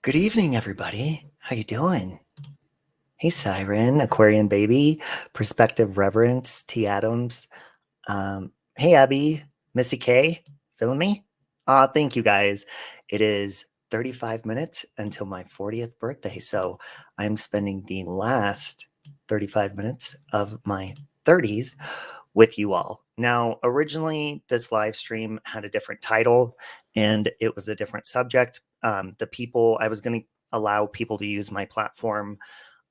Good evening, everybody. How you doing? Hey, Siren, Aquarian Baby, Perspective Reverence, T. Adams. Hey, Abby, Missy K, feeling me? Thank you, guys. It is 35 minutes until my 40th birthday, so I'm spending the last 35 minutes of my 30s with you all. Now, originally, this live stream had a different title and it was a different subject. I was going to allow people to use my platform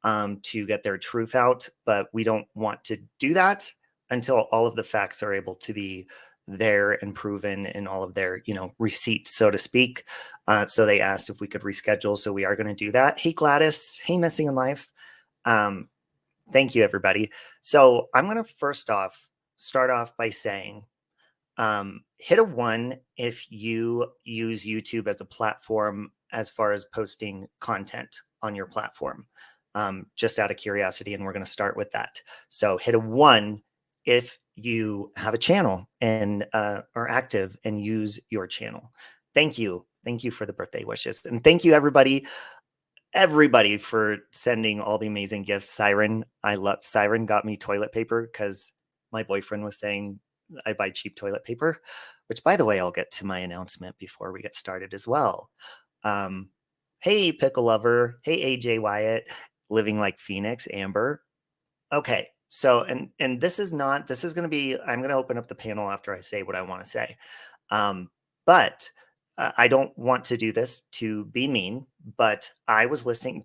to get their truth out, but we don't want to do that until all of the facts are able to be there and proven in all of their, receipts, so to speak. So they asked if we could reschedule. So we are going to do that. Hey, Gladys. Hey, Missing in Life. Um, Thank you, everybody. So I'm going to start off by saying hit a 1 if you use YouTube as a platform as far as posting content on your platform, just out of curiosity. And we're going to start with that. So hit a 1 if you have a channel and are active and use your channel. Thank you. Thank you for the birthday wishes. And thank you, everybody for sending all the amazing gifts. Siren got me toilet paper because my boyfriend was saying I buy cheap toilet paper, which, by the way, I'll get to my announcement before we get started as well. Hey, Pickle Lover. Hey, AJ Wyatt, Living Like Phoenix, Amber. Okay, so this is going to be, I'm going to open up the panel after I say what I want to say. But I don't want to do this to be mean, but I was listening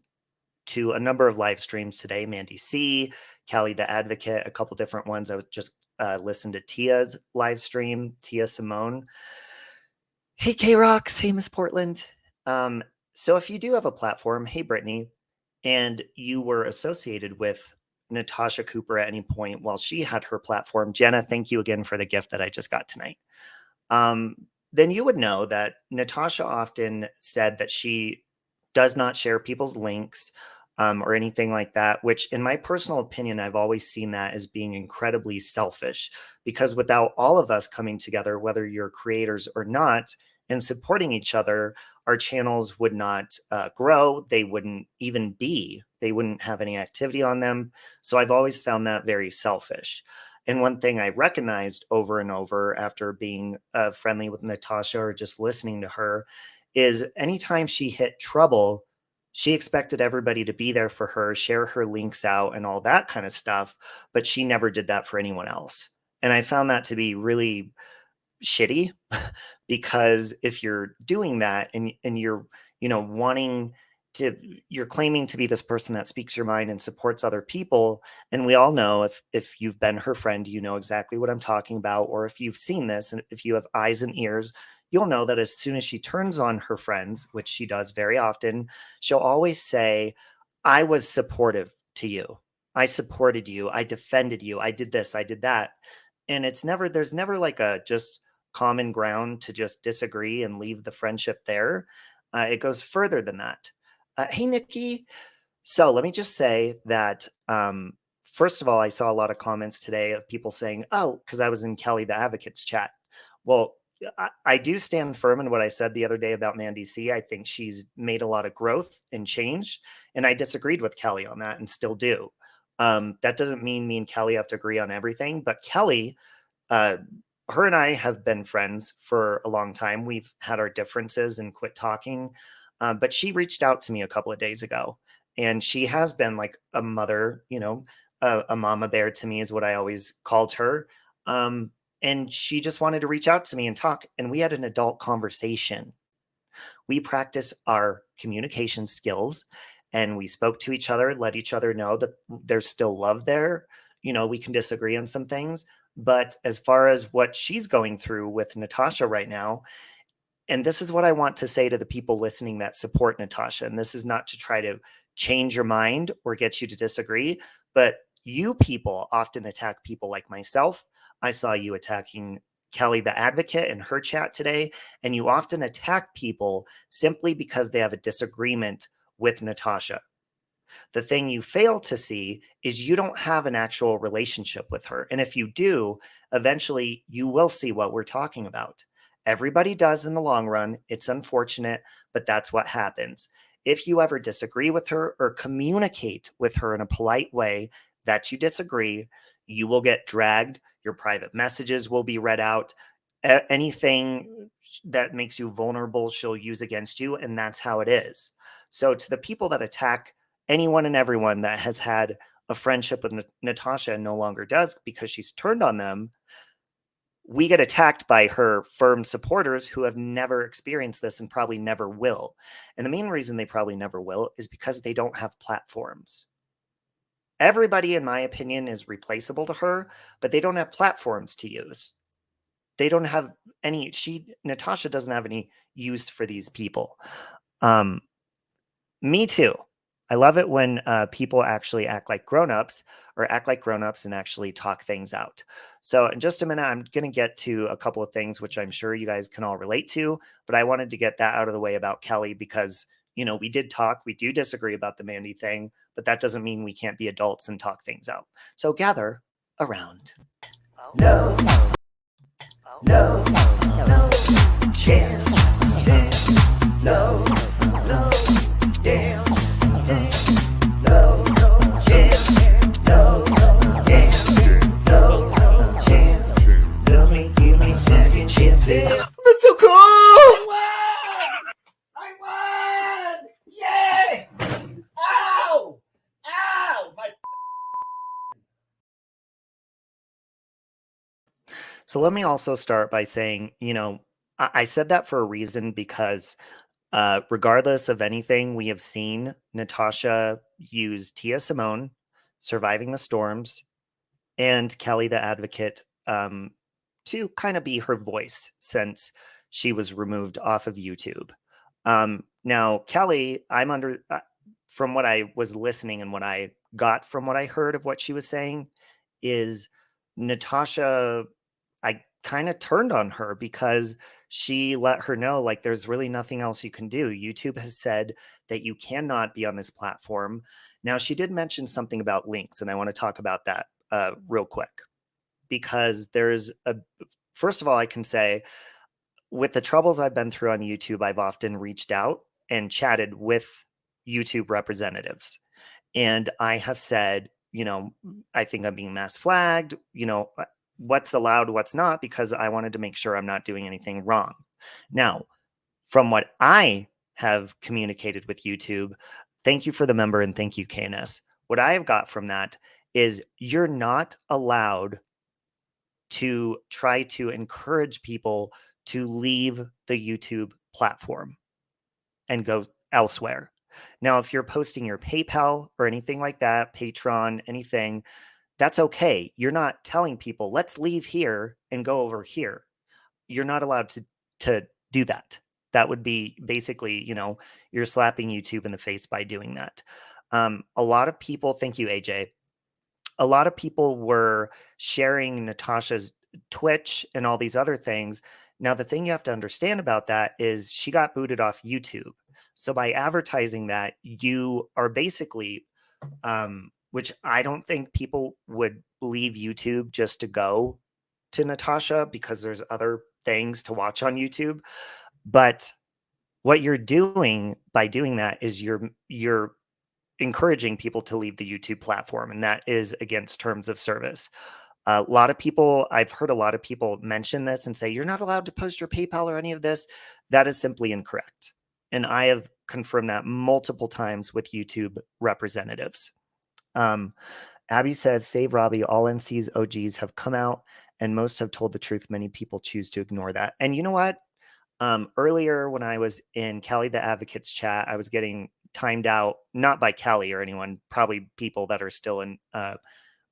to a number of live streams today. Mandy C, Callie the Advocate, a couple different ones. I was just listened to Tia's live stream, Tia Simone. Hey, K-Rocks. Hey, Miss Portland. So if you do have a platform, hey, Brittany, and you were associated with Natasha Cooper at any point while she had her platform, Jenna, thank you again for the gift that I just got tonight. Then you would know that Natasha often said that she does not share people's links or anything like that, which in my personal opinion, I've always seen that as being incredibly selfish, because without all of us coming together, whether you're creators or not, and supporting each other, our channels would not grow. They wouldn't they wouldn't have any activity on them. So I've always found that very selfish. And one thing I recognized over and over after being friendly with Natasha or just listening to her is anytime she hit trouble, she expected everybody to be there for her, share her links out and all that kind of stuff, but she never did that for anyone else. And I found that to be really shitty because if you're doing that and you're, wanting to, you're claiming to be this person that speaks your mind and supports other people. And we all know if you've been her friend, you know exactly what I'm talking about. Or if you've seen this and if you have eyes and ears, you'll know that as soon as she turns on her friends, which she does very often, she'll always say, I was supportive to you. I supported you. I defended you. I did this. I did that. And there's never like a just common ground to just disagree and leave the friendship there. It goes further than that. Hey, Nikki. So let me just say that, first of all, I saw a lot of comments today of people saying, oh, because I was in Kelly the Advocate's chat. Well, I do stand firm in what I said the other day about Mandy C. I think she's made a lot of growth and change. And I disagreed with Kelly on that and still do. That doesn't mean me and Kelly have to agree on everything, but Kelly, her and I have been friends for a long time. We've had our differences and quit talking. But she reached out to me a couple of days ago, and she has been like a mother, a mama bear to me is what I always called her. And she just wanted to reach out to me and talk. And we had an adult conversation. We practice our communication skills and we spoke to each other, let each other know that there's still love there. We can disagree on some things, but as far as what she's going through with Natasha right now, and this is what I want to say to the people listening that support Natasha, and this is not to try to change your mind or get you to disagree, but you people often attack people like myself. I saw you attacking Kelly the Advocate in her chat today, and you often attack people simply because they have a disagreement with Natasha. The thing you fail to see is you don't have an actual relationship with her. And if you do, eventually you will see what we're talking about. Everybody does in the long run. It's unfortunate, but that's what happens. if you ever disagree with her or communicate with her in a polite way that you disagree, you will get dragged. Your private messages will be read out. Anything that makes you vulnerable, she'll use against you. And that's how it is. So, to the people that attack anyone and everyone that has had a friendship with Natasha and no longer does because she's turned on them, we get attacked by her firm supporters who have never experienced this and probably never will. And the main reason they probably never will is because they don't have platforms. Everybody, in my opinion, is replaceable to her, but they don't have platforms to use. They don't have any, Natasha doesn't have any use for these people. Me too. I love it when people actually act like grown-ups or act like grown-ups and actually talk things out. So in just a minute, I'm going to get to a couple of things which I'm sure you guys can all relate to, but I wanted to get that out of the way about Kelly because, we did talk, we do disagree about the Mandy thing, but that doesn't mean we can't be adults and talk things out. So gather around. No, no, no chance. No, no dance. No chance. No dance. No chance. Don't give me second chances. That's so cool! I won! Yay! Ow! Ow! So let me also start by saying, I said that for a reason because regardless of anything we have seen, Natasha use Tia Simone, Surviving the Storms, and Kelly the Advocate to kind of be her voice since she was removed off of YouTube. Now, Kelly, from what I was listening and what I got from what I heard of what she was saying, is Natasha, I kind of turned on her because she let her know like there's really nothing else you can do. YouTube has said that you cannot be on this platform. Now, she did mention something about links, and I want to talk about that real quick because first of all, I can say with the troubles I've been through on YouTube, I've often reached out and chatted with YouTube representatives. And I have said, I think I'm being mass flagged, what's allowed, what's not, because I wanted to make sure I'm not doing anything wrong. Now, from what I have communicated with YouTube, thank you for the member and thank you, KNS. What I have got from that is you're not allowed to try to encourage people to leave the YouTube platform and go elsewhere. Now, if you're posting your PayPal or anything like that, Patreon, anything, that's okay. You're not telling people, let's leave here and go over here. You're not allowed to do that. That would be basically, you're slapping YouTube in the face by doing that. A lot of people, thank you, AJ. A lot of people were sharing Natasha's Twitch and all these other things. Now, the thing you have to understand about that is she got booted off YouTube. So by advertising that, you are basically, which I don't think people would leave YouTube just to go to Natasha because there's other things to watch on YouTube. But what you're doing by doing that is you're encouraging people to leave the YouTube platform, and that is against terms of service. A lot of people, I've heard a lot of people mention this and say, you're not allowed to post your PayPal or any of this. That is simply incorrect. And I have confirmed that multiple times with YouTube representatives. Abby says, save Robbie. All NC's OGs have come out and most have told the truth. Many people choose to ignore that. And you know what? Earlier when I was in Kelly the Advocate's chat, I was getting timed out, not by Kelly or anyone, probably people that are still in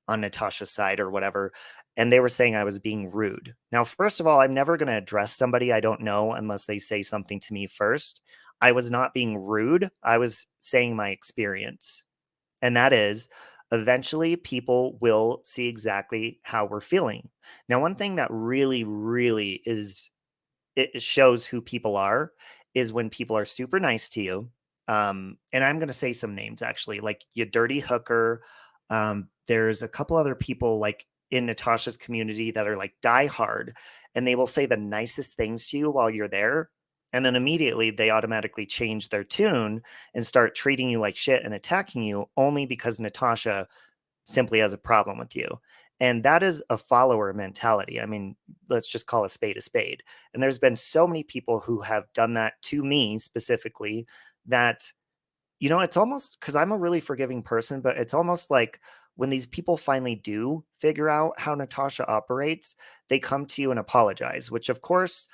on Natasha's side or whatever. And they were saying I was being rude. Now, first of all, I'm never going to address somebody I don't know unless they say something to me first. I was not being rude. I was saying my experience. And that is eventually people will see exactly how we're feeling. Now, one thing that really, really it shows who people are is when people are super nice to you. And I'm going to say some names actually, like you dirty hooker. There's a couple other people like in Natasha's community that are like die hard and they will say the nicest things to you while you're there. And then immediately they automatically change their tune and start treating you like shit and attacking you only because Natasha simply has a problem with you. And that is a follower mentality. I mean, let's just call a spade a spade. And there's been so many people who have done that to me specifically that, it's almost because I'm a really forgiving person, but it's almost like when these people finally do figure out how Natasha operates, they come to you and apologize, which of course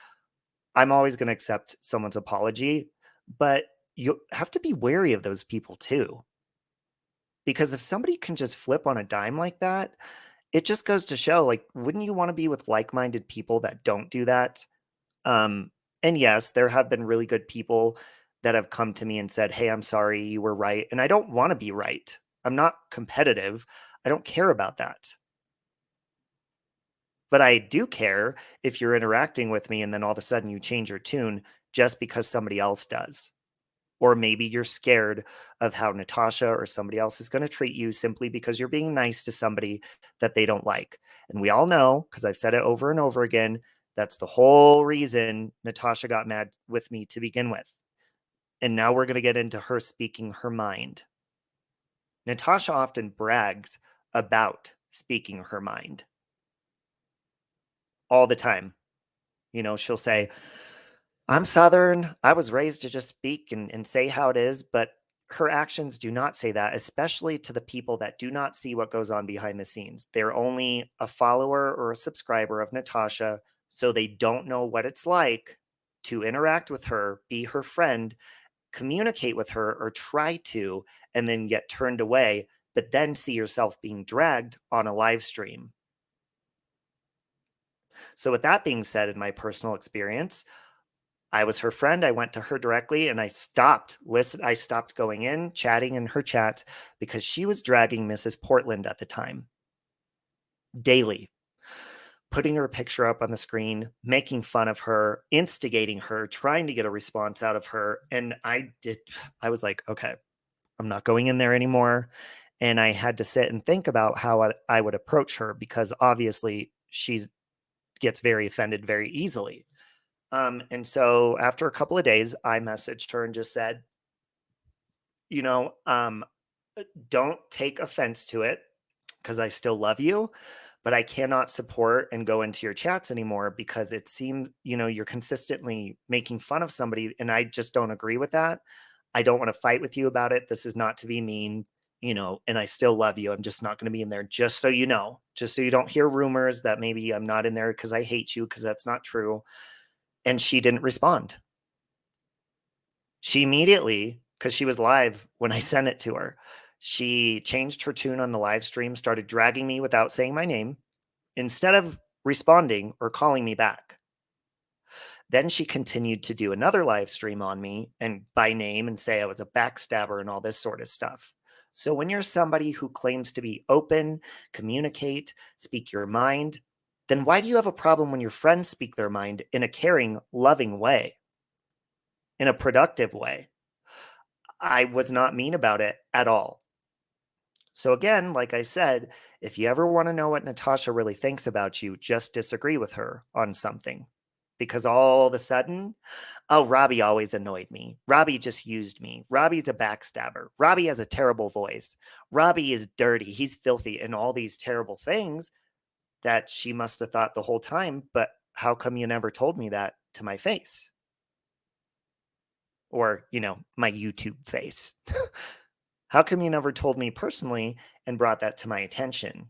I'm always going to accept someone's apology, but you have to be wary of those people too. Because if somebody can just flip on a dime like that, it just goes to show, like, wouldn't you want to be with like-minded people that don't do that? Um, and yes, there have been really good people that have come to me and said, "Hey, I'm sorry, you were right." And I don't want to be right. I'm not competitive. I don't care about that. But I do care if you're interacting with me and then all of a sudden you change your tune just because somebody else does. Or maybe you're scared of how Natasha or somebody else is going to treat you simply because you're being nice to somebody that they don't like. And we all know, because I've said it over and over again, that's the whole reason Natasha got mad with me to begin with. And now we're going to get into her speaking her mind. Natasha often brags about speaking her mind all the time. She'll say, I'm Southern. I was raised to just speak and say how it is, but her actions do not say that, especially to the people that do not see what goes on behind the scenes. They're only a follower or a subscriber of Natasha, so they don't know what it's like to interact with her, be her friend, communicate with her, or try to, and then get turned away, but then see yourself being dragged on a live stream. So, with that being said, in my personal experience, I was her friend. I went to her directly and I stopped going in, chatting in her chat because she was dragging Mrs. Portland at the time daily, putting her picture up on the screen, making fun of her, instigating her, trying to get a response out of her. And I was like, okay, I'm not going in there anymore. And I had to sit and think about how I would approach her because obviously she gets very offended very easily. And so after a couple of days, I messaged her and just said, you know, um, don't take offense to it because I still love you, but I cannot support and go into your chats anymore because it seemed, you're consistently making fun of somebody and I just don't agree with that. I don't want to fight with you about it. This is not to be mean, and I still love you. I'm just not going to be in there just so you know, just so you don't hear rumors that maybe I'm not in there because I hate you because that's not true. And she didn't respond. She immediately, because she was live when I sent it to her, she changed her tune on the live stream, started dragging me without saying my name instead of responding or calling me back. Then she continued to do another live stream on me and by name and say I was a backstabber and all this sort of stuff. So when you're somebody who claims to be open, communicate, speak your mind, then why do you have a problem when your friends speak their mind in a caring, loving way, in a productive way? I was not mean about it at all. So again, like I said, if you ever want to know what Natasha really thinks about you, just disagree with her on something. Because all of a sudden, oh, Robbie always annoyed me. Robbie just used me. Robbie's a backstabber. Robbie has a terrible voice. Robbie is dirty. He's filthy and all these terrible things that she must have thought the whole time. But how come you never told me that to my face? Or, my YouTube face. How come you never told me personally and brought that to my attention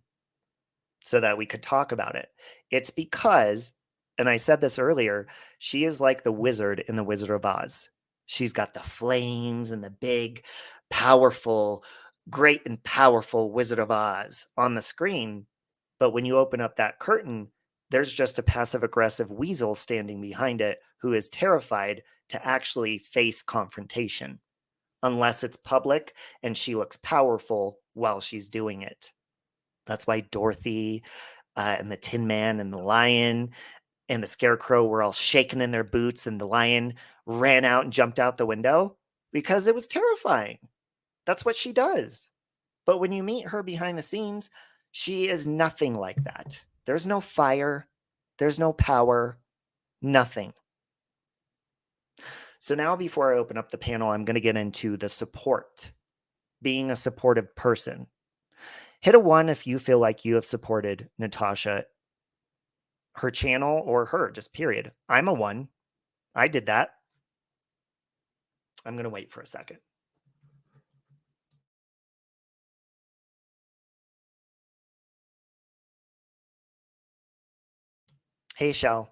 so that we could talk about it? It's because, and I said this earlier, she is like the wizard in The Wizard of Oz. She's got the flames and the big, powerful, great and powerful Wizard of Oz on the screen. But when you open up that curtain, there's just a passive aggressive weasel standing behind it who is terrified to actually face confrontation unless it's public and she looks powerful while she's doing it. That's why Dorothy and the Tin Man and the Lion and the Scarecrow were all shaking in their boots, and the Lion ran out and jumped out the window because it was terrifying. That's what she does. But when you meet her behind the scenes, she is nothing like that. There's no fire, there's no power, nothing. So now before I open up the panel, I'm going to get into the support, being a supportive person. Hit a 1 if you feel like you have supported Natasha, her channel, or her, just period. I'm a 1. I did that. I'm going to wait for a second. Hey, Shell.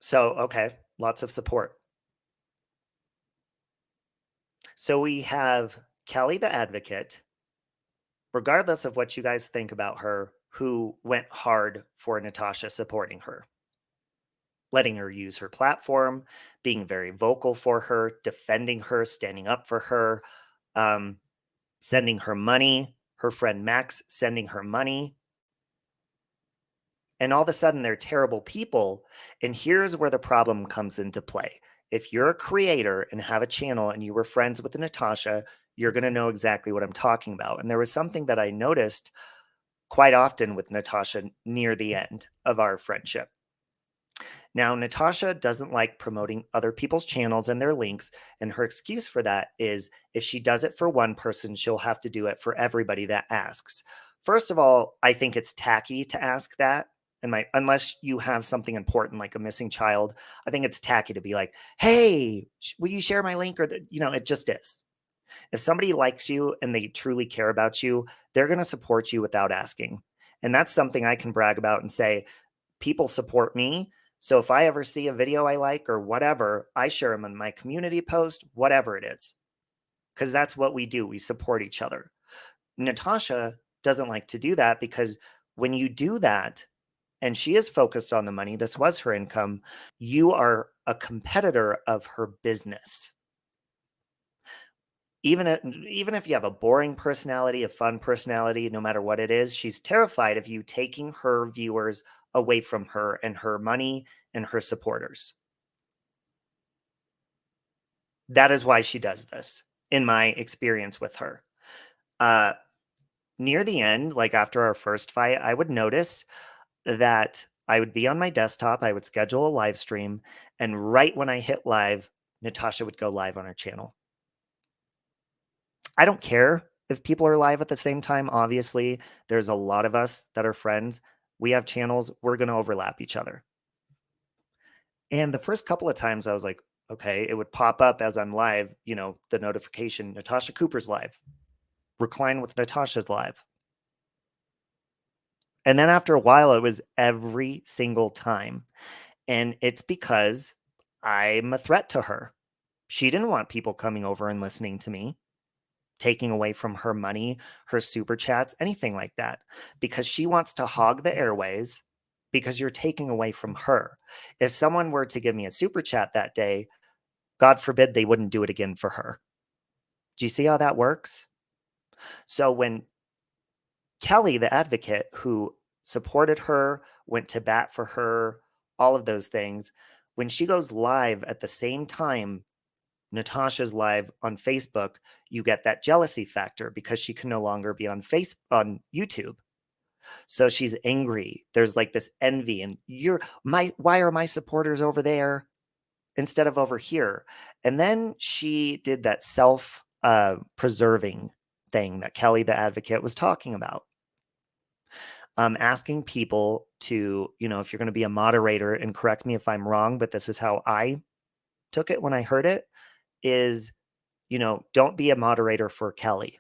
So, okay, lots of support. So we have Kelly the advocate, regardless of what you guys think about her, who went hard for Natasha supporting her, letting her use her platform, being very vocal for her, defending her, standing up for her, um, sending her money, her friend Max sending her money. And all of a sudden, they're terrible people. And here's where the problem comes into play. If you're a creator and have a channel and you were friends with Natasha, you're going to know exactly what I'm talking about. And there was something that I noticed quite often with Natasha near the end of our friendship. Now, Natasha doesn't like promoting other people's channels and their links. And her excuse for that is if she does it for one person, she'll have to do it for everybody that asks. First of all, I think it's tacky to ask that. And unless you have something important like a missing child, I think it's tacky to be like, hey, will you share my link? Or, it just is. If somebody likes you and they truly care about you, they're going to support you without asking. And that's something I can brag about and say, people support me. So if I ever see a video I like or whatever, I share them in my community post, whatever it is, because that's what we do. We support each other. Natasha doesn't like to do that because when you do that, and she is focused on the money, this was her income, you are a competitor of her business. Even if you have a boring personality, a fun personality, no matter what it is, she's terrified of you taking her viewers away from her and her money and her supporters. That is why she does this, in my experience with her. Near the end, like after our first fight, I would notice that I would be on my desktop, I would schedule a live stream, and right when I hit live, Natasha would go live on her channel. I don't care if people are live at the same time. Obviously, there's a lot of us that are friends. We have channels, we're going to overlap each other. And the first couple of times I was like, okay, it would pop up as I'm live, the notification, Natasha Cooper's live, Recline with Natasha's live. And then after a while, it was every single time. And it's because I'm a threat to her. She didn't want people coming over and listening to me, taking away from her money, her super chats, anything like that, because she wants to hog the airways because you're taking away from her. If someone were to give me a super chat that day, God forbid they wouldn't do it again for her. Do you see how that works? So when Kelly, the advocate who supported her, went to bat for her, all of those things, when she goes live at the same time Natasha's live on Facebook, you get that jealousy factor because she can no longer be on YouTube. So she's angry. There's like this envy and why are my supporters over there instead of over here? And then she did that self preserving thing that Kelly the advocate was talking about. Asking people to, if you're going to be a moderator, and correct me if I'm wrong, but this is how I took it when I heard it, is, don't be a moderator for Kelly.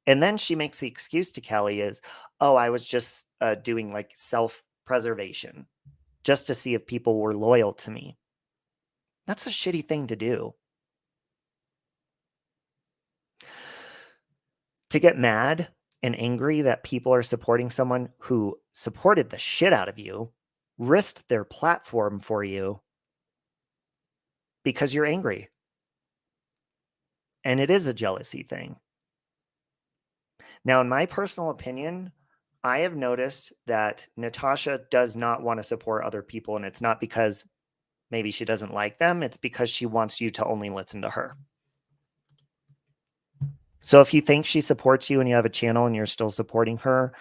And then she makes the excuse to Kelly is, oh, I was just doing like self-preservation just to see if people were loyal to me. That's a shitty thing to do. To get mad and angry that people are supporting someone who supported the shit out of you, risked their platform for you because you're angry. And it is a jealousy thing. Now, in my personal opinion, I have noticed that Natasha does not want to support other people, and it's not because maybe she doesn't like them. It's because she wants you to only listen to her. So if you think she supports you and you have a channel and you're still supporting her,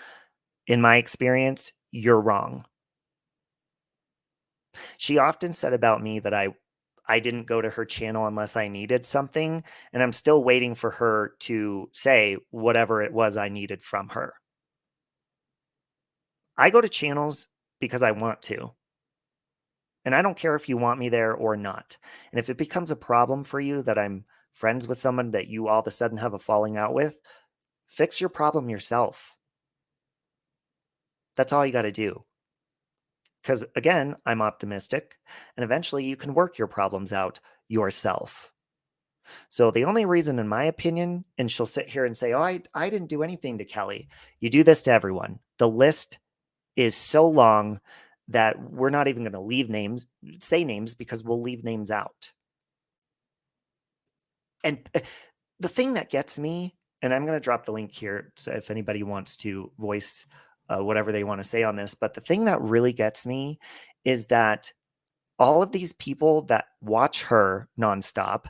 in my experience, you're wrong. She often said about me that I didn't go to her channel unless I needed something, and I'm still waiting for her to say whatever it was I needed from her. I go to channels because I want to. And I don't care if you want me there or not. And if it becomes a problem for you that I'm friends with someone that you all of a sudden have a falling out with, fix your problem yourself. That's all you got to do. Because again, I'm optimistic, and eventually you can work your problems out yourself. So the only reason, in my opinion, and she'll sit here and say, oh, I didn't do anything to Kelly. You do this to everyone. The list is so long that we're not even going to say names because we'll leave names out. And the thing that gets me, and I'm going to drop the link here so if anybody wants to voice whatever they want to say on this, but the thing that really gets me is that all of these people that watch her nonstop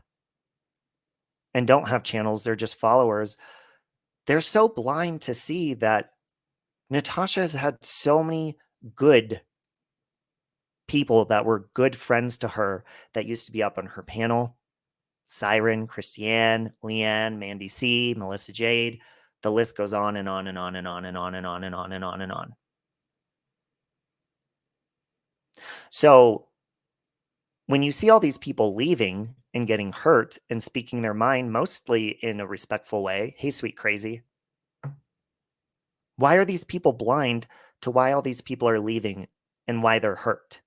and don't have channels, they're just followers, they're so blind to see that Natasha has had so many good people that were good friends to her that used to be up on her panel. Siren, Christiane, Leanne, Mandy C, Melissa Jade. The list goes on and on and on and on and on and on and on and on and on. So when you see all these people leaving and getting hurt and speaking their mind, mostly in a respectful way, hey, sweet crazy, why are these people blind to why all these people are leaving and why they're hurt?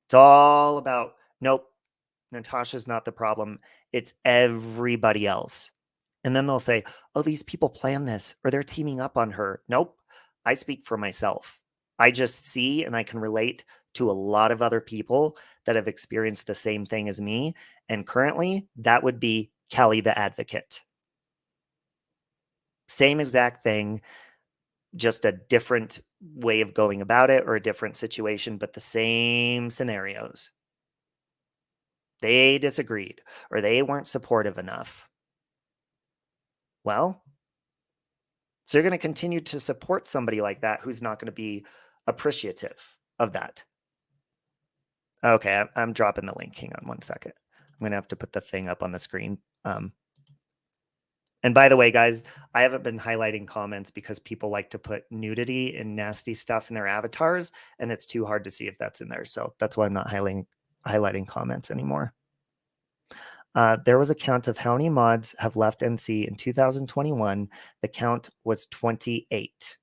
It's all about, nope, Natasha's not the problem. It's everybody else. And then they'll say, oh, these people plan this or they're teaming up on her. Nope. I speak for myself. I just see and I can relate to a lot of other people that have experienced the same thing as me. And currently, that would be Kelly the advocate. Same exact thing, just a different way of going about it or a different situation, but the same scenarios. They disagreed or they weren't supportive enough. Well, so you're going to continue to support somebody like that who's not going to be appreciative of that. Okay, I'm dropping the link. Hang on one second. I'm going to have to put the thing up on the screen. And by the way, guys, I haven't been highlighting comments because people like to put nudity and nasty stuff in their avatars, and it's too hard to see if that's in there. So that's why I'm not highlighting comments anymore. There was a count of how many mods have left NC in 2021. The count was 28.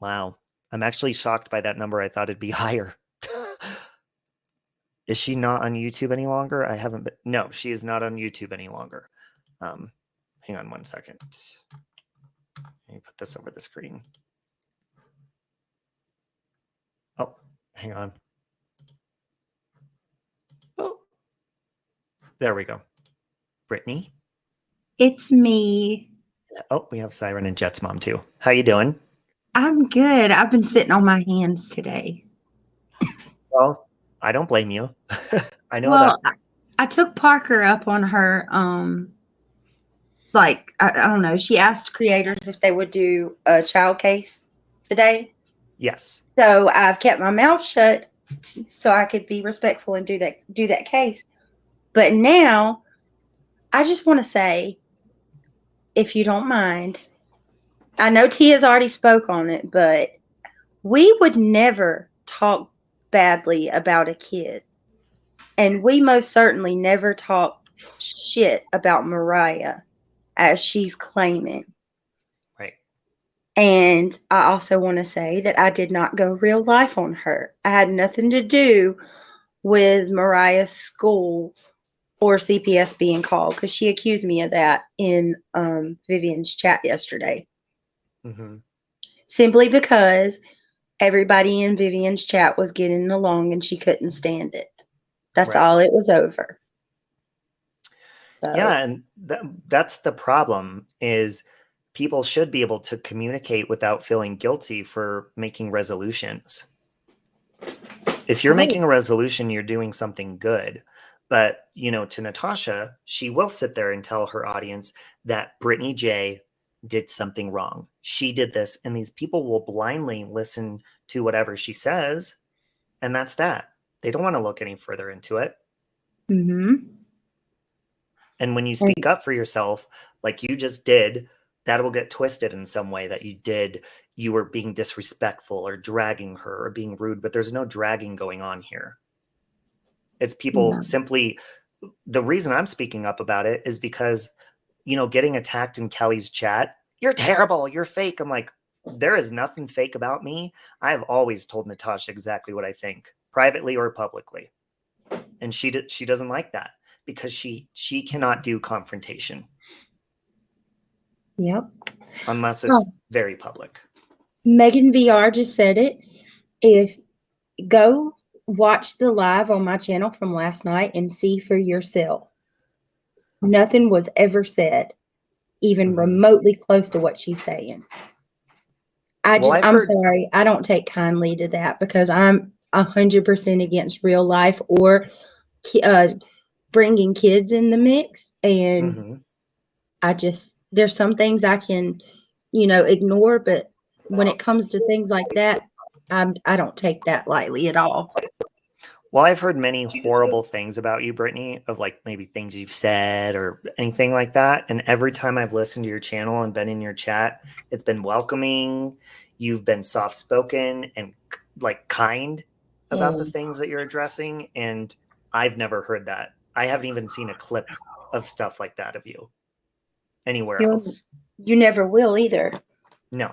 Wow. I'm actually shocked by that number. I thought it'd be higher. Is she not on YouTube any longer? I haven't been. No, she is not on YouTube any longer. Hang on one second. Let me put this over the screen. Oh, hang on. Oh, there we go. Brittany? It's me. Oh, we have Siren and Jet's mom too. How you doing? I'm good. I've been sitting on my hands today. Well, I don't blame you. I know Well, that. I took Parker up on her, like, I don't know. She asked creators if they would do a child case today. Yes. So I've kept my mouth shut so I could be respectful and do that case. But now I just want to say, if you don't mind, I know Tia's already spoke on it, but we would never talk badly about a kid. And we most certainly never talk shit about Mariah as she's claiming. Right. And I also want to say that I did not go real life on her. I had nothing to do with Mariah's school or CPS being called because she accused me of that in Vivian's chat yesterday. Mm-hmm. Simply because everybody in Vivian's chat was getting along and she couldn't stand it. That's Right. all it was over. So. Yeah, and that's the problem is people should be able to communicate without feeling guilty for making resolutions. If you're making a resolution, you're doing something good. But, you know, to Natasha, she will sit there and tell her audience that Brittany J did something wrong. She did this. And these people will blindly listen to whatever she says. And that's that. They don't want to look any further into it. Mm-hmm. And when you speak up for yourself, like you just did, that will get twisted in some way that you were being disrespectful or dragging her or being rude, but there's no dragging going on here. It's people simply, the reason I'm speaking up about it is because, getting attacked in Kelly's chat, you're terrible, you're fake. I'm like, there is nothing fake about me. I've always told Natasha exactly what I think, privately or publicly. And she doesn't like that because she cannot do confrontation. Yep. Unless it's very public. Megan VR just said it. If go watch the live on my channel from last night and see for yourself. Nothing was ever said, even remotely close to what she's saying. I'm sorry. I don't take kindly to that because I'm 100% against real life or bringing kids in the mix. And there's some things I can, ignore, but when it comes to things like that, I don't take that lightly at all. Well, I've heard many horrible things about you, Brittany, of like maybe things you've said or anything like that. And every time I've listened to your channel and been in your chat, it's been welcoming. You've been soft-spoken and like kind about the things that you're addressing. And I've never heard that. I haven't even seen a clip of stuff like that of you anywhere else. You never will either. No.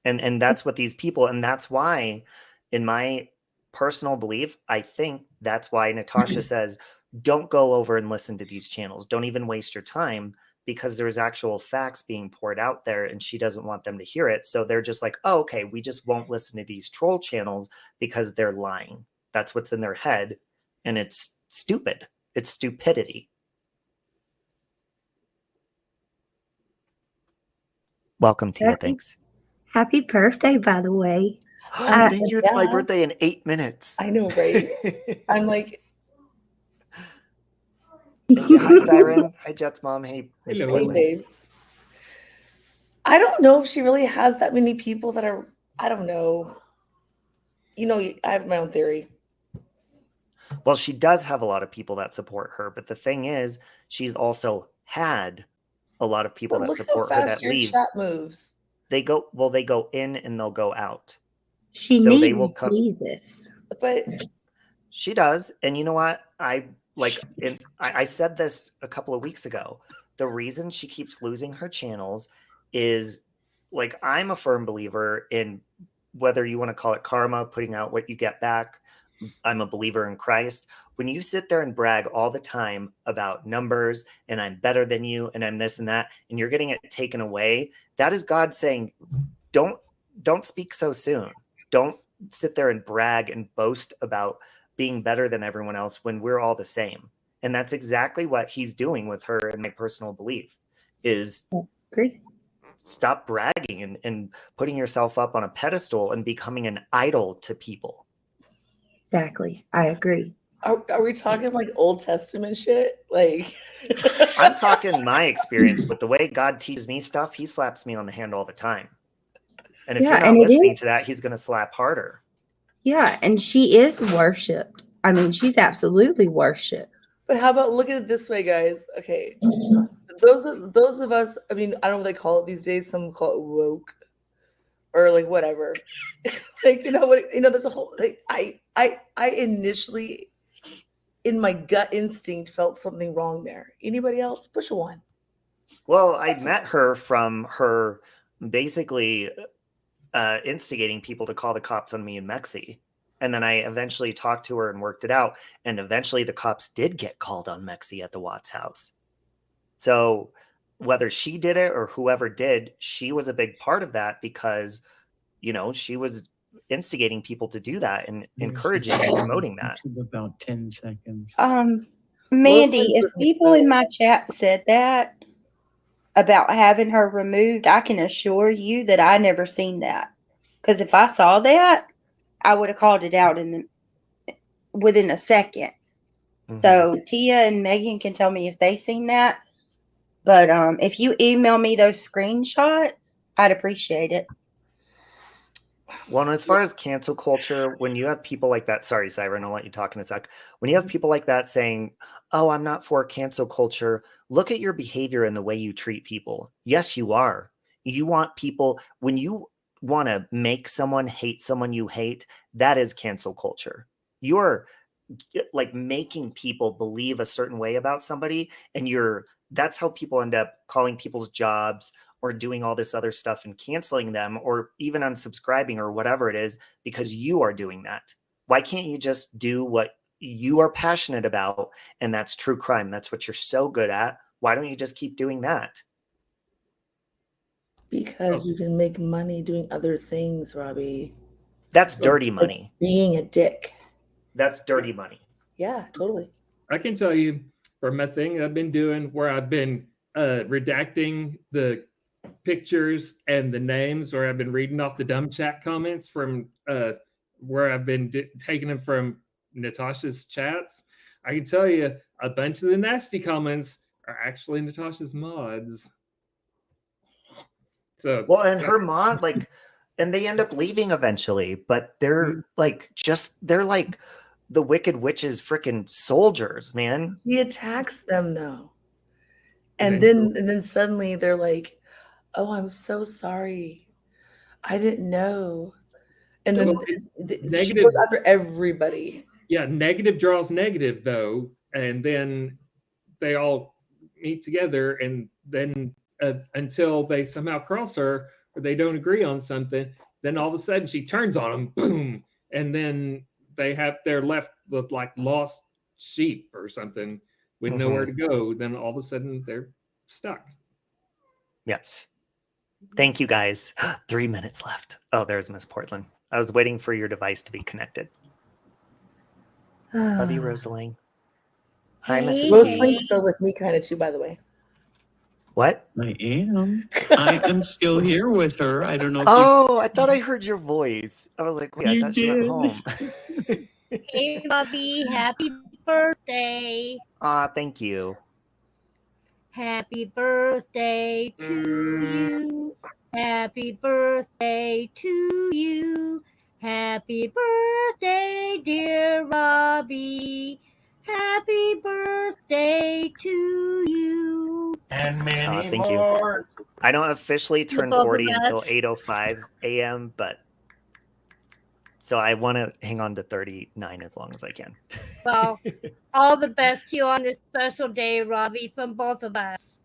And that's what these people, and that's why in my personal belief, I think that's why Natasha says, don't go over and listen to these channels. Don't even waste your time, because there's actual facts being poured out there and she doesn't want them to hear it. So they're just like, oh, okay, we just won't listen to these troll channels because they're lying. That's what's in their head. And it's stupid. It's stupidity. Welcome, Tia. Thanks. Happy birthday, by the way. Thank you. It's my birthday in 8 minutes. I know, right? I'm like, thank you. Hi, Siren. Hi, Jet's mom. Hey, hey, babes. I don't know if she really has that many people that are, I don't know. I have my own theory. Well, she does have a lot of people that support her, but the thing is, she's also had a lot of people that support her that leave. Chat moves. They go in and they'll go out. She needs Jesus. But she does. And you know what? I said this a couple of weeks ago. The reason she keeps losing her channels is, like, I'm a firm believer in, whether you want to call it karma, putting out what you get back. I'm a believer in Christ. When you sit there and brag all the time about numbers and I'm better than you and I'm this and that, and you're getting it taken away, that is God saying, don't speak so soon. Don't sit there and brag and boast about being better than everyone else when we're all the same. And that's exactly what he's doing with her, in my personal belief, is stop bragging and putting yourself up on a pedestal and becoming an idol to people. Exactly. I agree. Are we talking like Old Testament shit? Like, I'm talking my experience with the way God teaches me stuff. He slaps me on the hand all the time. And if you're not listening to that, he's going to slap harder. Yeah, and she is worshipped. I mean, she's absolutely worshipped. But how about, look at it this way, guys? Okay. Those of us, I mean, I don't know what they call it these days. Some call it woke. Or like whatever. Like, there's a whole, like, I initially, in my gut instinct, felt something wrong there. Anybody else? Push a one. Well, I met her from her basically instigating people to call the cops on me in Mexi. And then I eventually talked to her and worked it out. And eventually the cops did get called on Mexi at the Watts house. So whether she did it or whoever did, she was a big part of that, because, she was instigating people to do that and encouraging and promoting that. About 10 seconds. Mandy, if people in my chat said that about having her removed, I can assure you that I never seen that. Because if I saw that, I would have called it out within a second. Mm-hmm. So Tia and Megan can tell me if they seen that. But if you email me those screenshots, I'd appreciate it. Well, and as far as cancel culture, when you have people like that, sorry, Siren, I'll let you talk in a sec. When you have people like that saying, oh, I'm not for cancel culture, look at your behavior and the way you treat people. Yes, you are. You want people, when you want to make someone hate someone you hate, that is cancel culture. You're like making people believe a certain way about somebody, and that's how people end up calling people's jobs or doing all this other stuff and canceling them or even unsubscribing or whatever it is, because you are doing that. Why can't you just do what you are passionate about? And that's true crime. That's what you're so good at. Why don't you just keep doing that? Because you can make money doing other things, Robbie. That's dirty money. Like being a dick. That's dirty money. Yeah, totally. I can tell you from a thing I've been doing where I've been redacting the pictures and the names, or I've been reading off the dumb chat comments from where I've been taking them from Natasha's chats. I can tell you a bunch of the nasty comments are actually Natasha's mods. So well, and her mod, like, and they end up leaving eventually, but they're like the Wicked Witch's freaking soldiers, man. He attacks them though. And then suddenly they're like, oh, I'm so sorry. I didn't know. And then she goes after everybody. Yeah, negative draws negative though. And then they all meet together, and then until they somehow cross her or they don't agree on something, then all of a sudden she turns on them, boom, and then they're left with like lost sheep or something with nowhere to go. Then all of a sudden they're stuck. Yes. Thank you guys. 3 minutes left. Oh, there's Miss Portland. I was waiting for your device to be connected. Love you, Rosaline. Hi, Mrs. Rosaline's still with me kind of too, by the way. What? I am still here with her. I don't know if I thought I heard your voice. I was like, wait, I thought she went home. Hey, Robbie, happy birthday. Thank you. Happy birthday to you. Happy birthday to you. Happy birthday, dear Robbie. Happy birthday to you. And many thank more. You. I don't officially turn 40 until 8:05 a.m., but so I want to hang on to 39 as long as I can. Well, all the best to you on this special day, Robbie, from both of us.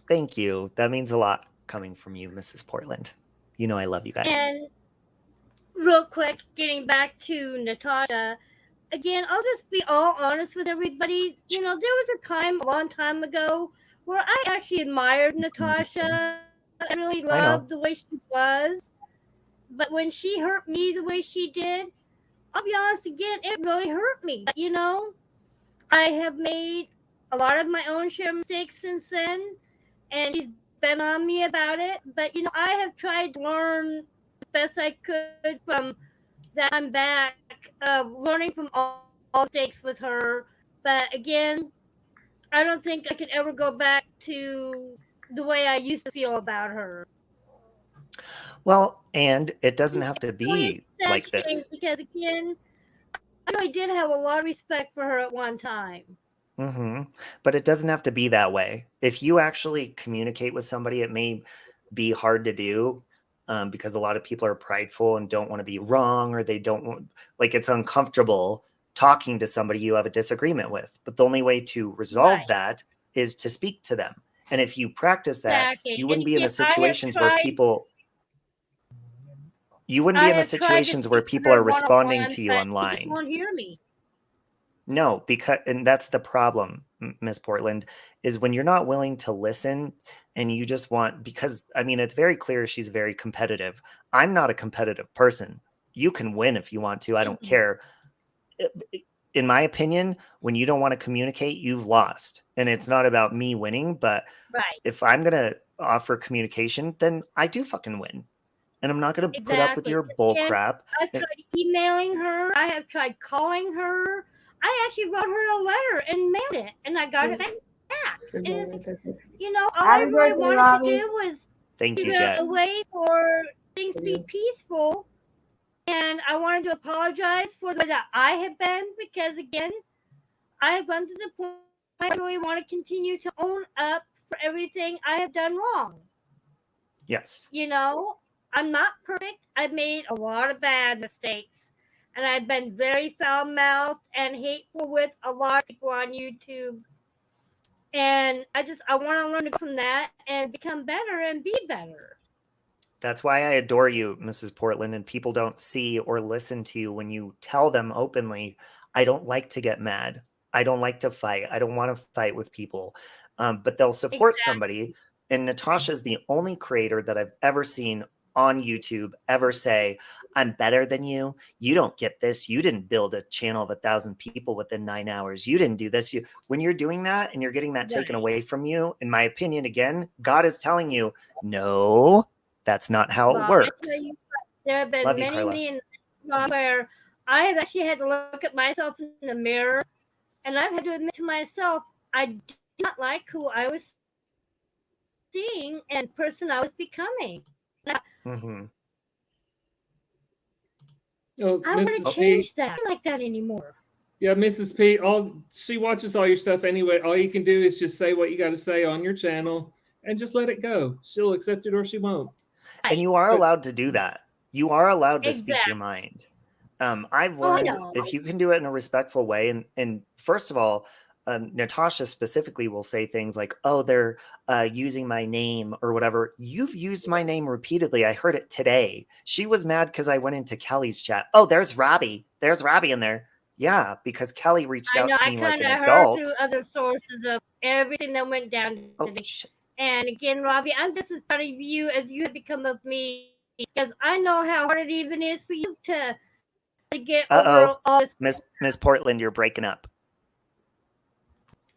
Thank you. That means a lot coming from you, Mrs. Portland. You know I love you guys. And real quick, getting back to Natasha, again, I'll just be all honest with everybody. You know, there was a time, a long time ago, where I actually admired Natasha. I really loved the way she was. But when she hurt me the way she did, I'll be honest again, it really hurt me. You know, I have made a lot of my own share of mistakes since then, and she's been on me about it. But, you know, I have tried to learn the best I could from that I'm back, learning from all mistakes with her. But again, I don't think I could ever go back to the way I used to feel about her. Well, and it doesn't have to be like this. Because again, I know I did have a lot of respect for her at one time. But it doesn't have to be that way. If you actually communicate with somebody, it may be hard to do because a lot of people are prideful and don't want to be wrong, or they don't want, like, it's uncomfortable talking to somebody you have a disagreement with. But the only way to resolve that is to speak to them. And if you practice that, you wouldn't be in the situations where people... You wouldn't be in the situations where people are responding to you online. You won't hear me. No, and that's the problem, Miss Portland, is when you're not willing to listen and you just want, because I mean, it's very clear she's very competitive. I'm not a competitive person. You can win if you want to. I don't care. In my opinion, when you don't want to communicate, you've lost. And it's not about me winning, but if I'm going to offer communication, then I do fucking win. And I'm not going to put up with your bull crap. I've tried emailing her. I have tried calling her. I actually wrote her a letter and mailed it, and I got it back. And You know, all I Happy really birthday, wanted Robbie. to do was Thank you, figure out Jet. a way for things to be Yeah. peaceful. And I wanted to apologize for the way that I have been, because again, I have gone to the point I really want to continue to own up for everything I have done wrong. Yes. You know, I'm not perfect. I've made a lot of bad mistakes. And I've been very foul mouthed and hateful with a lot of people on YouTube. And I want to learn from that and become better and be better. That's why I adore you, Mrs. Portland, and people don't see or listen to you when you tell them openly, I don't like to get mad. I don't like to fight. I don't want to fight with people. But they'll support somebody. And Natasha's the only creator that I've ever seen on YouTube ever say, I'm better than you. You don't get this. You didn't build a channel of 1,000 people within 9 hours. You didn't do this. When you're doing that and you're getting that taken away from you, in my opinion, again, God is telling you, no, that's not how it Well, works. I tell you what, there have been Love you, many, Carla. many nights where I have actually had to look at myself in the mirror, and I've had to admit to myself I did not like who I was seeing and person I was becoming. Mm-hmm. Oh, I want to Mrs. P. change that. I don't like that anymore. Yeah, Mrs. P. She watches all your stuff anyway. All you can do is just say what you got to say on your channel and just let it go. She'll accept it or she won't. And you are allowed to do that. You are allowed to speak Exactly. your mind. I've Oh, I learned know. if you can do it in a respectful way, and first of all, Natasha specifically will say things like, "Oh, they're using my name or whatever." You've used my name repeatedly. I heard it today. She was mad because I went into Kelly's chat. Oh, there's Robbie. There's Robbie in there. Yeah, because Kelly reached I out know. to I me like kind an of heard adult. through other sources of everything that went down Oh, today. And again, Robbie, I'm just as proud of you as you have become of me, because I know how hard it even is for you to get over all this. Miss Portland, you're breaking up.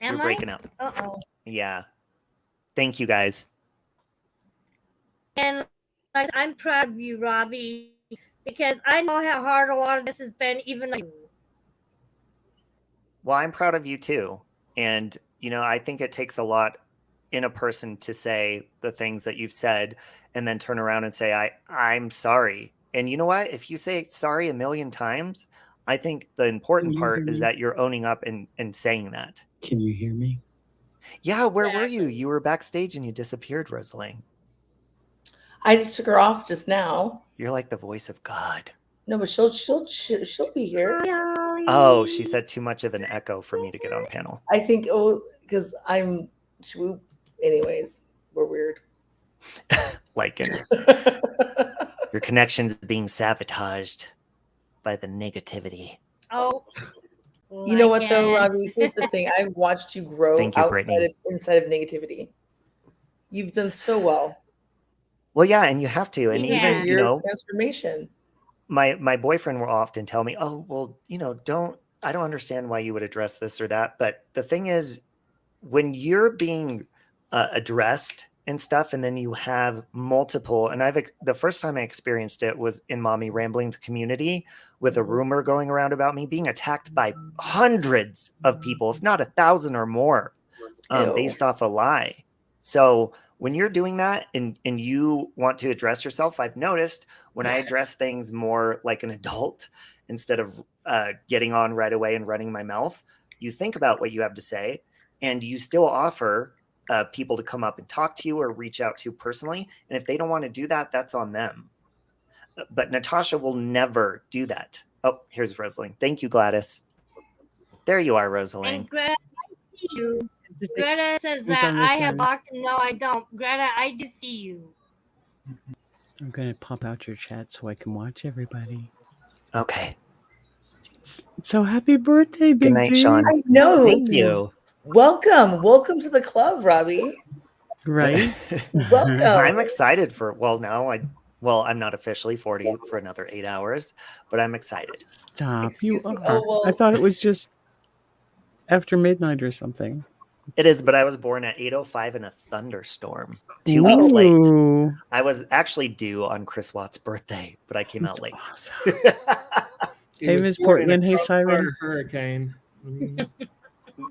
Am You're breaking up. Uh-oh. Yeah. Thank you, guys. And I'm proud of you, Robbie, because I know how hard a lot of this has been, even you. Well, I'm proud of you too. And, I think it takes a lot in a person to say the things that you've said and then turn around and say, I'm sorry. And you know what? If you say sorry a million times, I think the important part is that you're owning up and saying that. Can you hear me? Yeah, where were you? You were backstage and you disappeared, Rosalie. I just took her off just now. You're like the voice of God. No, but she'll be here. Oh, she said too much of an echo for me to get on panel. I think because I'm swoop. Anyways, we're weird. Like it. Your connection's being sabotaged by the negativity. Oh. You know what though, Robbie? Here's the thing. I've watched you grow inside of negativity. You've done so well. Well, yeah, and you have to. And even, your transformation. My boyfriend will often tell me, oh, well, I don't understand why you would address this or that. But the thing is, when you're being addressed and stuff, and then you have multiple, and the first time I experienced it was in Mommy Rambling's community with a rumor going around about me being attacked by hundreds of people, if not 1,000 or more, based off a lie. So when you're doing that and you want to address yourself, I've noticed when I address things more like an adult instead of getting on right away and running my mouth, you think about what you have to say and you still offer people to come up and talk to you or reach out to you personally. And if they don't want to do that, that's on them. But Natasha will never do that. Oh, here's Rosalind. Thank you, Gladys. There you are, Rosalind. And Greta, I see you. Greta says that I have blocked. No, I don't. Greta, I do see you. I'm going to pop out your chat so I can watch everybody. Okay. So happy birthday, Big Good night, Sean. I know. Thank you. Welcome to the club, Robbie. Right? Welcome. I'm excited I'm not officially 40 for another 8 hours, but I'm excited. Stop. Excuse You me. are. Oh, well. I thought it was just after midnight or something. It is, but I was born at 8:05 in a thunderstorm 2 weeks late. Ooh. I was actually due on Chris Watt's birthday, but I came out late. Awesome. He Hey, was Miss born in a Portland. Hey, crossfire Siren. hurricane.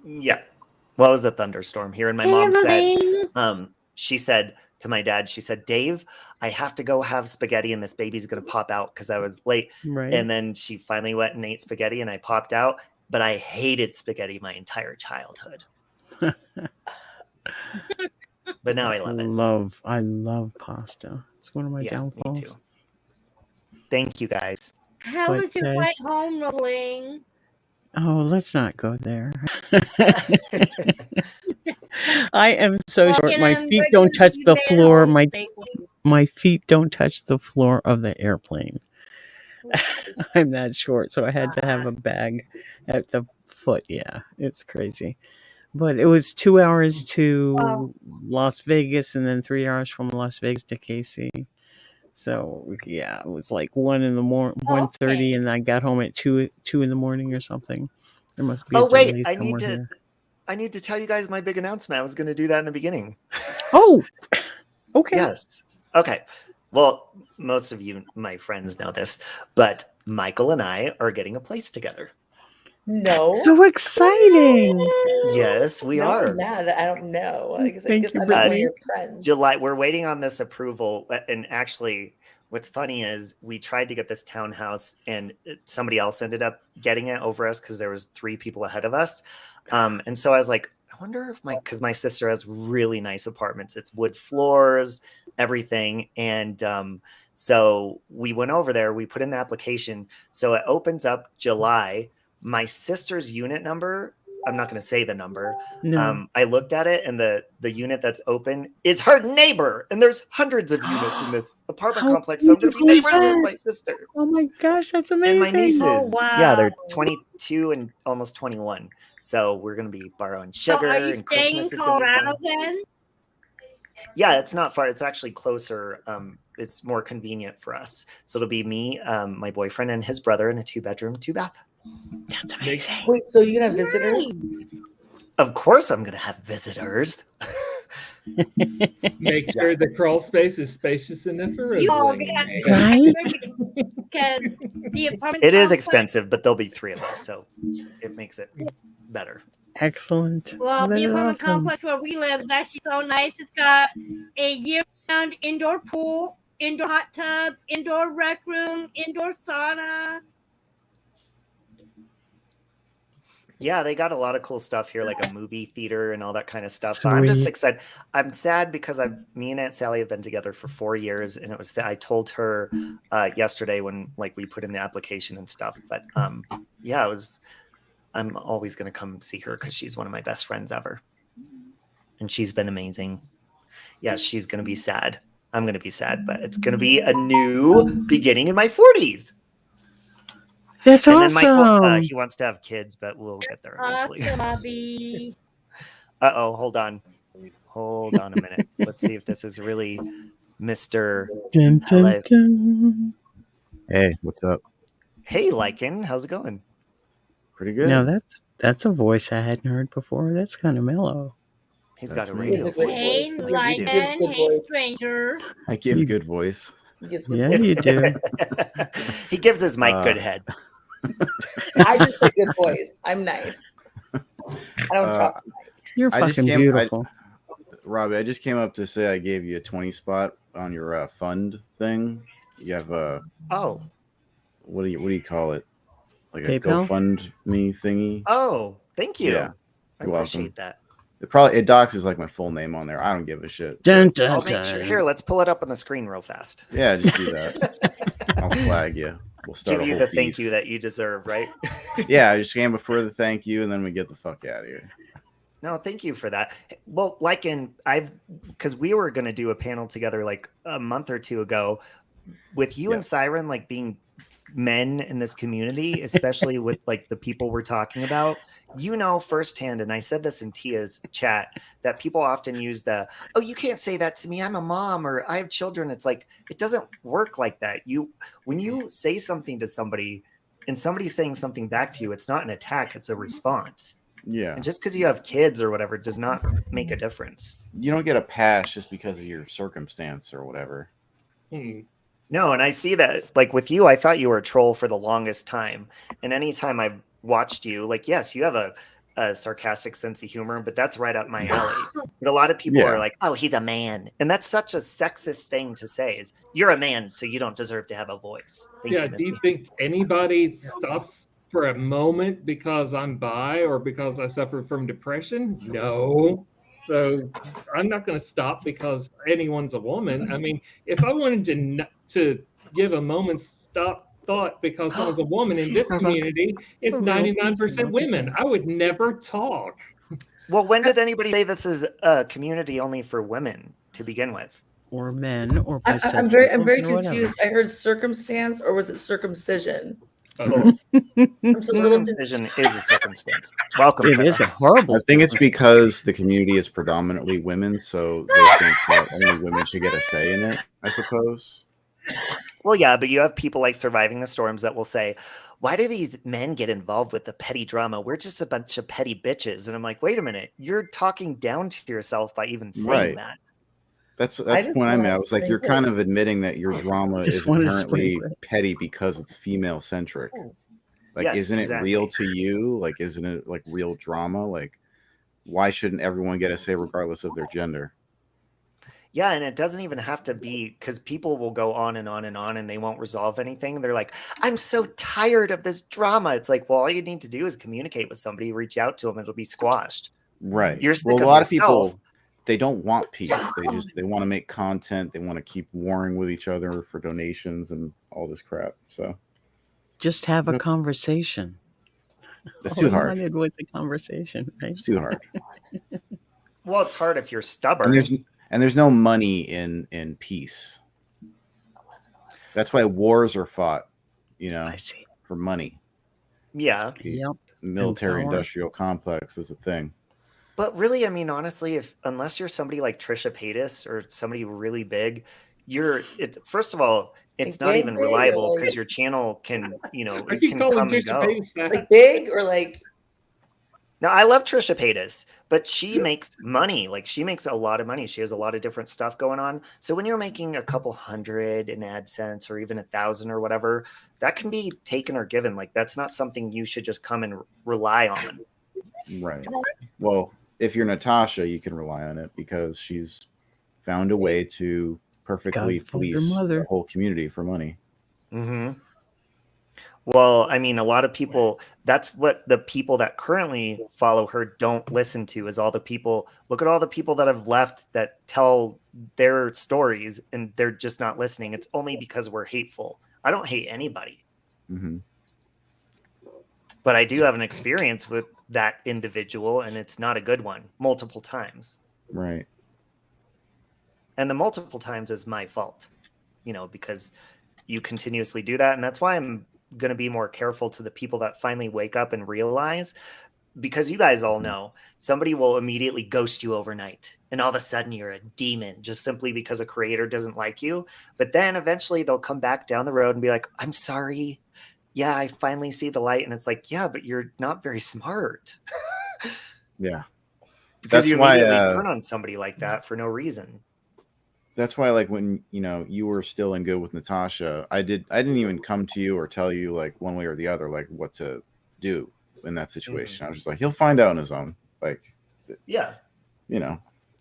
Yeah. Well, it was a thunderstorm here, and my mom said, Caroline. she said to my dad, she said, Dave, I have to go have spaghetti and this baby's going to pop out because I was late. Right. And then she finally went and ate spaghetti and I popped out, but I hated spaghetti my entire childhood. But now I love it. I love pasta. It's one of my downfalls. Me too. Thank you guys. How But, was your flight home, rolling? Oh, let's not go there. I am so short. My feet don't touch the floor. My feet don't touch the floor of the airplane. I'm that short, so I had to have a bag at the foot. Yeah, it's crazy. But it was 2 hours to Las Vegas and then 3 hours from Las Vegas to KC. So yeah, it was like 1 in the morning, 1:30, and I got home at 2 in the morning or something. There must be a delay somewhere here. I need to tell you guys my big announcement. I was going to do that in the beginning. Oh, okay. Yes. Okay. Well, most of you, my friends, know this, but Michael and I are getting a place together. No. So exciting. Yes, we are. I'm mad that I don't know. I guess Thank you, I'm not one of Brittany. your friends. July, we're waiting on this approval. And actually, what's funny is we tried to get this townhouse and somebody else ended up getting it over us because there was 3 people ahead of us. And so I was like, I wonder if because my sister has really nice apartments. It's wood floors, everything. And so we went over there, we put in the application. So it opens up July. My sister's unit number, I'm not going to say the number. No. I looked at it and the unit that's open is her neighbor. And there's hundreds of units in this apartment How complex. So I'm going to be beautiful is neighbors with that? my sister. Oh my gosh, that's amazing. And my nieces. Oh, wow. Yeah, they're 22 and almost 21. So we're going to be borrowing sugar. So are you and staying Christmas in is gonna be Colorado fun. then? Yeah, it's not far. It's actually closer. It's more convenient for us. So it'll be me, my boyfriend, and his brother in a 2-bedroom, 2-bath. That's amazing. Wait, so you're gonna have visitors? Nice. Of course, I'm going to have visitors. Make sure the crawl space is spacious enough for You all Rosalie. got Right? because the apartment It is complex- expensive, but there'll be 3 of us, so it makes it better. Excellent. Well, That the is apartment awesome. complex where we live is actually so nice. It's got a year-round indoor pool, indoor hot tub, indoor rec room, indoor sauna. Yeah, they got a lot of cool stuff here, like a movie theater and all that kind of stuff. But I'm just Sweet. excited. I'm sad because me and Aunt Sally have been together for 4 years, and I told her yesterday when we put in the application and stuff. But yeah, I'm always gonna come see her because she's one of my best friends ever, and she's been amazing. Yeah, she's gonna be sad. I'm gonna be sad, but it's gonna be a new beginning in my 40s. That's And awesome. then Michael, he wants to have kids, but we'll get there eventually. Awesome, Bobby. Uh-oh, hold on. Hold on a minute. Let's see if this is really Mr. Dun, dun, Hello. dun. Hey, what's up? Hey, Lycan, how's it going? Pretty good. Now that's a voice I hadn't heard before. That's kind of mellow. He's That's got a me. radio He's a great voice. Hey, voice. like you do. Gives Lyman. good Hey, voice. stranger. I give good voice. He gives good Yeah, voice. you do. He gives his mic good head. I just say good voice. I'm nice. I don't talk. You're I just fucking came- beautiful. Robbie, I just came up to say I gave you a 20 spot on your fund thing. You have a Oh, what do you call it? Like a PayPal? GoFundMe thingy. oh, thank you. Yeah, I you're appreciate welcome. that. It doxes like my full name on there. I don't give a shit. Dun, dun, I'll make sure. Here, let's pull it up on the screen real fast. Yeah, just do that. I'll flag you. We'll start Give a you whole the thank beef. you that you deserve, right? Yeah, I just came before the thank you, and then we get the fuck out of here. No, thank you for that. Well, because we were going to do a panel together like a month or 2 ago with you and Siren, like being men in this community, especially with like the people we're talking about, firsthand. And I said this in Tia's chat that people often use oh, you can't say that to me. I'm a mom or I have children. It's like, it doesn't work like that. When you say something to somebody and somebody's saying something back to you, it's not an attack. It's a response. Yeah. And just because you have kids or whatever does not make a difference. You don't get a pass just because of your circumstance or whatever. No, and I see that, like with you, I thought you were a troll for the longest time. And anytime I've watched you, like, yes, you have a a sarcastic sense of humor, but that's right up my alley. But a lot of people are like, "Oh, he's a man," and that's such a sexist thing to say. Is you're a man, so you don't deserve to have a voice. Thank you, Do you think anybody stops for a moment because I'm bi or because I suffer from depression? No. So I'm not going to stop because anyone's a woman. I mean, if I wanted to give a moment's thought because someone's a woman in this community, it's 99% women. I would never talk. Well, when did anybody say this is a community only for women to begin with? Or men, or bisexual. I'm very or whatever. confused. I heard circumstance, or was it circumcision? Both. Circumcision is a circumstance. Welcome. It Sarah. is a horrible. I think it's because the community is predominantly women, so they think that only women should get a say in it, I suppose. Well, yeah, but you have people like Surviving the Storms that will say, why do these men get involved with the petty drama? We're just a bunch of petty bitches. And I'm like, wait a minute, you're talking down to yourself by even saying that. That's when I'm at. I was like, you're kind of admitting that your drama is inherently petty because it's female centric. Like, Yes, isn't it exactly. real to you? Like, isn't it like real drama? Like, why shouldn't everyone get a say regardless of their gender? Yeah, and it doesn't even have to be, because people will go on and on and on and they won't resolve anything. They're like, I'm so tired of this drama. It's like, well, all you need to do is communicate with somebody, reach out to them, and it'll be squashed. Right. You're sick Well, a of lot of yourself. people, they don't want peace. They want to make content. They want to keep warring with each other for donations and all this crap. So just have a conversation. That's too hard. All I wanted was a conversation, right? It's too hard. Well, it's hard if you're stubborn. And there's no money in peace. That's why wars are fought, for money. Yeah. Yep. Military industrial complex is a thing. But really, I mean, honestly, unless you're somebody like Trisha Paytas or somebody really big, first of all, it's not even reliable because your channel can, it can come and go. Like big or like? No, I love Trisha Paytas, but she makes money. Like, she makes a lot of money. She has a lot of different stuff going on. So when you're making a couple hundred in AdSense or even 1,000 or whatever, that can be taken or given. Like, that's not something you should just come and rely on. Right. Well, if you're Natasha, you can rely on it because she's found a way to perfectly fleece the whole community for money. Mm-hmm. Well, I mean, a lot of people, that's what the people that currently follow her don't listen to, is all the people. Look at all the people that have left that tell their stories and they're just not listening. It's only because we're hateful. I don't hate anybody. Mm-hmm. But I do have an experience with that individual, and it's not a good one, multiple times. Right. And the multiple times is my fault, because you continuously do that. And that's why I'm going to be more careful to the people that finally wake up and realize, because you guys all know somebody will immediately ghost you overnight. And all of a sudden you're a demon just simply because a creator doesn't like you. But then eventually they'll come back down the road and be like, I'm sorry. Yeah, I finally see the light. And it's like, yeah, but you're not very smart. Yeah. Because you immediately turn on somebody like that for no reason. That's why, like, when you were still in good with Natasha, I didn't even come to you or tell you like one way or the other like what to do in that situation. Mm-hmm. I was just like, he'll find out on his own. Like, yeah,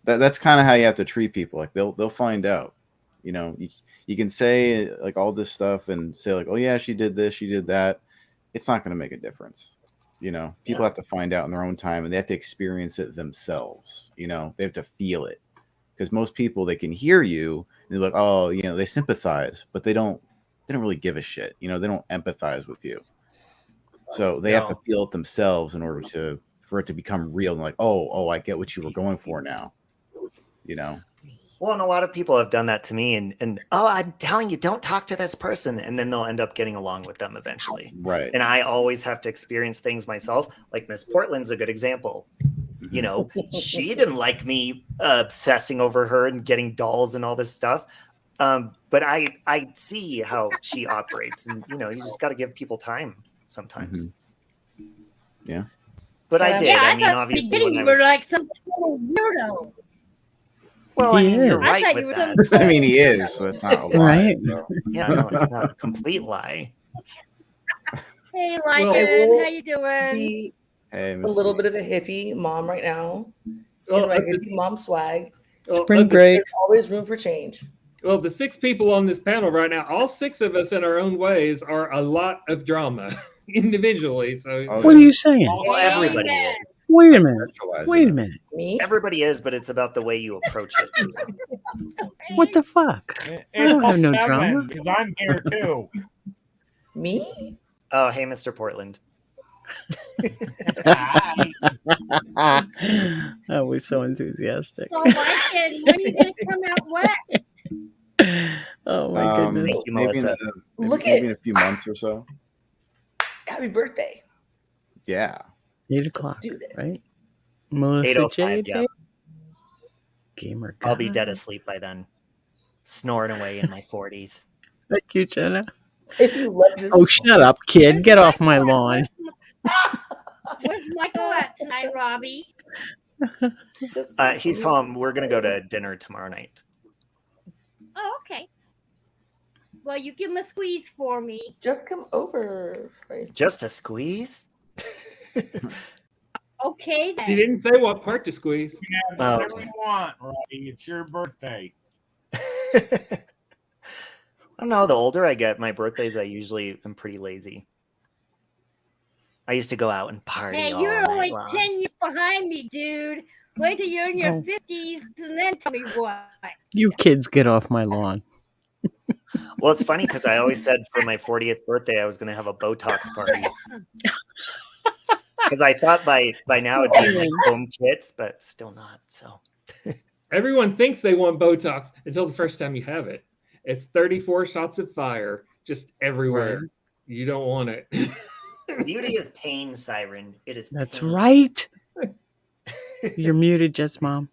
that's kind of how you have to treat people. Like, they'll find out. You can say like all this stuff and say like, oh yeah, she did this, she did that. It's not going to make a difference. People have to find out in their own time, and they have to experience it themselves. They have to feel it. Because most people, they can hear you and they're like, oh, they sympathize, but they don't really give a shit. They don't empathize with you. So they have to feel it themselves in order for it to become real. And like, oh, I get what you were going for now. Well, and a lot of people have done that to me, and I'm telling you, don't talk to this person, and then they'll end up getting along with them eventually. Right. And I always have to experience things myself. Like Miss Portland's a good example. She didn't like me obsessing over her and getting dolls and all this stuff. But I see how she operates, and you just got to give people time sometimes. Mm-hmm. Yeah. But I did. I mean, obviously, you were like some total weirdo. Well, I mean, you're right with that. I mean, he is. So it's not a lie. Right. So. Yeah, no, it's not a complete lie. Hey, Lycan, how you doing? Hey, a Miss little Lee. bit of a hippie mom right now Well, in my hippie mom swag. Spring break. There's always room for change. Well, the 6 people on this panel right now, all 6 of us in our own ways are a lot of drama individually. So, Oh, What are you saying? Well, everybody Amen. is. Wait a minute. Centralize Wait a that. minute. Me? Everybody is, but it's about the way you approach it. Too. What the fuck? I don't have no drama. Because I'm here too. Me? Oh, hey, Mr. Portland. That was so enthusiastic. So, Mike, when are you going to come out west? Oh my goodness. Thank you, Maybe, Melissa. maybe in a few months or so. Happy birthday. Yeah. 8 o'clock, Do this. right? Melissa 8:05, J. yeah. Gamer. I'll be dead God. asleep by then, snoring away in my 40s. Thank you, Jenna. If you love this. Oh, shut up, kid. Get off my lawn. Where's Michael at tonight, Robbie? He's home. We're gonna go to dinner tomorrow night. Oh, okay. Well, you give him a squeeze for me. Just come over. Sorry. Just a squeeze? Okay, then. she didn't say what part to squeeze. Yeah, Oh, whatever okay. you want, Robbie. It's your birthday. I don't know. The older I get, my birthdays, I usually am pretty lazy. I used to go out and party Hey, all you're night only long. 10 years behind me, dude. Wait till you're in your Oh. 50s and then tell me what. You kids get off my lawn. Well, it's funny because I always said for my 40th birthday I was going to have a Botox party. Because I thought by now it'd be like home kits, but still not. So Everyone thinks they want Botox until the first time you have it. It's 34 shots of fire just everywhere. Right. You don't want it. beauty is pain, Siren. It is. That's pain. right. You're muted, Jess Mom.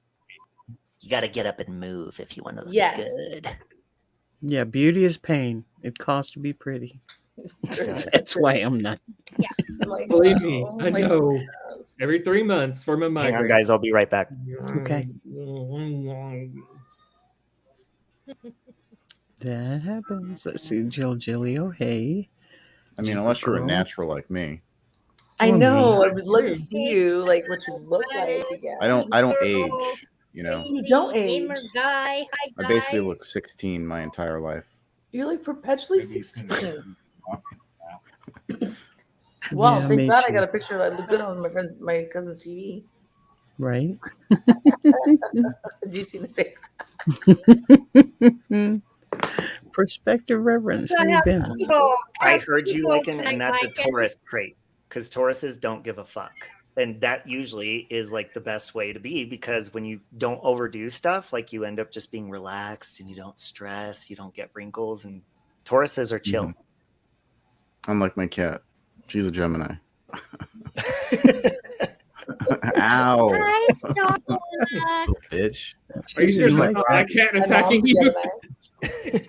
You got to get up and move if you want to look Yes. good. Yeah, beauty is pain. It costs to be pretty. That's why I'm not. I'm like, Believe me, oh I my know. goodness. Every 3 months for my Hang migraine. on, guys. I'll be right back. Okay. That happens. Let's see, Jill Gilio. Hey. I mean, unless you're a Girl. natural like me. I Or know. me. I would love to see you, like what you look like again. I don't age, you know. You don't Gamer age. guy. Hi, I basically guys. look 16 my entire life. You're like perpetually Maybe 16. Wow, Yeah, thank me God I too. got a picture that looked good on my cousin's TV. Right? Did you see the pic? Perspective reverence. So How I you have been? people- I heard you, people Lycan, tonight, and that's a Mike, Taurus trait because Tauruses don't give a fuck. And that usually is like the best way to be because when you don't overdo stuff, like you end up just being relaxed and you don't stress, you don't get wrinkles. And Tauruses are chill. Unlike my cat. She's a Gemini. Ow. Hi, Star. Bitch. Are you Jesus, serious? like My cat My attacking mom's a you?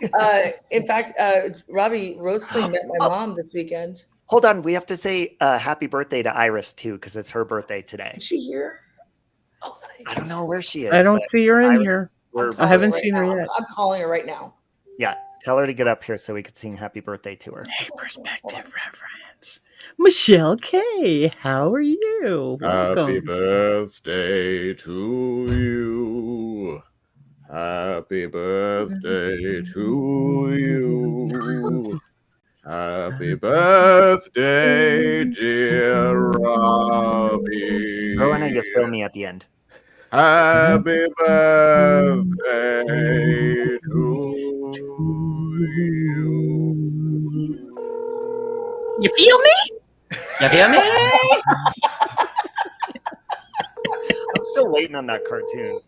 Gemini. In fact, Robbie Roastling met my mom this weekend. Hold on. We have to say happy birthday to Iris, too, because it's her birthday today. Is she here? Oh, I don't know where she is. I don't but see her in Iris- here. we're- I haven't seen her yet. I'm calling her right now. Yeah. Tell her to get up here so we could sing happy birthday to her. Hey, perspective reverence. Michelle K. How are you? Happy Welcome. birthday to you. Happy birthday to you. Happy birthday, dear Robbie. Rowan, you feel me at the end. Happy birthday to you. You feel me? You feel me? I'm still waiting on that cartoon.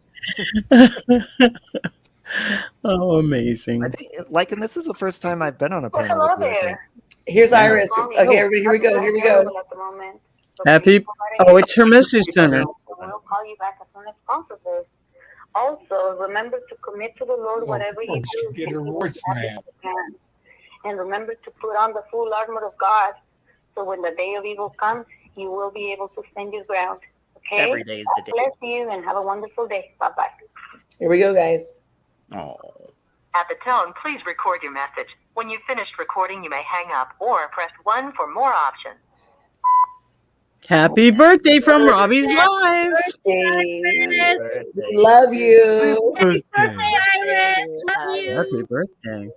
Oh, amazing. I think, like, and this is the first time I've been on a panel with you, I think. Here's Iris. Okay, everybody, here we go. Here we go. Happy. Oh, it's her message center. We'll call you back as soon as possible. Also, remember to commit to the Lord whatever you do. Get her voice, man. And remember to put on the full armor of God, so when the day of evil comes, you will be able to stand your ground. Okay? Every day is the day. God bless you and have a wonderful day. Bye-bye. Here we go, guys. Oh. At the tone, please record your message. When you've finished recording, you may hang up or press 1 for more options. Happy birthday from Robbie's Live. Birthday. Love you. Happy birthday, Iris. Love you. Happy birthday.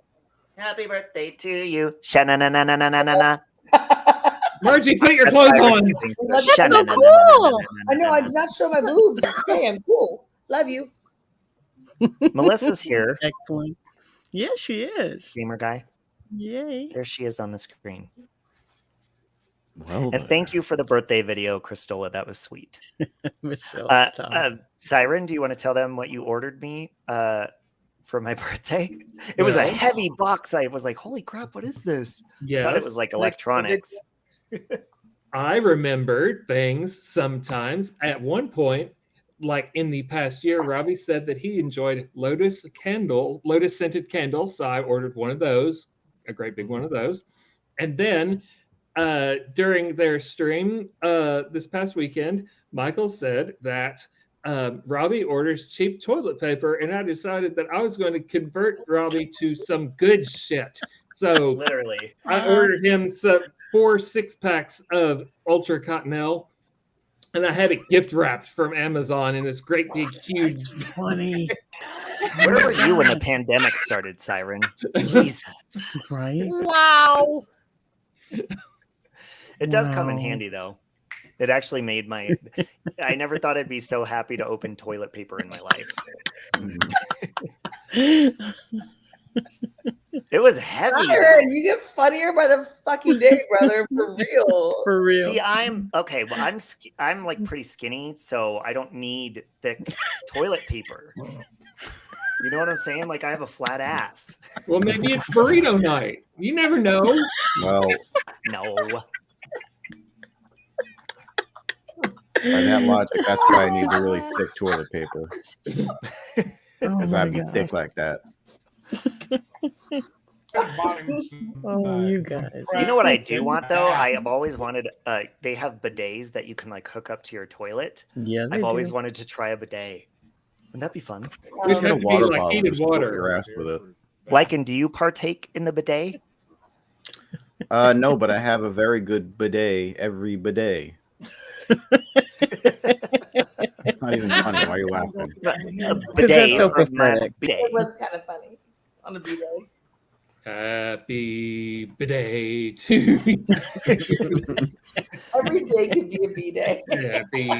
Happy birthday to you. Sha-na-na-na-na-na-na-na. Margie, put your That's clothes Irish on. kissing. That's so Sha-na-na-na-na-na-na-na-na-na. I know I did not show my boobs. It's okay, I'm cool. Love you. Melissa's here. Excellent. Yes, she is. Gamer guy. Yay. There she is on the screen. Well, And thank you for the birthday video, Christola. That was sweet. Michelle, stop. Siren, do you want to tell them what you ordered me for my birthday? It was a heavy box. I was like, holy crap, what is this? I thought it was like electronics. I remembered things sometimes. At one point, like in the past year, Robbie said that he enjoyed lotus scented candles. So I ordered one of those, a great big one of those. And then during their stream this past weekend, Michael said that Robbie orders cheap toilet paper, and I decided that I was going to convert Robbie to some good shit. So literally, I ordered him 4 6-packs of Ultra Cottonelle, and I had it gift wrapped from Amazon in this great big huge. Funny. Where were you when the pandemic started, Siren? Jesus. Right? Wow. It does come in handy, though. It actually made my. I never thought I'd be so happy to open toilet paper in my life. It was heavy. Siren, you get funnier by the fucking day, brother. For real. For real. See, I'm okay. Well, I'm like pretty skinny, so I don't need thick toilet paper. You know what I'm saying? Like I have a flat ass. Well, maybe it's burrito night. You never know. well, No. by that logic, that's why I need the really thick toilet paper. Because I'd be thick like that. Oh, you guys. You know what I do want though? I have always wanted. They have bidets that you can like hook up to your toilet. Yeah, I've always wanted to try a bidet. Wouldn't that be fun? Just have to be water like bottle, heated just put water. your ass with it. Lycan, do you partake in the bidet? No, but I have a very good bidet every bidet. It's not even funny. Why are you laughing? A Because that's so from my pathetic. bidet. It was kind of funny on a B-Day. Happy bidet to you. Every day could be a B-Day. Happy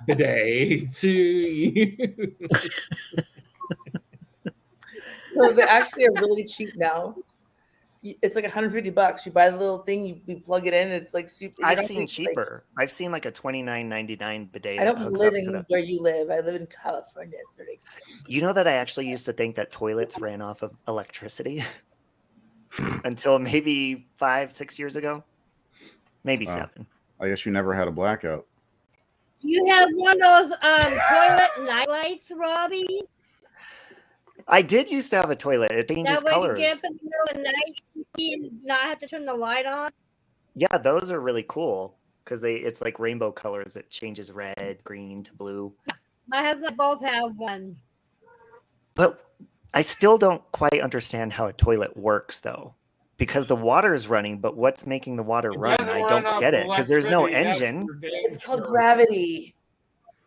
bidet to you. So they actually are really cheap now. It's like $150. You buy the little thing, you plug it in, and it's like super. I've seen cheaper. I've seen like a $29.99 bidet. I that don't hooks live up to in the- where you live. I live in California. It's very expensive. You know that I actually used to think that toilets ran off of electricity until maybe 5-6 years ago, maybe Wow. 7. I guess you never had a blackout. You have one of those toilet night lights, Robbie. I did used to have a toilet. It changes That way colors. you get up in the middle of the night and not have to turn the light on. Yeah, those are really cool because it's like rainbow colors. It changes red, green to blue. My husband and I both have one. But I still don't quite understand how a toilet works, though, because the water is running. But what's making the water run? I don't get it because there's no engine. It's called gravity.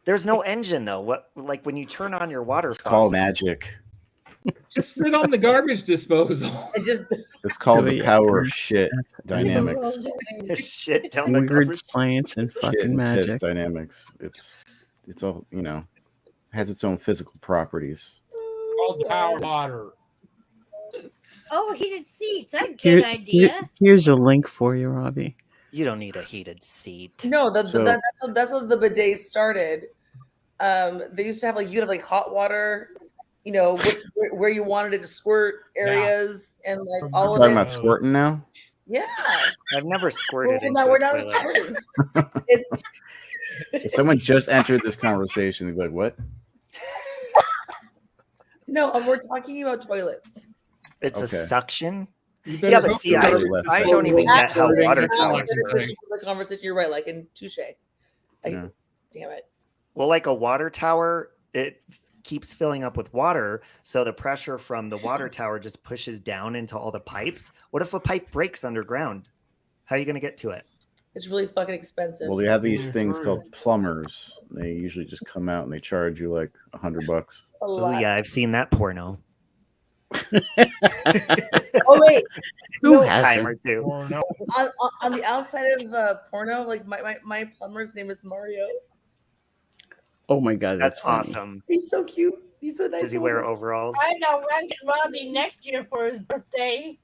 There's no engine though. What like when you turn on your water It's called faucet? magic. Just sit on the garbage disposal. It just It's called the Yeah. power of shit dynamics. Shit down the Weird garbage. science and Shit fucking and piss magic. dynamics. It's all, has its own physical properties. Called power water. Oh, heated seats. That's a Here- good idea. Here's a link for you, Robbie. You don't need a heated seat. no. So- That's what the bidets started. They used to have like you have like hot water, where you wanted it to squirt areas and like all Talking of it. about squirting now? Yeah. I've never squirted Well, into now a we're not toilet. squirting. It's If someone just entered this conversation, they'd be like, what? no. We're talking about toilets. It's a Okay. suction. You Yeah, better but hope see, you're I not don't even get how Actually, water it's towers not towers are work. thing. the conversation. You're right. Like in touche. Yeah. Damn it. Well, like a water tower, it keeps filling up with water, so the pressure from the water tower just pushes down into all the pipes. What if a pipe breaks underground? How are you going to get to it? It's really fucking expensive. Well, they have these things called plumbers. They usually just come out and they charge you like $100. Oh yeah, I've seen that porno. Oh wait, Who Time hasn't? or two. on the outside of porno, like my plumber's name is Mario. Oh my god, That's funny. awesome. He's so cute. He's so nice. Does he wear overalls? I know. We're getting Robbie next year for his birthday.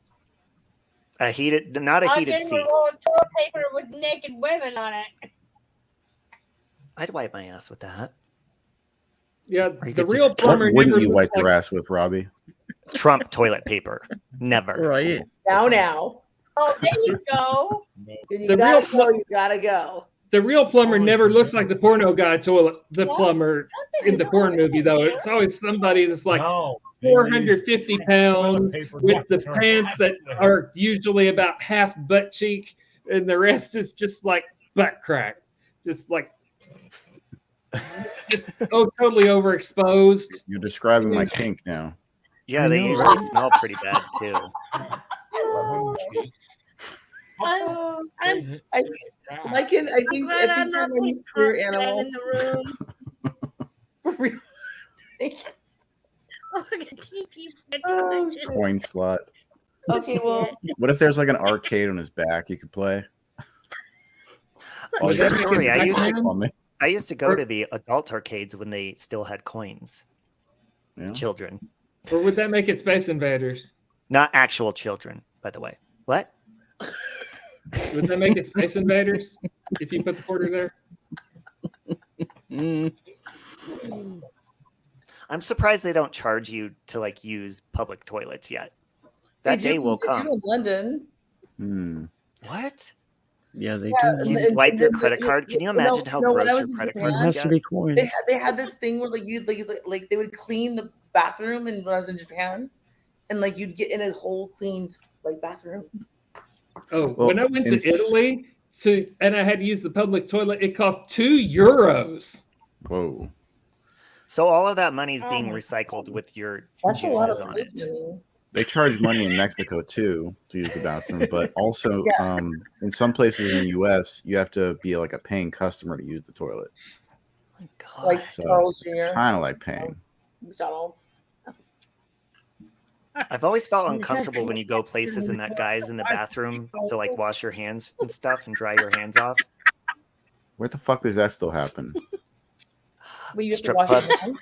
A heated, not a I'll heated get him a seat. roll of toilet paper with naked women on it. I'd wipe my ass with that. Yeah, Or you the could real just- plumber What wouldn't never you looks wipe your like ass with, Robbie? Trump toilet paper. Never. Right. Now. Oh, there you go. You The gotta real go. You gotta go. the real plumber never looks like the porno guy toilet. The plumber in the porn movie though, it's always somebody that's like 450 pounds with the pants that are usually about half butt cheek, and the rest is just like butt crack, just like it's totally overexposed. You're describing my kink now. Yeah, they usually smell pretty bad too. I'm I think glad I'm not when you the spirit top man animal. in the room. Look at TP. Oh, Coin slot. Okay, well, What if there's like an arcade on his back you could play? Oh, yeah, good story. I used to Batman? I used to go to the adult arcades when they still had coins. Yeah. Children. Or would that make it Space Invaders? Not actual children, by the way. What? Would that make it Space Invaders if you put the quarter there? Mm. I'm surprised they don't charge you to like use public toilets yet. That they day will do come. in London. What? Yeah, they Yeah, do. You swipe your credit card. Can you imagine how when I gross was your in credit Japan, card It has to be coins. They had this thing where like they would clean the bathroom, and when I was in Japan, and like you'd get in a whole cleaned like bathroom. Oh, Well, when I went in to Italy and I had to use the public toilet, it cost €2. Whoa. So all of that money is Oh being my recycled with your That's a lot juices of on it. money. They charge money in Mexico too to use the bathroom, but also Yeah. in some places in the US, you have to be like a paying customer to use the toilet. Oh my God. Like So Charles it's Jr. kind of like paying. McDonald's. I've always felt uncomfortable when you go places and that guy's in the bathroom to like wash your hands and stuff and dry your hands off. Where the fuck does that still happen? But you have to Strip wash your clubs. hands.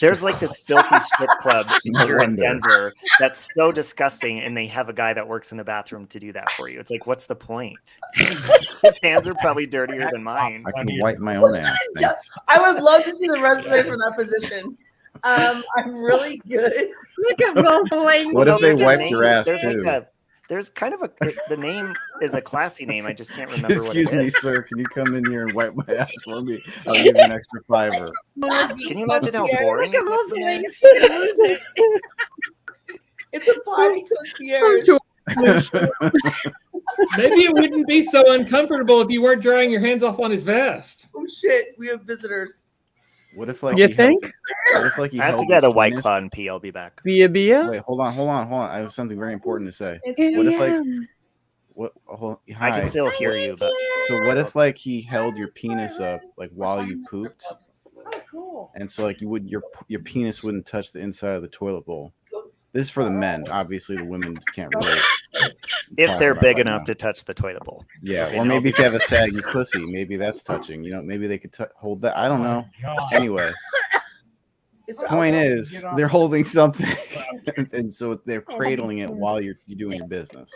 There's like this filthy strip club No here in wonder. Denver that's so disgusting, and they have a guy that works in the bathroom to do that for you. It's like, what's the point? His hands are probably dirtier than mine. I can wipe my own ass. Thanks. I would love to see the resume for that position. I'm really good. Look at rolling. What if they there's a wiped name- your ass there's too? Like there's kind of the name is a classy name. I just can't remember Excuse what it me, is. sir. Can you come in here and wipe my ass for me? I'll give you an extra $5. Can you imagine how boring Look it at looks in rolling. there? It's a potty concierge. Maybe it wouldn't be so uncomfortable if you weren't drying your hands off on his vest. Oh shit, we have visitors. What if like You he held- think? what if like he I have to held get your a white penis- claw and pee. I'll be back. Bia Bia? Wait, hold on. I have something very important to say. What if like what? I Hi. can still hear you, but So what if like he held your penis up like while you pooped, Oh, cool. and so like your penis wouldn't touch the inside of the toilet bowl? This is for the men. Obviously, the women can't relate. if they're Talking big about enough right to touch the toilet bowl. Yeah, Okay, or no. maybe if you have a saggy pussy, maybe that's touching. You know, maybe they could hold that. I don't know. Anyway, point is they're holding something, and so they're cradling it while you're doing your business.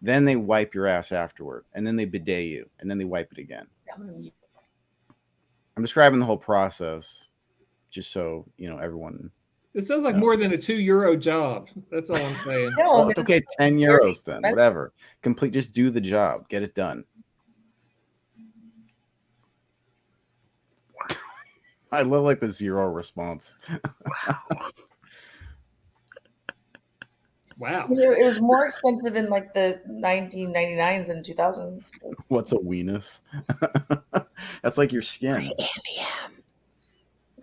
Then they wipe your ass afterward, and then they bidet you, and then they wipe it again. I'm describing the whole process, just so you know everyone. It sounds like No. more than a €2 job. That's all I'm saying. No, Well, it's okay, €10 then, whatever. Complete, just do the job, get it done. I love like the zero response. Wow. it was more expensive in like the 1999s and 2000s. What's a weenus? That's like your skin.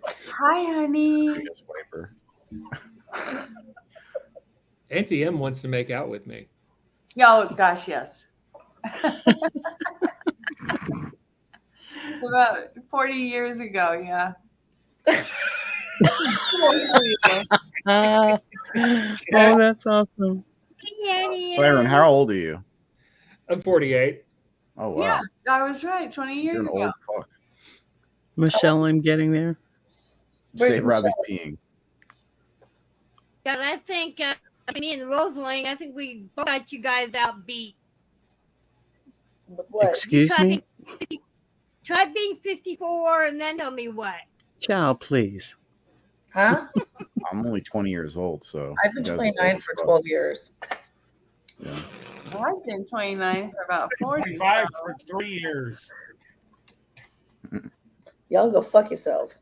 Hi, honey. I guess wiper. Auntie M wants to make out with me. Oh gosh, yes. About 40 years ago, yeah. Oh, that's awesome. Siren, how old are you? I'm 48. Oh wow. Yeah, I was right. 20 years You're an ago. old fuck. Michelle, I'm getting there. Say Robbie's peeing. God, I think me and Rosaline, I think we both got you guys outbeat. Excuse me? Try being 54 and then tell me what. Child, please. Huh? I'm only 20 years old, so I've been you guys are 29 old for as fuck. 12 years. Yeah. I've been 29 for about 40. 25 for 3 years. Y'all go fuck yourselves.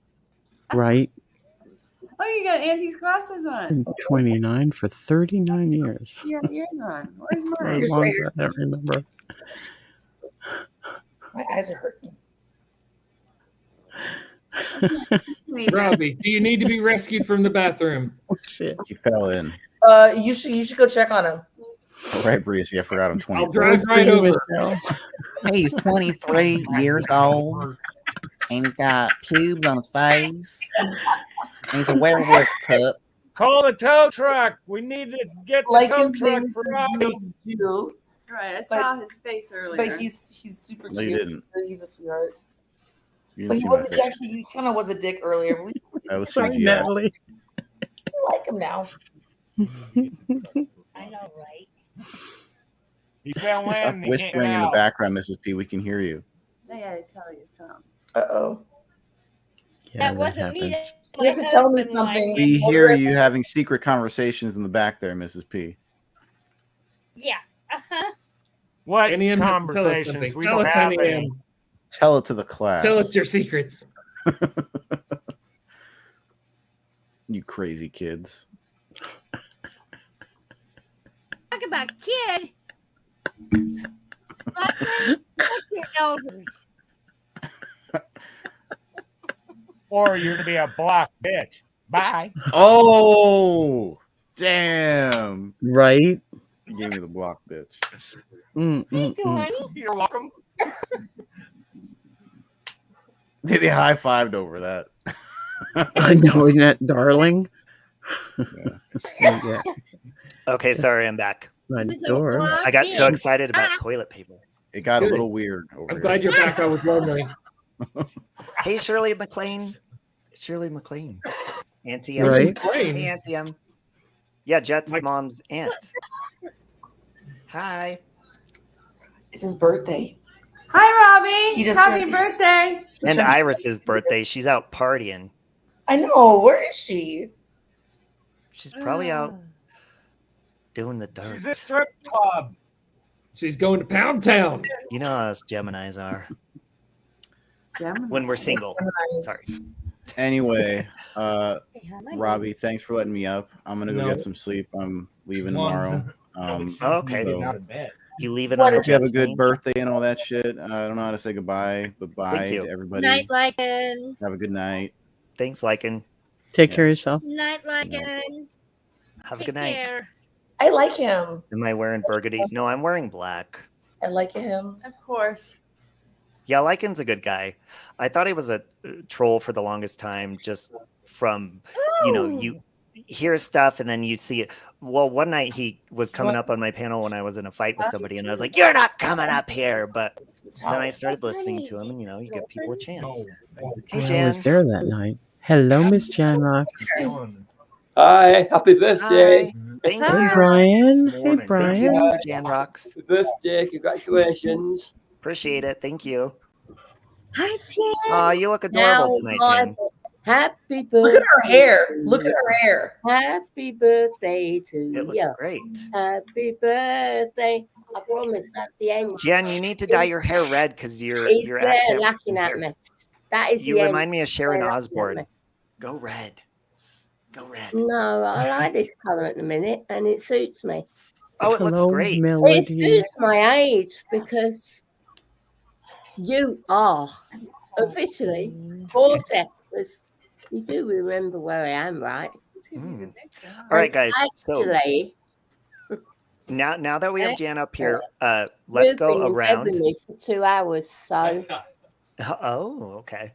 Right? Oh, you got Andy's glasses on. Been 29 for 39 years. Yeah, you're on. Where's For mine? as long as I don't remember. My eyes are hurting. Robbie, do you need to be rescued from the bathroom? Oh shit! He fell in. You should go check on him. All right, Breezy, I forgot I'm 23. I'll drive right over. He's 23 years old, and he's got pubes on his face, and he's a werewolf pup. Call the tow truck. We need to get the Like tow him truck things for is Robbie. real cute, Right, I saw his face earlier. but he's super No, you cute. didn't. He's a sweetheart. You But didn't he see my was face. actually, he kind of was a dick earlier. But we That was Sorry, CGI. Natalie. like him now. I know, right? He fell in. Stop and he whispering came in the out. background, Mrs. P. We can hear you. I gotta tell you something. Uh-oh. Yeah, That wasn't me. happens. You have to tell me something. We hear you having secret conversations in the back there, Mrs. P. Yeah. What Annie Ann, tell us conversations? something. We Tell don't us, have Annie any. Ann. Tell it to the class. Tell us your secrets. You crazy kids. Talk about kid. Fuck your elders. Or you're to be a block bitch. Bye. Oh, damn. Right? You gave me the block, bitch. You're welcome. They high-fived over that. I know, isn't that darling? Yeah. Okay, sorry, I'm back. My door. I got so excited about toilet paper. It got Good. a little weird over I'm here. glad you're back. I was wondering. Hey, Shirley MacLaine. Shirley MacLaine. Auntie Right. M. McLean. Hey, Auntie M. Yeah, Jet's Mike- mom's aunt. Hi. It's his birthday. Hi, Robbie. He just Happy said- birthday. And Iris's birthday. She's out partying. I know. Where is she? She's probably out doing the dirt. She's a strip club. She's going to Pound Town. You know how us Geminis are Gemini. when we're single. Geminis. Sorry. Anyway, My Robbie, thanks for letting me up. I'm gonna go No. get some sleep. I'm leaving tomorrow. Okay. so Out of bed. You leaving What on a hope you have a jet good plane? birthday and all that shit. I don't know how to say goodbye, but bye Thank you. to everybody. Night Lycan. Have a good night. Thanks, Lycan. Take care of yourself. Night Lycan. Have a Take good night. care. I like him. Am I wearing burgundy? No, I'm wearing black. I like him. Of course. Yeah, Lycan's a good guy. I thought he was a troll for the longest time, just from, you hear stuff and then you see it. Well, one night he was coming up on my panel when I was in a fight with somebody, and I was like, "You're not coming up here." But then I started listening to him, and you give people a chance. Hey, I Jan. was there that night. Hello, Miss Jan Rocks. Hi, happy birthday. Hi. Thank Hey, you. Brian. Hey, Morning. Thank you, Brian. Mr. Jan Rocks. Happy birthday, congratulations. Appreciate it. Thank you. Hi, Jen. Aw, you look adorable tonight, Jan. Happy birthday. Look at her hair. Look at her hair. Happy birthday to It looks you. great. Happy birthday. I promise that's the end. Jan, you need to dye your hair red because He's your there accent. laughing at me. That is You the remind end. me of Sharon They're laughing at Osbourne. me. Go red. Go red. No, I like this colour at the minute and it suits me. Oh, it looks Hello, great. It Melody. suits my age because you are officially 40. Because you do remember where I am, right? Mm. All right, guys. So Actually, now that we have Jan up here, let's you've go been in bed around. with me for 2 hours, so Oh, okay.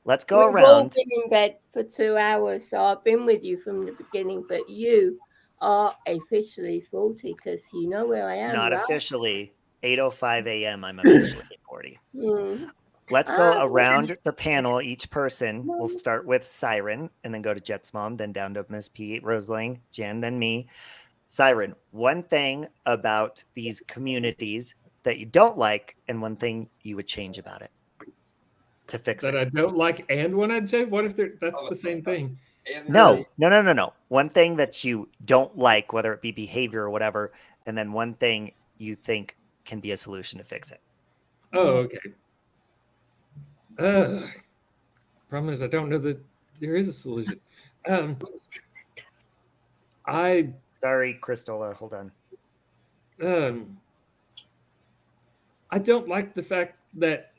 Let's go We've all around. been in bed for 2 hours, so I've been with you from the beginning, but you are officially 40 because you know where I am, Not right? officially. 8:05 a.m. I'm officially 40. Let's go around the panel. Each person. We'll start with Siren and then go to Jet's mom, then down to Miss P, Rosaling, Jen, then me. Siren, one thing about these communities that you don't like and one thing you would change about it to fix That it. I don't like and one I'd change? What if that's the same thing? No. One thing that you don't like, whether it be behavior or whatever, and then one thing you think can be a solution to fix it. Oh, okay. Problem is, I don't know that there is a solution. Sorry, Crystal. Hold on. I don't like the fact that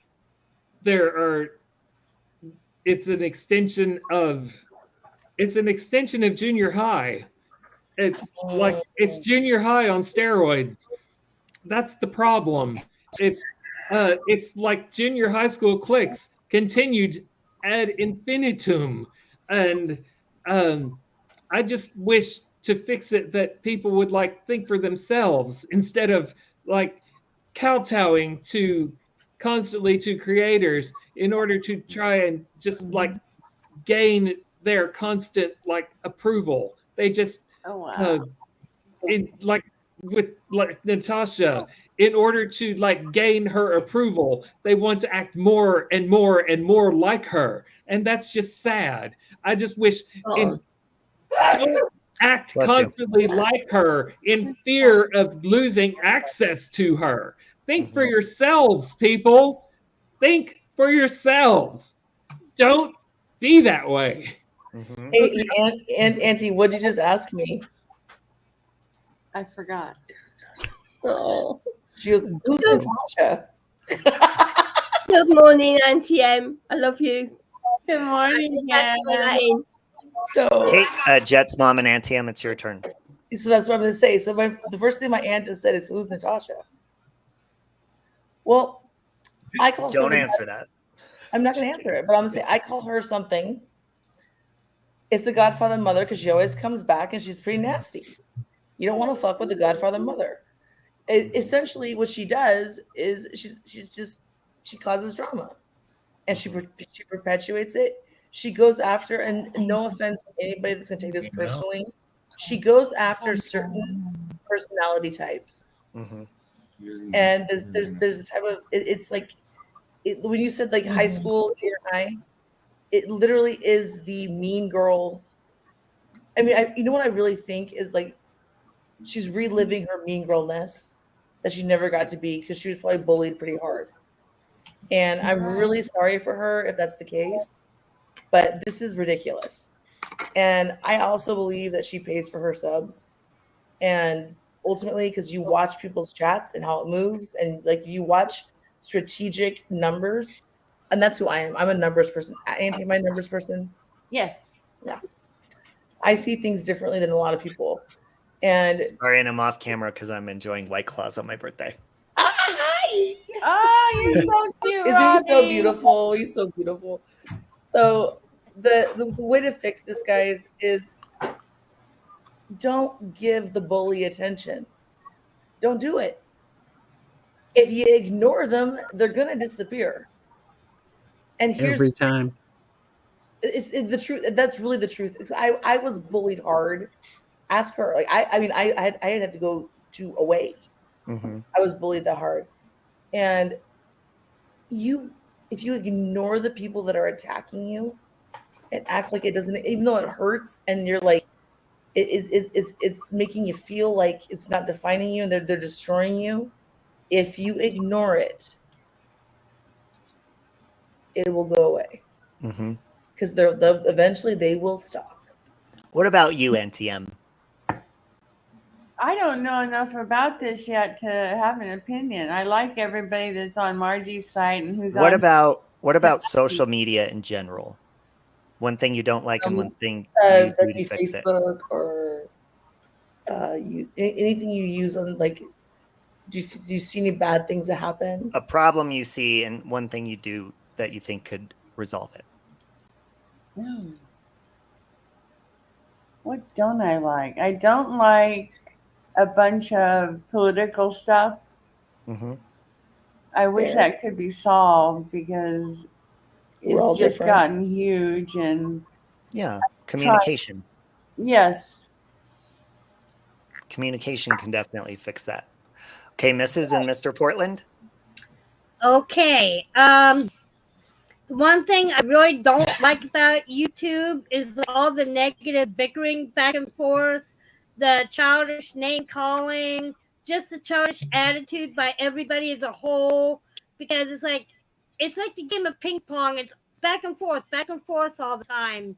it's an extension of junior high. It's like it's junior high on steroids. That's the problem. It's like junior high school cliques continued ad infinitum, and I just wish to fix it that people would like think for themselves instead of like kowtowing constantly to creators in order to try and just like gain their constant like approval. They just with Natasha, in order to like gain her approval, they want to act more and more and more like her, and that's just sad. I just wish don't act constantly like her in fear of losing access to her. Think for yourselves, people. Think for yourselves. Don't be that way. Hey, Auntie, what'd you just ask me? I forgot. Oh. She goes, who's Natasha? Good morning, Auntie M. I love you. Good morning, Jen. So, hey, Jet's mom and Auntie M, it's your turn. So that's what I'm going to say. So the first thing my aunt just said is, who's Natasha? Well, I call her. Don't answer that. I'm not going to answer it, but I'm going to say I call her something. It's the Godfather mother because she always comes back and she's pretty nasty. You don't want to fuck with the Godfather mother. Essentially, what she does is she causes drama, and she perpetuates it. She goes after, and no offense to anybody that's gonna take this personally, she goes after certain personality types. And there's a type of it's like when you said like high school, junior high, it literally is the mean girl. I mean, you know what I really think is like she's reliving her mean girlness that she never got to be because she was probably bullied pretty hard. And I'm really sorry for her if that's the case, but this is ridiculous. And I also believe that she pays for her subs. And ultimately, because you watch people's chats and how it moves, and like you watch strategic numbers, and that's who I am. I'm a numbers person. Auntie, am I a numbers person? Yes. Yeah. I see things differently than a lot of people. And sorry, and I'm off camera because I'm enjoying White Claws on my birthday. Hi. Oh, you're so cute. Isn't he so beautiful? He's so beautiful. So the way to fix this, guys, is don't give the bully attention. Don't do it. If you ignore them, they're gonna disappear. And here's every time. It's the truth. That's really the truth. I was bullied hard. Ask her. Like I had to go to away. I was bullied that hard. And if you ignore the people that are attacking you and act like it doesn't, even though it hurts, and you're like, it's making you feel like it's not defining you and they're destroying you. If you ignore it, it will go away. Because eventually they will stop. What about you, NTM? I don't know enough about this yet to have an opinion. I like everybody that's on Margie's site and who's what on. What about social media in general? One thing you don't like and one thing you do to fix Facebook it. or anything you use on like Do you see any bad things that happen? A problem you see and one thing you do that you think could resolve it. What don't I like? I don't like a bunch of political stuff. Mm-hmm. I wish Fair. that could be solved because We're all it's just different. gotten huge and Yeah, communication. Yes. Communication can definitely fix that. Okay, Mrs. and Mr. Portland. Okay. One thing I really don't like about YouTube is all the negative bickering back and forth, the childish name calling, just the childish attitude by everybody as a whole. Because it's like the game of ping pong. It's back and forth all the time.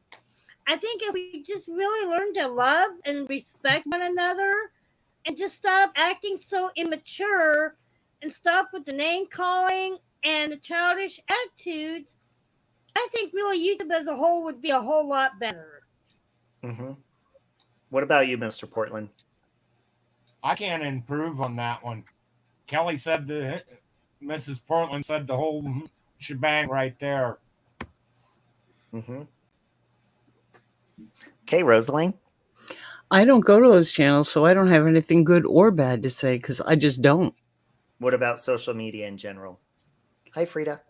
I think if we just really learn to love and respect one another and just stop acting so immature and stop with the name calling and the childish attitudes, I think really YouTube as a whole would be a whole lot better. Mm-hmm. What about you, Mr. Portland? I can't improve on that one. Kelly said Mrs. Portland said the whole shebang right there. Mm-hmm. Okay, Rosaline. I don't go to those channels, so I don't have anything good or bad to say because I just don't. What about social media in general? Hi, Frida.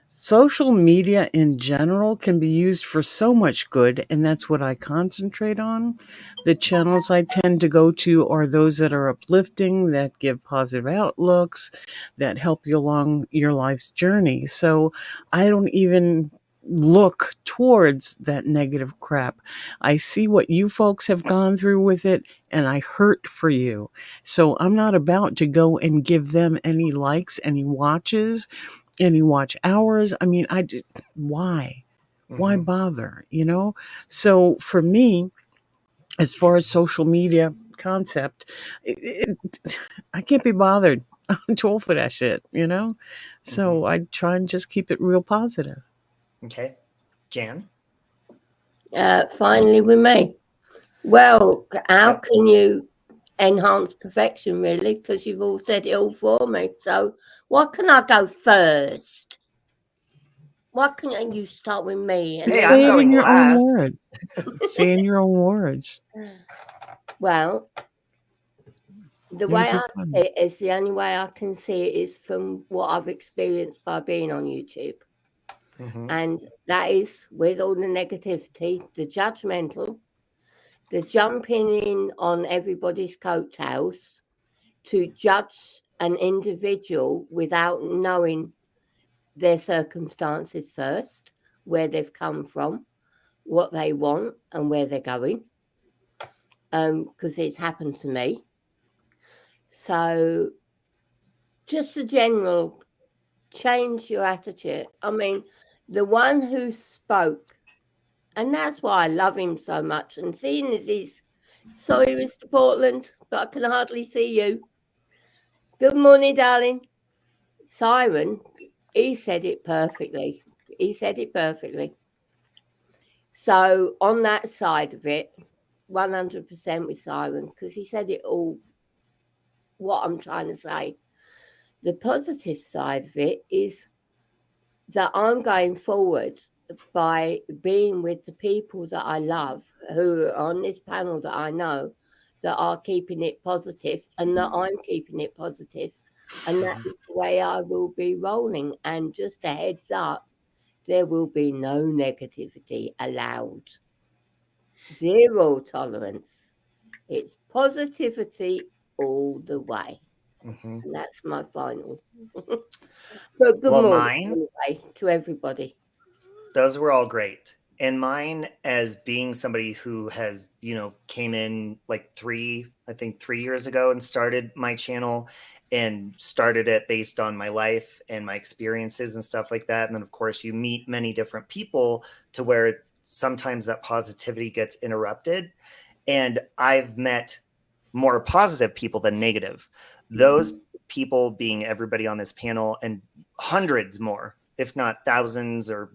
Social media in general can be used for so much good, and that's what I concentrate on. The channels I tend to go to are those that are uplifting, that give positive outlooks, that help you along your life's journey. So I don't even look towards that negative crap. I see what you folks have gone through with it, and I hurt for you. So I'm not about to go and give them any likes, any watches, any watch hours. I mean, why? Why bother? You know? So for me, as far as social media concept, I can't be bothered. I'm too old for that shit, you know? So I try and just keep it real positive. Okay. Jan? Finally with me. Well, how can you enhance perfection, really? Because you've all said it all for me. So what can I go first? Why can't you start with me? And Hey, then I'm Say it in going your own last. words. Say in your own words. Well, the You're way a I good friend. see it is the only way I can see it is from what I've experienced by being on YouTube. And that is with all the negativity, the judgmental, the jumping in on everybody's coattails to judge an individual without knowing their circumstances first, where they've come from, what they want and where they're going. Because it's happened to me. So just a general change your attitude. I mean, the one who spoke, and that's why I love him so much. And seeing as he's, sorry, Mr. Portland, but I can hardly see you. Good morning, darling. Siren, he said it perfectly. He said it perfectly. So on that side of it, 100% with Siren, because he said it all, what I'm trying to say. The positive side of it is that I'm going forward by being with the people that I love, who are on this panel that I know, that are keeping it positive, and that I'm keeping it positive. And that is the way I will be rolling. And just a heads up, there will be no negativity allowed. Zero tolerance. It's positivity all the way. And that's my final. But good morning anyway to everybody. Those were all great. And mine, as being somebody who has, came in like 3 years ago and started my channel and started it based on my life and my experiences and stuff like that. And then, of course, you meet many different people to where sometimes that positivity gets interrupted. And I've met more positive people than negative. Those people being everybody on this panel and hundreds more if not thousands or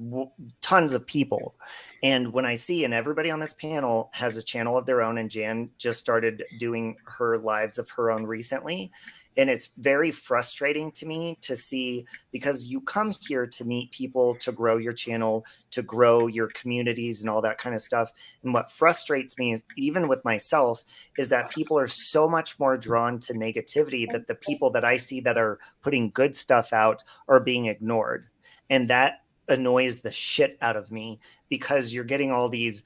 tons of people. And when I see, and everybody on this panel has a channel of their own, and Jan just started doing her lives of her own recently. And it's very frustrating to me to see, because you come here to meet people, to grow your channel, to grow your communities and all that kind of stuff. And what frustrates me is, even with myself, is that people are so much more drawn to negativity, that the people that I see that are putting good stuff out are being ignored. And that annoys the shit out of me, because you're getting all these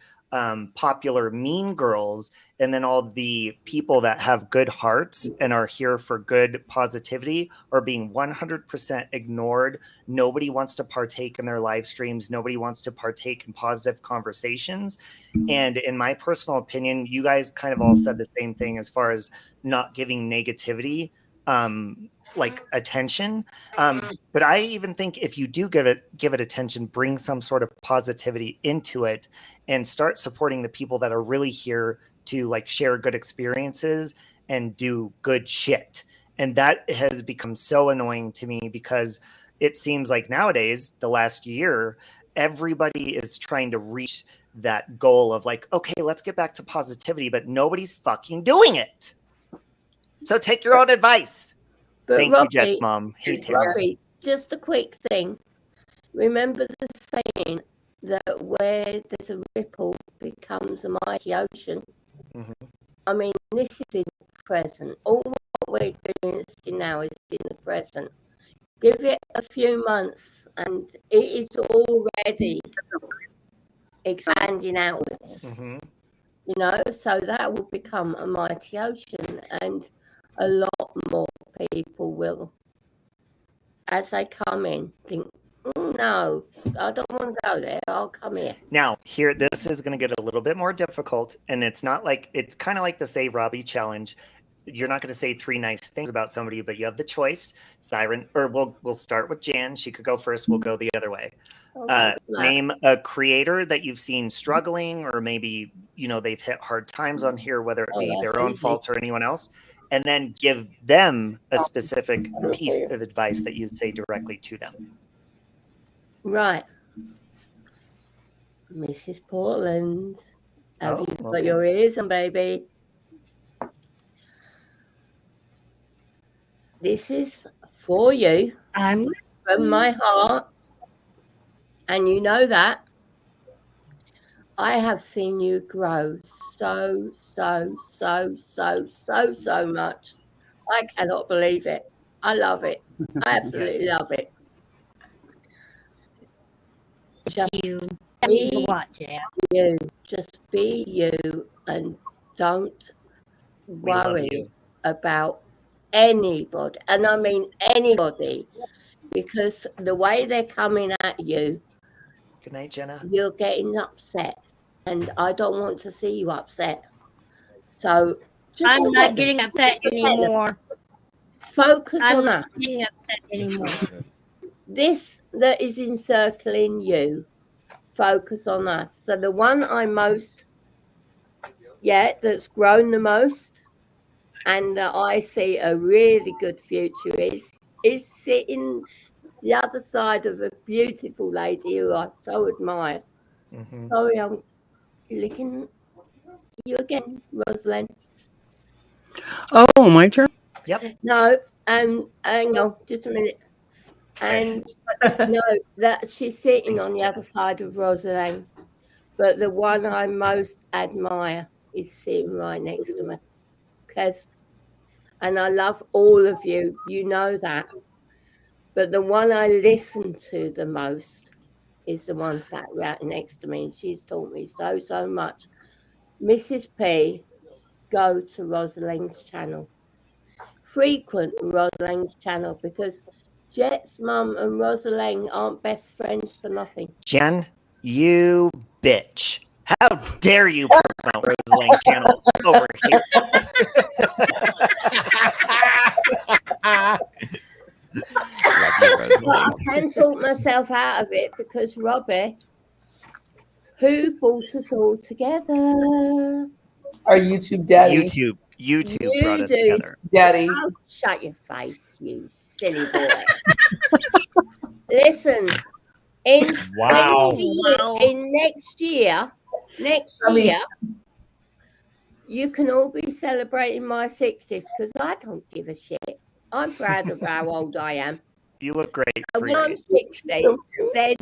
popular mean girls, and then all the people that have good hearts and are here for good positivity are being 100% ignored. Nobody wants to partake in their live streams. Nobody wants to partake in positive conversations. And in my personal opinion, you guys kind of all said the same thing as far as not giving negativity like attention. But I even think if you do give it attention, bring some sort of positivity into it and start supporting the people that are really here to like share good experiences and do good shit. And that has become so annoying to me, because it seems like nowadays, the last year, everybody is trying to reach that goal of like, okay, let's get back to positivity, but nobody's fucking doing it. So take your own advice. But Thank Robbie, you, Jet's mom. Hey, Tara. Robbie, just a quick thing. Remember the saying that where there's a ripple becomes a mighty ocean? Mm-hmm. I mean, this is in the present. All what we're experiencing now is in the present. Give it a few months and it is already expanding outwards. Mm-hmm. You know, so that will become a mighty ocean, and a lot more people will, as they come in, think, no, I don't want to go there. I'll come here. Now, here, this is going to get a little bit more difficult, and it's not like, it's kind of like the Say Robbie challenge. You're not going to say 3 nice things about somebody, but you have the choice. Siren, or we'll start with Jan. She could go first. We'll go the other way. Name a creator that you've seen struggling, or maybe, you know, they've hit hard times on here, whether it be their own fault or anyone else, and then give them a specific piece of advice that you say directly to them. Right. Mrs. Portland, have you got okay. your ears on, baby? This is for you. I'm from my heart, and you know that. I have seen you grow so much. I cannot believe it. I love it. I absolutely love it. Just be you. Just be you, and don't worry about anybody. And I mean anybody, because the way they're coming at you, good night, Jenna, you're getting upset, and I don't want to see you upset. So just I'm not getting upset anymore. Focus I'm on not that. getting upset anymore. This that is encircling you, focus on us. So the one I most, that's grown the most, and that I see a really good future is sitting the other side of a beautiful lady who I so admire. Mm-hmm. Sorry, I'm licking you again, Rosalind. Oh, my turn? Yep. No, hang on, just a minute. And no, that she's sitting on the other side of Rosalind, but the one I most admire is sitting right next to me. And I love all of you, you know that. But the one I listen to the most is the one sat right next to me, and she's taught me so much. Mrs. P, go to Rosalind's channel. Frequent Rosalind's channel, because Jet's mum and Rosalind aren't best friends for nothing. Jen, you bitch. How dare you promote Rosalind's channel over here? I can talk myself out of it, because Robbie, who brought us all together? Our YouTube daddy. YouTube brought us together. Daddy. Oh, shut your face, you silly boy. Listen, in Wow. next year, you can all be celebrating my 60th because I don't give a shit. I'm proud of how old I am. You look great. And when I'm 60, then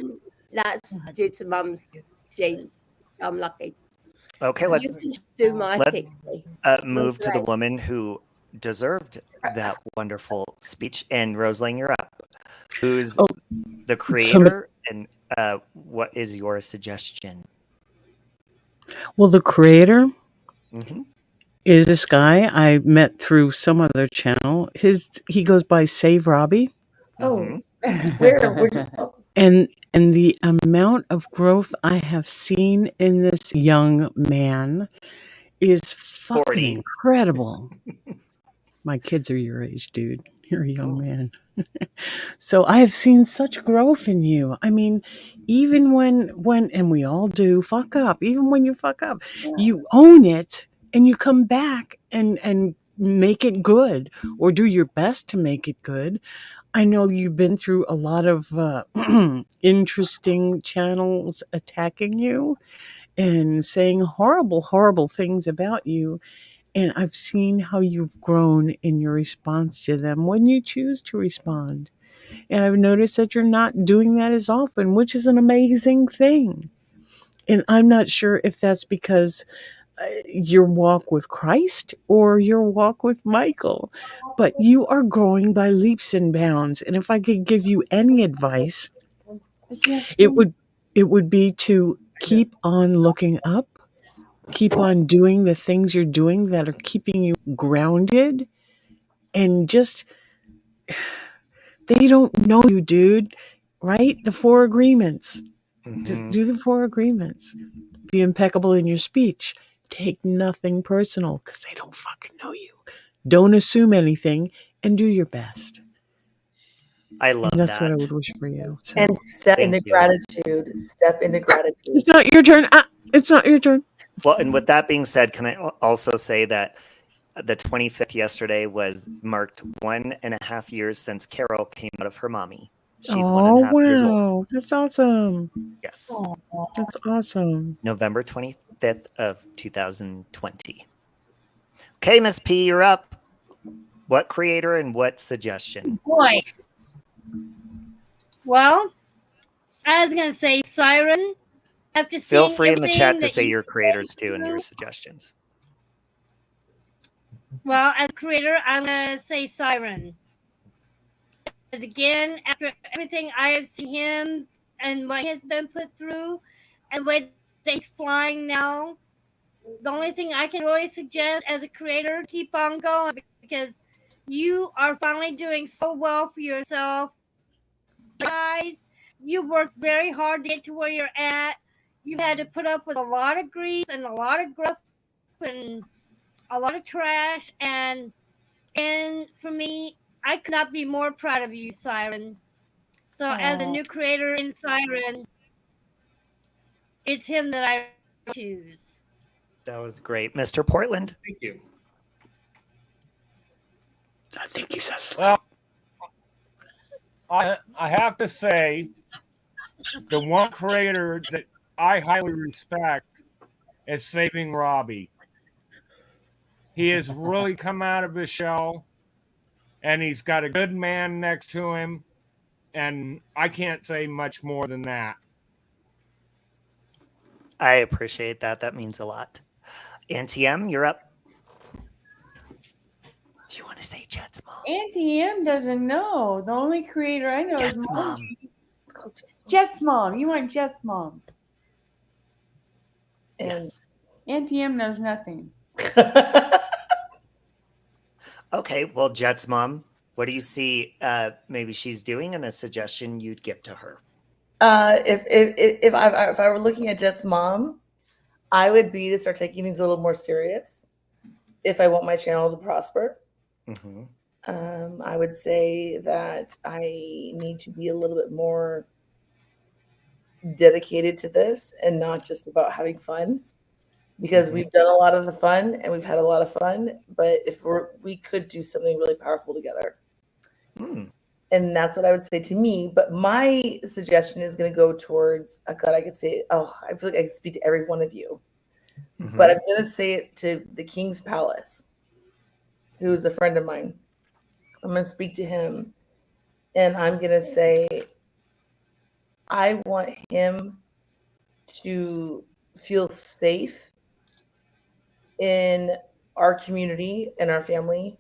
that's due to Mum's genes. So I'm lucky. Okay, You let's can do my 60. move to the woman who deserved that wonderful speech. And Roseline, you're up. Who's the creator, and what is your suggestion? Well, the creator is this guy I met through some other channel. He goes by Save Robbie. Oh, where? And the amount of growth I have seen in this young man is fucking 40. incredible. My kids are your age, dude. You're a young man. So I have seen such growth in you. I mean, even when and we all do fuck up, even when you fuck up, you own it and you come back and make it good or do your best to make it good. I know you've been through a lot of interesting channels attacking you and saying horrible, horrible things about you. And I've seen how you've grown in your response to them when you choose to respond. And I've noticed that you're not doing that as often, which is an amazing thing. And I'm not sure if that's because your walk with Christ or your walk with Michael, but you are growing by leaps and bounds. And if I could give you any advice, it would be to keep on looking up, keep on doing the things you're doing that are keeping you grounded, and just, they don't know you, dude, right? The 4 agreements. Just do the 4 agreements. Be impeccable in your speech. Take nothing personal because they don't fucking know you. Don't assume anything and do your best. I love That's that. what I would wish for you. So, And step Thank into you. gratitude. Step into gratitude. it's not your turn. It's not your turn. Well, and with that being said, can I also say that the 25th yesterday was marked 1.5 years since Carol came out of her mommy. She's 1.5 years old. Wow. That's awesome. Yes. That's awesome. November 25th of 2020. Okay, Miss P, you're up. What creator and what suggestion? Boy. Well, I was gonna say Siren. After Feel seeing free in the chat to everything say that your you creators went too and your through- suggestions. Well, as creator, I'm gonna say Siren. Because again, after everything I have seen him and what has been put through, and what he's flying now, the only thing I can really suggest as a creator, keep on going because you are finally doing so well for yourself. Guys, you worked very hard to get to where you're at. You had to put up with a lot of grief and a lot of growth and a lot of trash, and for me, I could not be more proud of you, Siren. So as a new creator in Siren, it's him that I choose. That was great. Mr. Portland? Thank you. I think he's asleep. Well, I have to say, the one creator that I highly respect is Saving Robbie. He has really come out of his shell, and he's got a good man next to him, and I can't say much more than that. I appreciate that. That means a lot. Auntie M, you're up. Do you want to say Jet's mom? Auntie M doesn't know. The only creator I know Jet's is mom. Jet's mom. You want Jet's mom. Yes. Auntie M knows nothing. Okay, well, Jet's mom, what do you see maybe she's doing and a suggestion you'd give to her? If I were looking at Jet's mom, I would be to start taking things a little more serious if I want my channel to prosper. I would say that I need to be a little bit more dedicated to this and not just about having fun, because we've done a lot of the fun and we've had a lot of fun, but if we could do something really powerful together. And that's what I would say to me. But my suggestion is going to go towards, oh God, I could say, oh, I feel like I could speak to every one of you. But I'm going to say it to the King's Palace, who's a friend of mine. I'm going to speak to him. And I'm going to say, I want him to feel safe in our community and our family,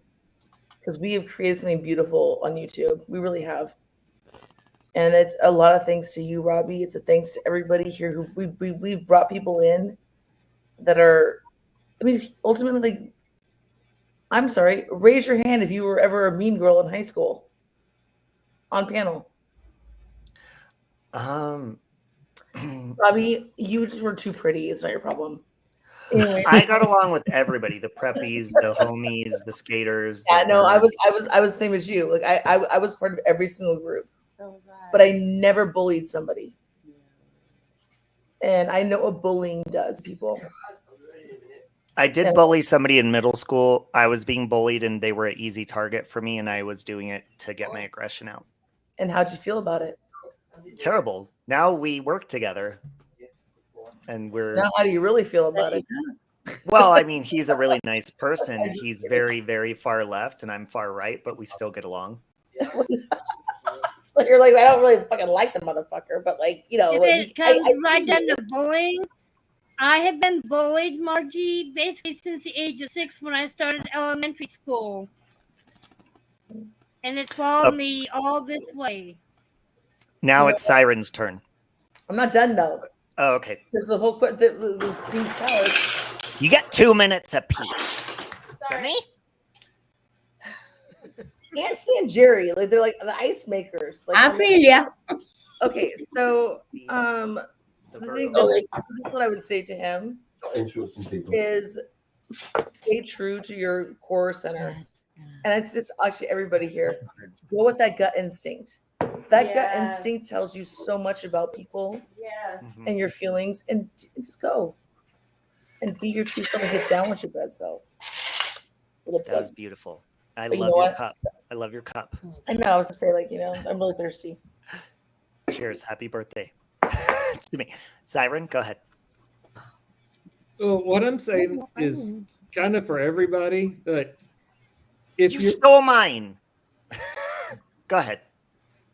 because we have created something beautiful on YouTube. We really have. And it's a lot of thanks to you, Robbie. It's a thanks to everybody here who we've brought people in that are, I mean, ultimately, like, I'm sorry, raise your hand if you were ever a mean girl in high school on panel. Robbie, you just were too pretty. It's not your problem. Anyway. I got along with everybody, the preppies, the homies, the skaters. Yeah, the no, I was nerds. the same as you. Like I was part of every single group, but I never bullied somebody. And I know what bullying does, people. I did bully somebody in middle school. I was being bullied and they were an easy target for me, and I was doing it to get my aggression out. And how'd you feel about it? Terrible. Now we work together. And we're Now how do you really feel about it? Well, I mean, he's a really nice person. He's very, very far left and I'm far right, but we still get along. So you're like, I don't really fucking like the motherfucker, but like, you know, If it comes right down to bullying, I have been bullied, Margie, basically since the age of 6 when I started elementary school. And it's followed me all this way. Now it's Siren's turn. I'm not done though. Oh, okay. This is the whole the King's Palace. You get 2 minutes apiece. For me? Auntie and Jerry, like they're like the ice makers. Like, I feel ya. Okay, so the thing that, what I would say to him is stay true to your core center. And I say this actually everybody here. Go with that gut instinct. That gut instinct tells you so much about people and your feelings, and just go and be your true self and get down with your bad self. That was beautiful. I But you love know your what? cup. I love your cup. I know. I was to say, like, you know, I'm really thirsty. Cheers. Happy birthday. Excuse me. Siren, go ahead. Well, what I'm saying is kind of for everybody, but if You stole mine. Go ahead.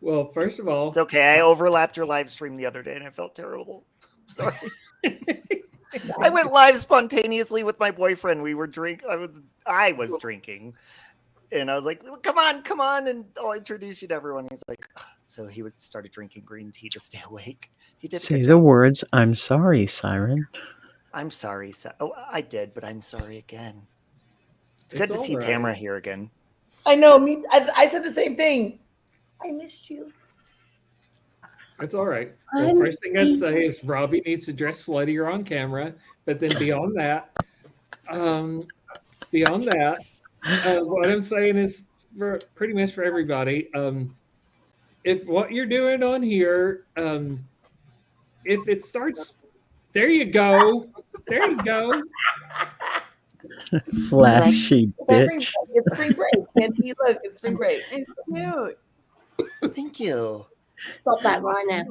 Well, first of all, It's okay. I overlapped your live stream the other day and I felt terrible. Sorry. I went live spontaneously with my boyfriend. We were I was drinking. And I was like, come on, and I'll introduce you to everyone. He's like, "Ugh." So he started drinking green tea to stay awake. He did. Say the words, I'm sorry, Siren. I'm sorry. Oh, I did, but I'm sorry again. It's good to see all right. Tamara here again. I know. Me. I said the same thing. I missed you. That's all right. Well, first thing I'd say is Robbie needs to dress sluttier on camera, but then beyond that, what I'm saying is for pretty much for everybody. If what you're doing on here, if it starts, there you go. Flashy bitch. It's spring break. Can't you look? It's spring break. It's cute. Thank you. Stop that right now.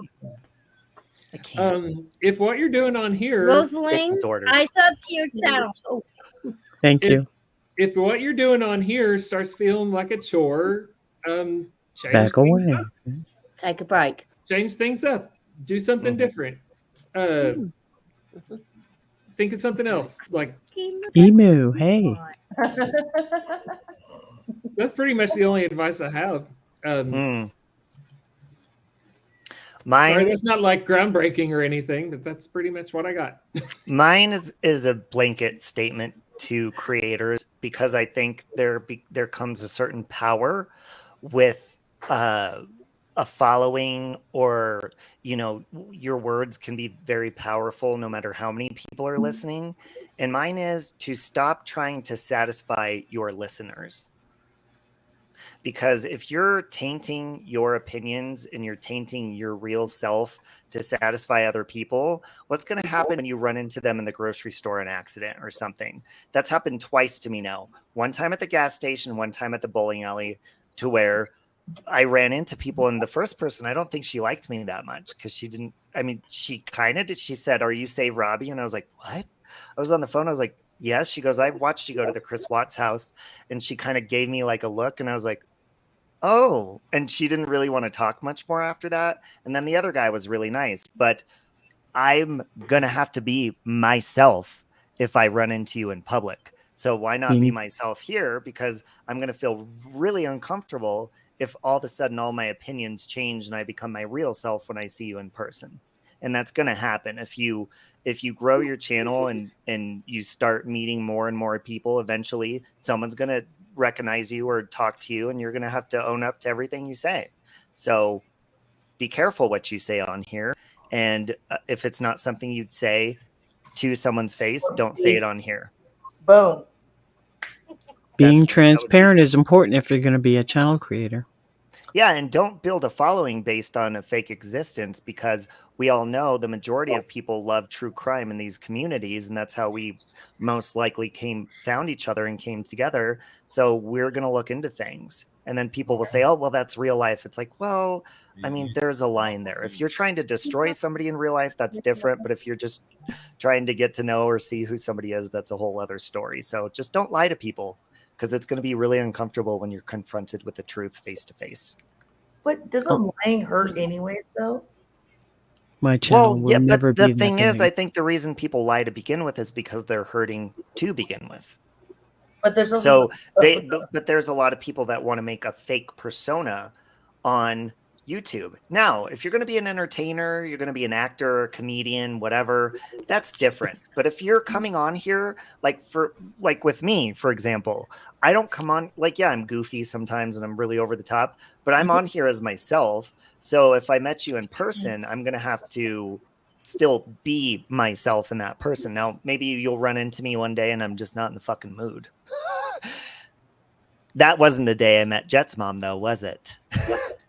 I can't. If what you're doing on here, Rosaline, I sub to your channel. Thank you. If what you're doing on here starts feeling like a chore, change Back things away. up. Take a break. Change things up. Do something different. Think of something else. Like Emu, hey. that's pretty much the only advice I have. Mine sorry, that's not like groundbreaking or anything, but that's pretty much what I got. Mine is a blanket statement to creators, because I think there comes a certain power with a following, or your words can be very powerful no matter how many people are listening. And mine is to stop trying to satisfy your listeners. Because if you're tainting your opinions and you're tainting your real self to satisfy other people, what's going to happen when you run into them in the grocery store on accident or something? That's happened twice to me now. One time at the gas station, one time at the bowling alley, to where I ran into people, and the first person, I don't think she liked me that much because she didn't. I mean, she kind of did. She said, "Are you Save Robbie?" And I was like, "What?" I was on the phone. I was like, "Yes." She goes, "I watched you go to the Chris Watts house," and she kind of gave me like a look, and I was like, "Oh." And she didn't really want to talk much more after that. And then the other guy was really nice, but I'm gonna have to be myself if I run into you in public. So why not be myself here? Because I'm gonna feel really uncomfortable if all of a sudden all my opinions change and I become my real self when I see you in person. And that's gonna happen if you grow your channel and you start meeting more and more people. Eventually, someone's gonna recognize you or talk to you, and you're gonna have to own up to everything you say. So be careful what you say on here. And if it's not something you'd say to someone's face, don't say it on here. Boom. Being transparent is important if you're going to be a channel creator. Yeah, and don't build a following based on a fake existence, because we all know the majority of people love true crime in these communities, and that's how we most likely found each other and came together. So we're going to look into things. And then people will say, "Oh, well, that's real life." It's like, well, I mean, there's a line there. If you're trying to destroy somebody in real life, that's different. But if you're just trying to get to know or see who somebody is, that's a whole other story. So just don't lie to people, because it's going to be really uncomfortable when you're confronted with the truth face to face. But doesn't lying hurt anyways, though? My channel will never be that. The thing is, I think the reason people lie to begin with is because they're hurting to begin with. But there's also but there's a lot of people that want to make a fake persona on YouTube. Now, if you're going to be an entertainer, you're going to be an actor, a comedian, whatever, that's different. But if you're coming on here, like with me, for example, I don't come on yeah, I'm goofy sometimes and I'm really over the top, but I'm on here as myself. So if I met you in person, I'm going to have to still be myself in that person. Now, maybe you'll run into me one day and I'm just not in the fucking mood. That wasn't the day I met Jet's mom, though, was it?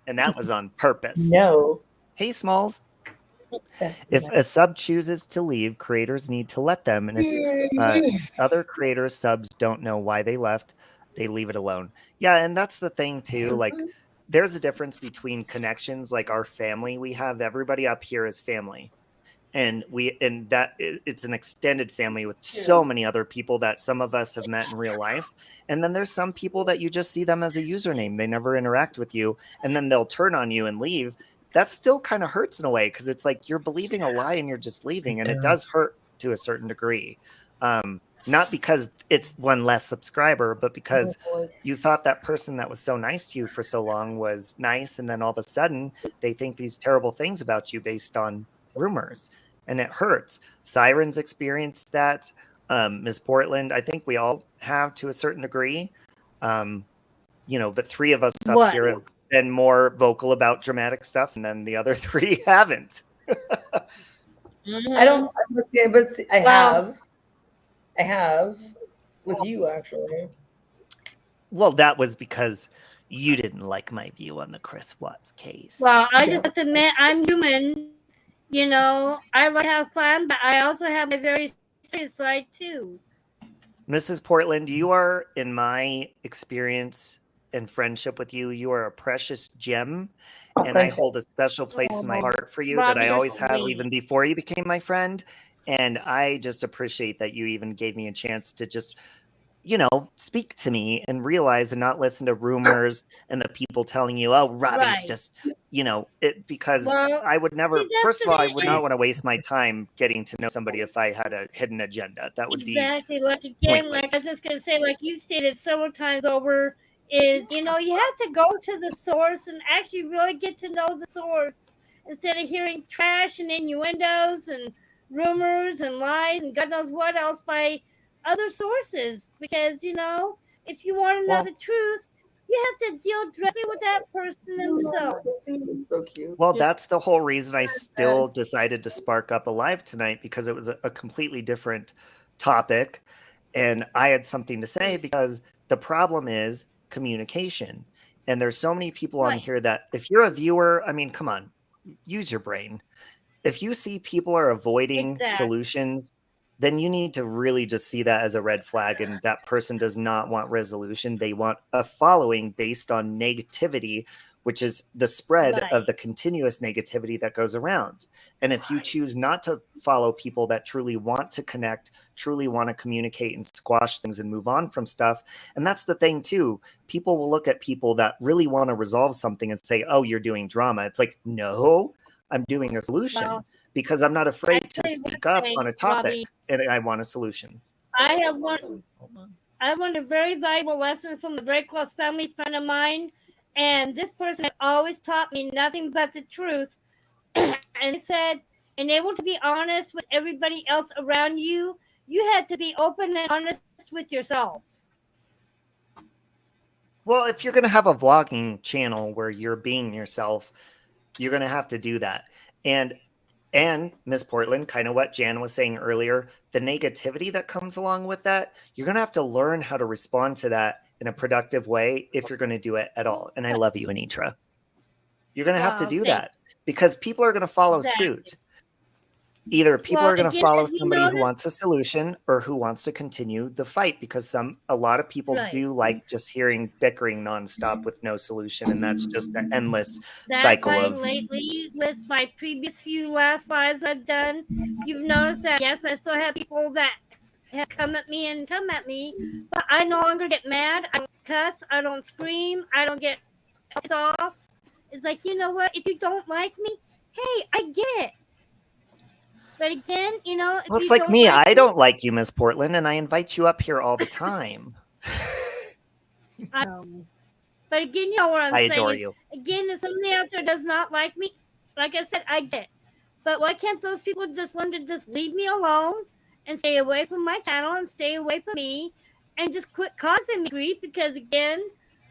And that was on purpose. No. Hey, Smalls. If a sub chooses to leave, creators need to let them. And if other creators subs don't know why they left, they leave it alone. Yeah, and that's the thing, too. Like, there's a difference between connections. Like our family, we have everybody up here as family. And it's an extended family with so many other people that some of us have met in real life. And then there's some people that you just see them as a username. They never interact with you. And then they'll turn on you and leave. That still kind of hurts in a way, because it's like you're believing a lie and you're just leaving. And it does hurt to a certain degree. Not because it's one less subscriber, but because you thought that person that was so nice to you for so long was nice. And then all of a sudden they think these terrible things about you based on rumors. And it hurts. Siren's experienced that. Ms. Portland, I think we all have to a certain degree. But three of us up here have been more vocal about dramatic stuff, and then the other three haven't. I don't. Okay, but I have with you actually. Well, that was because you didn't like my view on the Chris Watts case. Well, I just have to admit, I'm human. You know, I like to have fun, but I also have my very serious side too. Mrs. Portland, you are, in my experience and friendship with you, you are a precious gem. And I hold a special place in my heart for you that I always have, even before you became my friend. And I just appreciate that you even gave me a chance to just, speak to me and realize and not listen to rumors and the people telling you, "Oh, Robbie's just, because I would never, first of all, I would not want to waste my time getting to know somebody if I had a hidden agenda. That would be exactly like I was just gonna say, like you stated several times over, is you have to go to the source and actually really get to know the source instead of hearing trash and innuendos and rumors and lies and God knows what else by other sources, because if you want to know the truth, you have to deal directly with that person themselves. So cute. Well, that's the whole reason I still decided to spark up a live tonight, because it was a completely different topic and I had something to say, because the problem is communication. And there's so many people on here that if you're a viewer, I mean, come on, use your brain. If you see people are avoiding solutions, then you need to really just see that as a red flag, and that person does not want resolution. They want a following based on negativity, which is the spread of the continuous negativity that goes around. And if you choose not to follow people that truly want to connect, truly want to communicate and squash things and move on from stuff, and that's the thing too, people will look at people that really want to resolve something and say, oh, you're doing drama. It's like, no, I'm doing a solution, because I'm not afraid to speak up on a topic, Robbie, and I want a solution. I have learned a very valuable lesson from a very close family friend of mine, and this person has always taught me nothing but the truth. And he said, and able to be honest with everybody else around you, you had to be open and honest with yourself. Well, if you're going to have a vlogging channel where you're being yourself, you're going to have to do that. And Miss Portland, kind of what Jan was saying earlier, the negativity that comes along with that, you're going to have to learn how to respond to that in a productive way if you're going to do it at all. And I love you, Anitra. You're going to have to do that, because people are going to follow suit. Either people are going to follow somebody who wants a solution or who wants to continue the fight, because a lot of people do like just hearing bickering nonstop with no solution, and that's just an endless cycle of. Lately, with my previous few last lives I've done, you've noticed that yes, I still have people that have come at me, but I no longer get mad. I don't cuss. I don't scream. I don't get off. It's like, you know what? If you don't like me, hey, I get it. But again, well, it's like me. I don't like you, Miss Portland, and I invite you up here all the time. But again, you know what I'm saying? I adore you. Again, if somebody out there does not like me, like I said, I get it. But why can't those people just learn to just leave me alone and stay away from my channel and stay away from me and just quit causing me grief? Because again,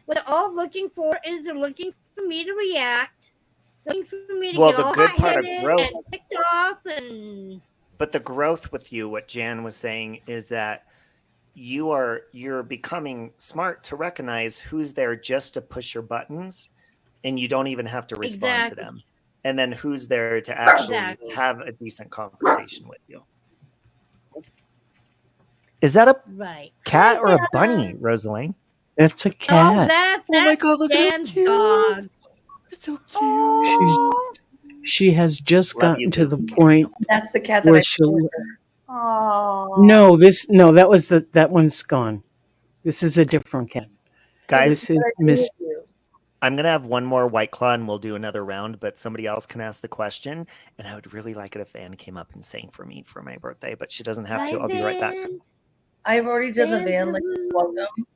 what they're all looking for is they're looking for me to react. For me to well, get the all good part of growth, and picked off and... But the growth with you, what Jan was saying, is that you're becoming smart to recognize who's there just to push your buttons, and you don't even have to respond to them, and then who's there to actually have a decent conversation with you. Is that a cat or a bunny, Rosaline? That's a cat. Oh, that's my God, look at Dan's dog. So cute. She has just gotten to the point. That's the cat that where I she'll. Oh. No, that was that one's gone. This is a different cat. Guys, this is Miss. I'm gonna have one more White Claw and we'll do another round, but somebody else can ask the question. And I would really like it if Van came up and sang for me for my birthday, but she doesn't have to. I'll be right back. I've already done the Van welcome.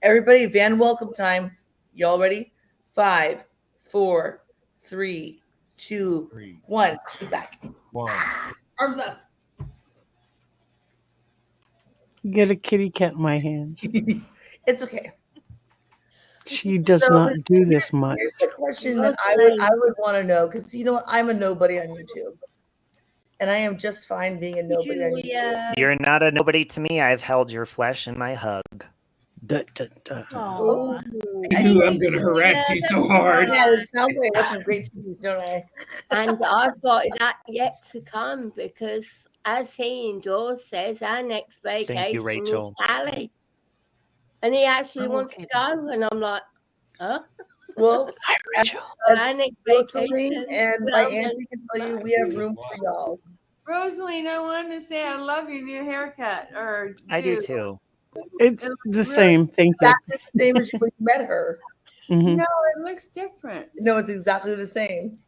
Everybody, Van welcome time. Y'all ready? 5, 4, 3, 2, 1. Back. Arms up. Get a kitty cat in my hands. It's okay. She does not do this much. Here's the question that I would want to know, because you know what? I'm a nobody on YouTube. And I am just fine being a nobody on YouTube. You're not a nobody to me. I've held your flesh in my hug. Oh, I'm going to harass you so hard. Yeah, it sounds like I watch some great TV, don't I? And I've got that yet to come, because as he indoors says, our next vacation is Cali. And he actually wants to go, and I'm like, huh? Well, our next vacation, and my auntie can tell you we have room for y'all. Rosaline, I wanted to say I love your new haircut. I do too. It's the same. Thank you. Exactly the same as when you met her. Mm-hmm. No, it looks different. No, it's exactly the same.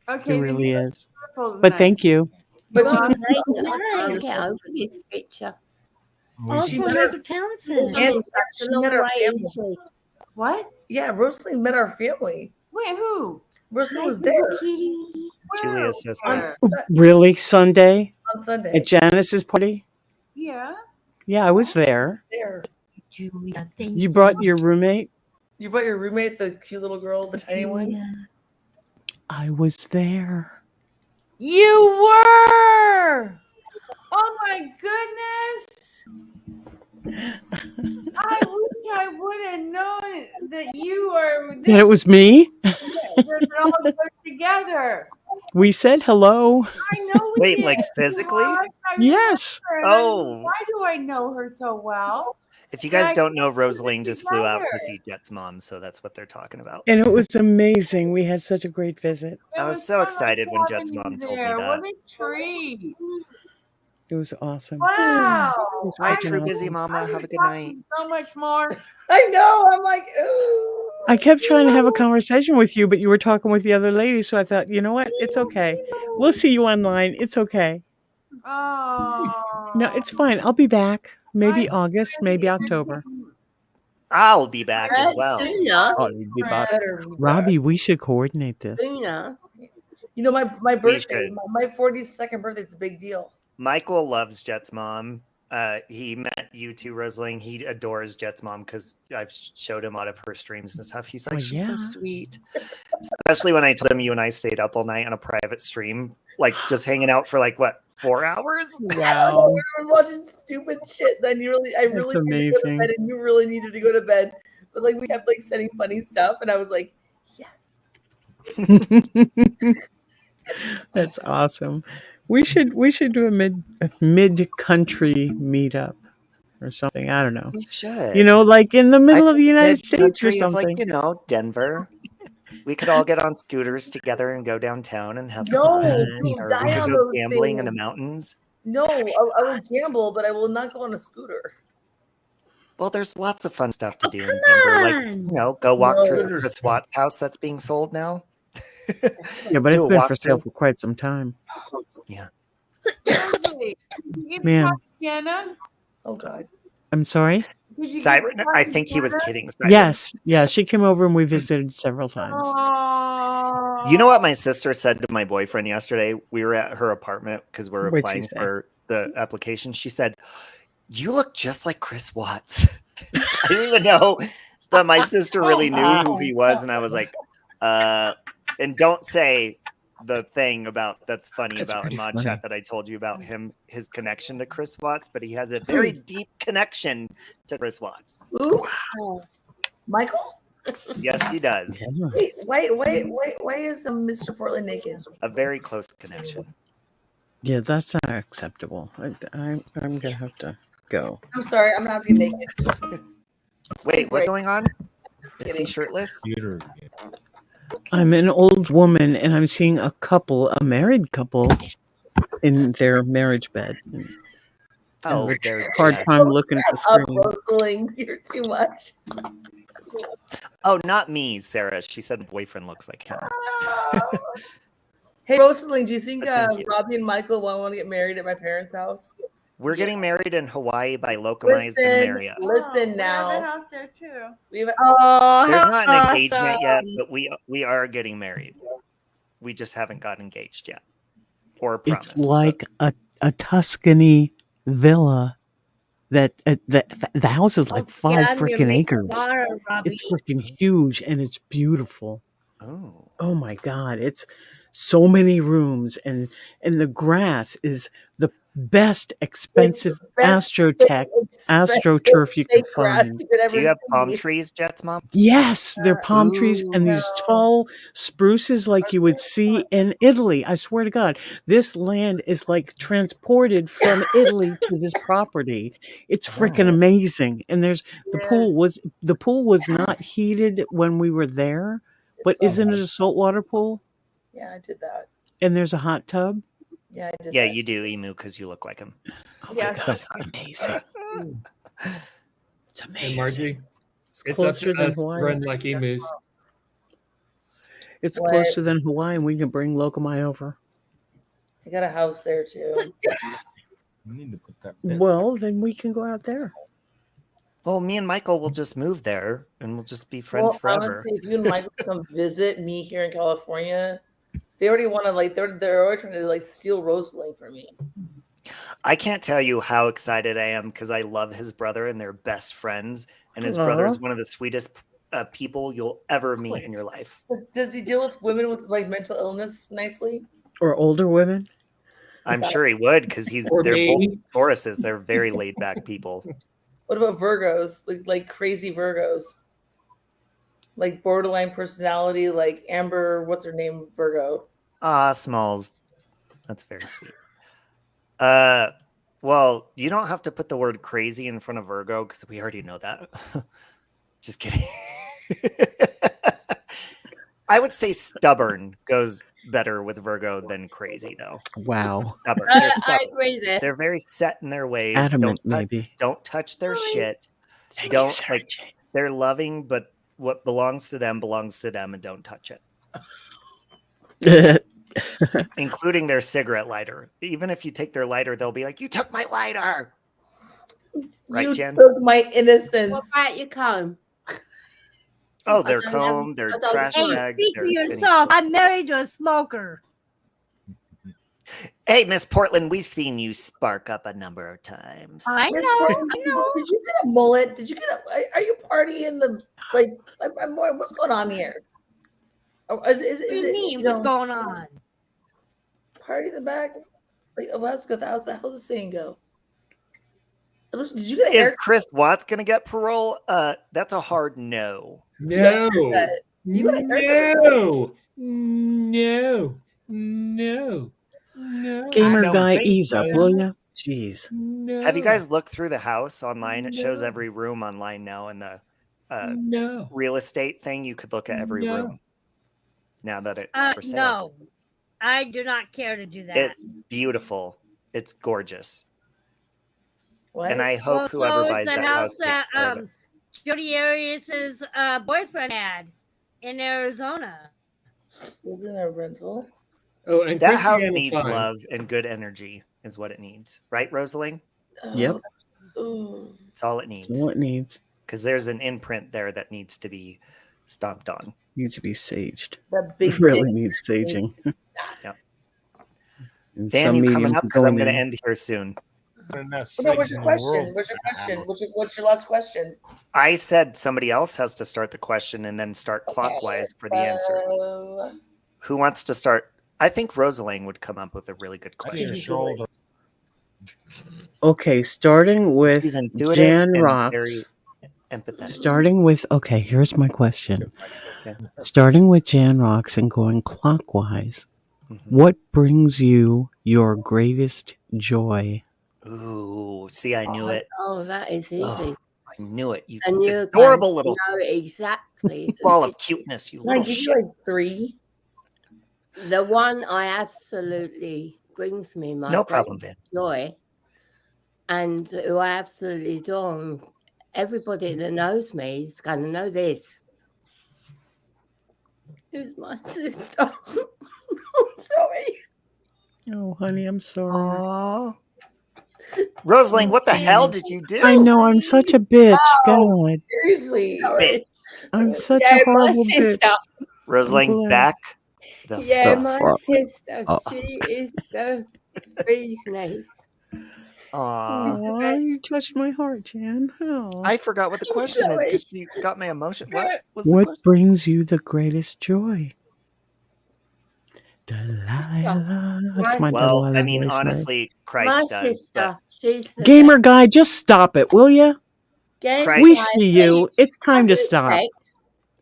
Okay, it really is. But thank you. But I can't get over this picture. She met her Townsend. She met our family. What? Yeah, Rosaline met our family. Wait, who? Rosaline was there. Julia's sister. Really? Sunday? On Sunday. At Janice's party? Yeah. Yeah, I was there. There. Julia, you brought your roommate? You brought your roommate, the cute little girl, the tiny one? I was there. You were! Oh my goodness! I wish I would have known that you were. That it was me? That it all goes together. We said hello. I know we Wait, did. like physically? I Yes. remember, and I'm like, Oh. why do I know her so well? If you But guys I don't know, can't put it Rosaline just flew out to together. see Jet's mom, so that's what they're talking about. And it was amazing. We had such a great visit. I was so excited when Jet's mom told me that. What a treat! It was awesome. Wow. It was Bye, freaking True awesome. Busy Mama. I Have a could good talk night. so much more. I know. I'm like, ooh. I kept trying to have a conversation with you, but you were talking with the other lady. So I thought, you know what? It's okay. We'll see you online. It's okay. Oh. No, it's fine. I'll be back. Maybe August, maybe October. I'll be back as well. Sooner. Oh, you'd be back. Better be back. Robbie, we should coordinate this. Sooner. You know, my birthday, should. my 42nd birthday, it's a big deal. Michael loves Jet's mom. He met you too, Rosaline. He adores Jet's mom because I've showed him a lot of her streams and stuff. He's like, Oh, she's so yeah. sweet. Especially when I told him you and I stayed up all night on a private stream, like just hanging out for like what, 4 hours? Wow. We were watching stupid shit. Then I really That's needed to go to amazing. bed, and you really needed to go to bed. But like we kept like sending funny stuff, and I was like, yes. That's awesome. We should do a mid country meetup or something. I don't know. We should. You know, like in the middle I of the think United States or mid-country is something. like, you know, Denver. We could all get on scooters together and go downtown and have No, fun. you'll Or die we could on go those gambling in the things. mountains. No, I will gamble, but I will not go on a scooter. Well, there's lots of fun stuff to do in Denver. Like, you know, go walk through the No. Chris Watts house that's being sold now. Yeah, but Do it's a been for sale walkthrough. for quite some time. Yeah. Rosalie, did you get Man. to talk to Jenna? Oh God. I'm sorry? Did you get Siren, to talk I to think he was Jenna? kidding. Siren. Yes. Yeah, she came over and we visited several times. Oh. You know what my sister said to my boyfriend yesterday? We were at her apartment because we're What'd she applying say? for the application. She said, "You look just like Chris Watts." I didn't even know that my sister really knew who he was, and I was like, and don't say the thing about that's funny That's about pretty Mod funny. Chat that I told you about him, his connection to Chris Watts, but he has a very deep connection to Chris Watts. Ooh. Michael? Yes, he does. Wait, why is Mr. Portland naked? A very close connection. Yeah, that's not acceptable. I'm gonna have to go. I'm sorry, I'm not being naked. Wait, what's going on? Just Is he kidding. shirtless? I'm an old woman and I'm seeing a married couple in their marriage bed. Oh, It's they're a hard just- time looking at the Up, screen. Rosaline, you're too much. Oh, not me, Sarah. She said boyfriend looks like him. Hey, Rosaline, do you think Thank you. Robbie and Michael want to get married at my parents' house? We're getting married in Hawaii by Locomized and marry us. Listen We have a now. house there too. We have Oh, There's how not an engagement awesome. yet, but we are getting married. We just haven't got engaged yet. Or promised. It's like a Tuscany villa that the house is like Get 5 on your freaking make acres. water, Robbie. It's freaking huge and it's beautiful. Oh. Oh my god, it's so many rooms and the grass is the best expensive AstroTurf you can find. Do you have palm trees, Jet's mom? Yes, they're palm trees and these Ooh. tall spruces like you would see in Italy. I swear to God, this land is like transported from Italy to this property. It's freaking Oh. amazing. And there's the pool was not heated when we were there, but isn't it a saltwater pool? Yeah, I did that. And there's a hot tub. Yeah, I did Yeah, that. you do, Emu, because you look like him. Oh Yes. my God, it's amazing. It's Hey, amazing. Margie, It's it's up closer to than us to Hawaii. run like emus. It's What? closer than Hawaii, and we can bring Locomai over. I got a house there too. We need to put that. Well, then we can go out there. Well, me and Michael will just move there and we'll just be friends forever. Honestly, if you and Michael come visit me here in California, they already want to they're already trying to like steal Rosaline from me. I can't tell you how excited I am because I love his brother and they're best friends. And his brother is one of the sweetest people you'll ever meet in your life. Does he deal with women with like mental illness nicely? Or older women. I'm sure he would because Or they're me. both Tauruses. They're very laid back people. What about Virgos? Like crazy Virgos? Like borderline personality, like Amber, what's her name? Virgo. Ah, Smalls. That's very sweet. Well, you don't have to put the word crazy in front of Virgo because we already know that. Just kidding. I would say stubborn goes better with Virgo than crazy, though. Wow. Stubborn. They're I stubborn. agree there. They're very set in their ways. Adamant, maybe. Don't touch their shit. Thank Don't you, Sarah like. They're loving, but what belongs to them, and don't touch it. Including their cigarette lighter. Even if you take their lighter, they'll be like, "You took my lighter." Right, You Jen? took my innocence. What about your comb? Oh, their I don't have- comb, their I don't- trash Hey, bags. speak their for spinning yourself. I'm married to a smoker. Hey, Miss Portland, we've seen you spark up a number of times. I Miss know. Portland, I know. did you get a mullet? Did you get a? Are you partying the like? What's going on here? Or is What do you it mean? you know, What's going on? party in the back? Like, oh, that's good. How's the saying go? Listen, did you get a Is haircut? Chris Watts gonna get parole? That's a hard no. No. You got a haircut? No. No. Gamer I don't guy, think ease up, so. will ya? Jeez. No. Have you guys looked through the house online? It shows No. every room online now, and the No. real estate thing. You could look at every No. room now that it's for sale. No, I do not care to do that. It's beautiful. It's gorgeous. What? And I hope Well, whoever so buys it's the that house house that takes care of it. Jody Arias's boyfriend had in Arizona. Was in a rental. Oh, and That house Christiana's needs fine. love and good energy, is what it needs, right, Rosalie? Yep. Ooh. It's all it needs. That's all it needs. Because there's an imprint there that needs to be stomped on. Needs to be saged. That big Really dick. needs saging. Yep. And Dan, some you coming mediums up? Because I'm going going to in. end here soon. No, what's your question? What's your last question? I said somebody else has to start the question and then start clockwise for the answer. Who wants to start? I think Rosalie would come up with a really good question. Okay, starting with She's intuitive Jan and very Rocks. empathetic. Starting with, okay, here's my question. Okay. Starting with Jan Rocks and going clockwise, what brings you your greatest joy? Ooh, see, I knew it. Oh, that is easy. Oh, I knew it. You And you're adorable going to little know exactly. ball of cuteness, you Can I little give shit. you like 3? The one I absolutely brings me my No problem, greatest Vin. joy, and who I absolutely adore. And everybody that knows me is going to know this. Who's my sister? I'm sorry. Oh, honey, I'm sorry. Aww. Rosalie, what the hell did you do? I know, I'm such a bitch. Oh, God. seriously. Bitch. I'm such Yeah, a my horrible sister. bitch. Rosalie, glad. back the Yeah, fuck. my fuck. sister. Oh. She is the bee's knees. Aw. She's the Aw, you best. touched my heart, Jan. Oh. I forgot what the question is because she got my emotion. What was the What question? brings you the greatest joy? Delilah. That's my Well, Delilah I mean, voice, right? honestly, My Christ does. sister. But She's the Gamer best. guy, just stop it, will ya? Gamer Christ- We guy, see you. please. It's time to Have stop. respect.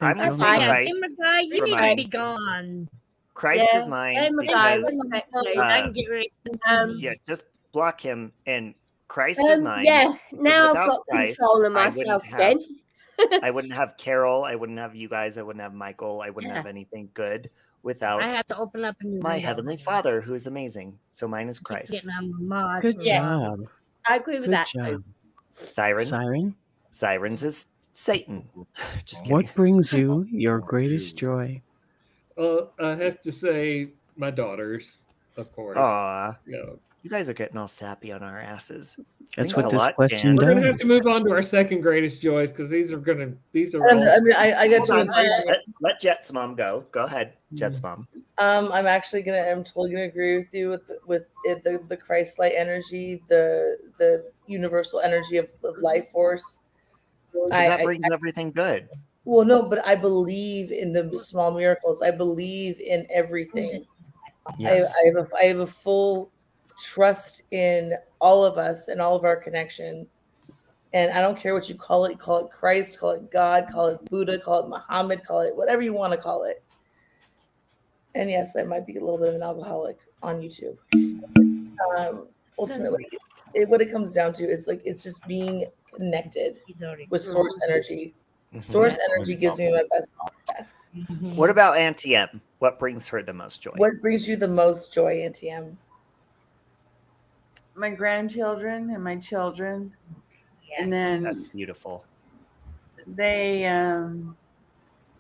I'm Thank going to you. say Okay. Christ. Gamer guy, you for need mine. to be gone. Christ Yeah, is mine Gamer guy, because, respect, please. I can get ready. yeah, just block him and Christ is mine. Yeah, now I've without got Christ, control of I myself wouldn't have- then. I wouldn't have Carol. I wouldn't have you guys. I wouldn't have Michael. I wouldn't Yeah. have anything good without I have to open up a new my window. Heavenly Father, who is amazing. So mine is Christ. Getting on my mod Good for- job. I agree with Good that job. too. Siren. Siren, Sirens is Satan. Just kidding. what brings you your greatest joy? Well, I have to say my daughters, of course. Aw, You know, you guys are getting all sappy on our asses. That's Thanks what a this lot, question Jan. we're gonna have does. to move on to our second greatest joys because these are I all. mean, I got Hold 2 on. and 3. Let Jet's mom go. Go ahead, Jet's mom. I'm actually I'm totally gonna agree with you with the Christ light energy, the universal energy of life force. Because that brings everything good. Well, no, but I believe in the small miracles. I believe in everything. Yes. I have a full trust in all of us and all of our connection. And I don't care what you call it. Call it Christ, call it God, call it Buddha, call it Muhammad, call it whatever you want to call it. And yes, I might be a little bit of an alcoholic on YouTube. Ultimately, what it comes down to is like it's just being connected with source energy. Source energy gives me my best. What about Auntie M? What brings her the most joy? What brings you the most joy, Auntie M? My grandchildren and my children. And then That's beautiful. they I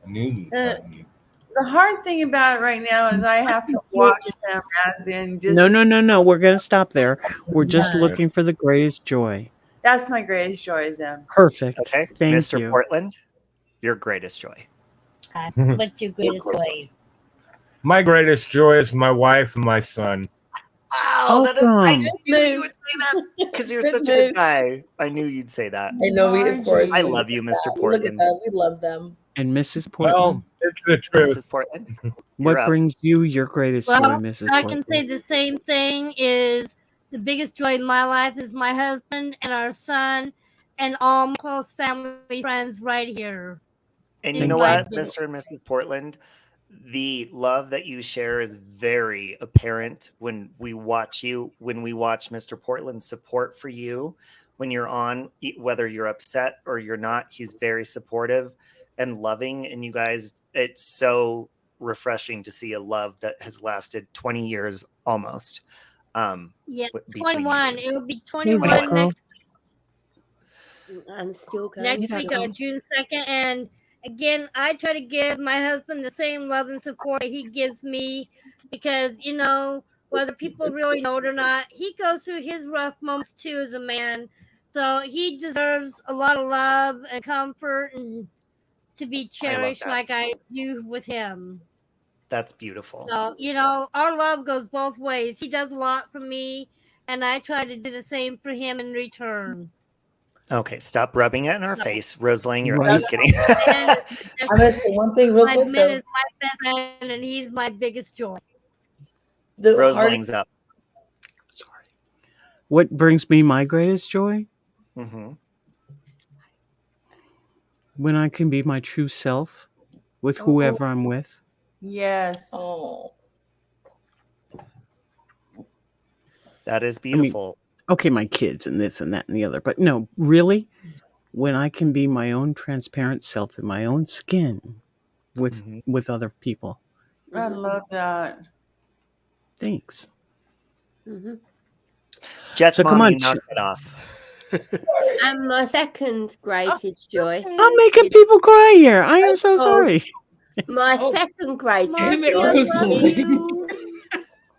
knew you. the hard thing about it right now is I have to watch them as in just No. We're gonna stop there. We're just looking for the greatest joy. that's my greatest joy is them. Perfect. Okay, Thank Mr. you. Portland, your greatest joy. What's your greatest joy? My greatest joy is my wife and my son. Wow, that is, I Awesome. knew you would say that because you're such a good guy. I knew you'd say that. I know of course. I love you, Mr. Look at Portland. that. We love them. And Mrs. Portland. Well, it's the truth. Mrs. Portland, What you're up. brings you your greatest joy, Well, Mrs. I Portland? can say the same thing is the biggest joy in my life is my husband and our son and all my close family friends right here. And you Thank know you. what, Mr. and Mrs. Portland? The love that you share is very apparent when we watch you, when we watch Mr. Portland's support for you. When you're on, whether you're upset or you're not, he's very supportive and loving. And you guys, it's so refreshing to see a love that has lasted 20 years almost. Yeah, between you 21. two. It'll be Hey, 21 that girl. And still going next week on June 2nd. And again, I try to give my husband the same love and support that he gives me because, you know, whether people really know it or not, he goes through his rough moments too as a man. So he deserves a lot of love and comfort and to be cherished that. like I do with him. That's beautiful. So, you know, our love goes both ways. He does a lot for me, and I try to do the same for him in return. Okay, stop rubbing it in our face. Rosaline, you're Right. just kidding. I'm gonna say one thing real quick Man though. is my best friend, and he's my biggest joy. The Rosaline's up. Sorry. What brings me my greatest joy? Mm-hmm. When I can be my true self with whoever I'm with. Yes. Oh. That is beautiful. Okay, my kids and this and that and the other. But no, really, when I can be my own transparent self in my own skin with other people. I love that. Thanks. Jets, So come Mom, on, you knocked it off. And my second greatest joy. I'm making people cry here. I am so sorry. My second greatest Damn it, joy Rosalie. is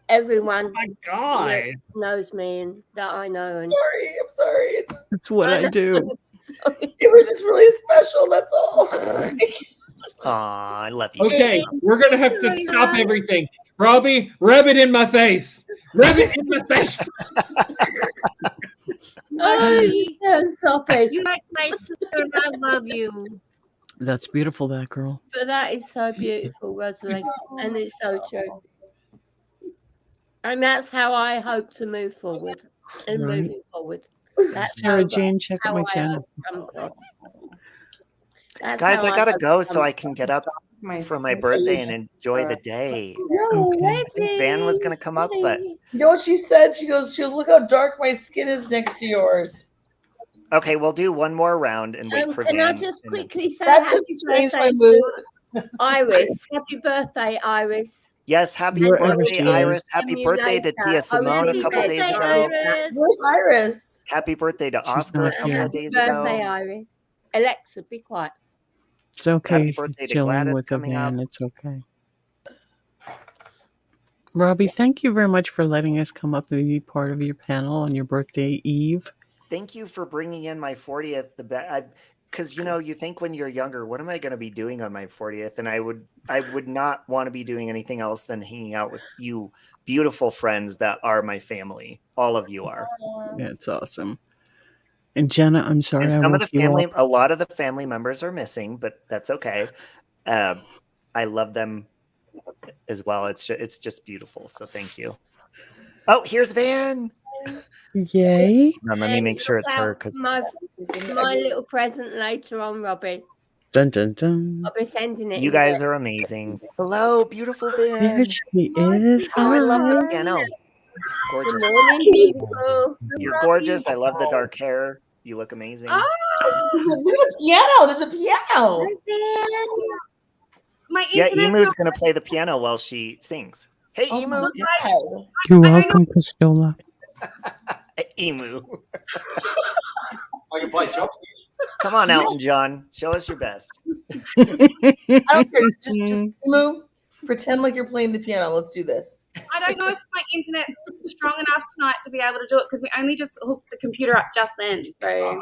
everyone My God. that knows me and that I know. And I'm sorry. It's just, That's what I do. it was just really special. That's all. Aw, I love you. Okay, we're going to have to stop everything. Robbie, rub it in my face. Rub it in my face. oh, you don't stop it. You like my sister, and I love you. That's beautiful, that girl. But that is so beautiful, Rosalie, and it's so true. And that's how I hope to move forward and Right. moving forward. That's Sarah how- Jane, check out how my I channel. hope to come across. That's Guys, how I gotta hope go to so come I can get up for my birthday and enjoy the day. Okay. I think Van was gonna come up, but You know what she said? She goes, look how dark my skin is next to yours. okay, we'll do one more round and wait for Can Van. I just and then- quickly say That happy just changed my birthday mood. to Iris? Happy birthday, Iris. Yes, happy Wherever birthday, she Iris. is. Happy birthday to later. Tia Oh, Simone a happy couple days birthday, ago. Iris. Where's Iris? Happy birthday to She's Oscar a not couple here. of days Birthday, ago. Iris. Alexa, be quiet. It's okay. Happy birthday to Chilling Gladys with a coming up. van. It's okay. Robbie, thank you very much for letting us come up and be part of your panel on your birthday eve. Thank you for bringing in my 40th. Because you think when you're younger, what am I going to be doing on my 40th? And I would not want to be doing anything else than hanging out with you, beautiful friends that are my family. All of you are. That's awesome. And Jenna, I'm sorry And I some of woke the you family, up. a lot of the family members are missing, but that's okay. I love them as well. It's just beautiful. So thank you. Oh, here's Van. Yay. Now, let me make sure it's her because my little present later on, Robbie. Dun dun dun. I'll be sending it. You guys are amazing. Hello, beautiful Vin. There she is. Oh, I love the Hi. piano. Gorgeous. Good morning, beautiful. You're gorgeous. I love the dark hair. You look amazing. There's a piano. There's a piano. My Yeah, internet's Emu's gonna play the piano while she sings. Hey, Oh Emu. my God. You're welcome, Christola. Emu. I can play chopsticks. Come on, Elton John. Show us your best. I don't care. Just Emu, pretend like you're playing the piano. Let's do this. I don't know if my internet's strong enough tonight to be able to do it because we only just hooked the computer up just then. So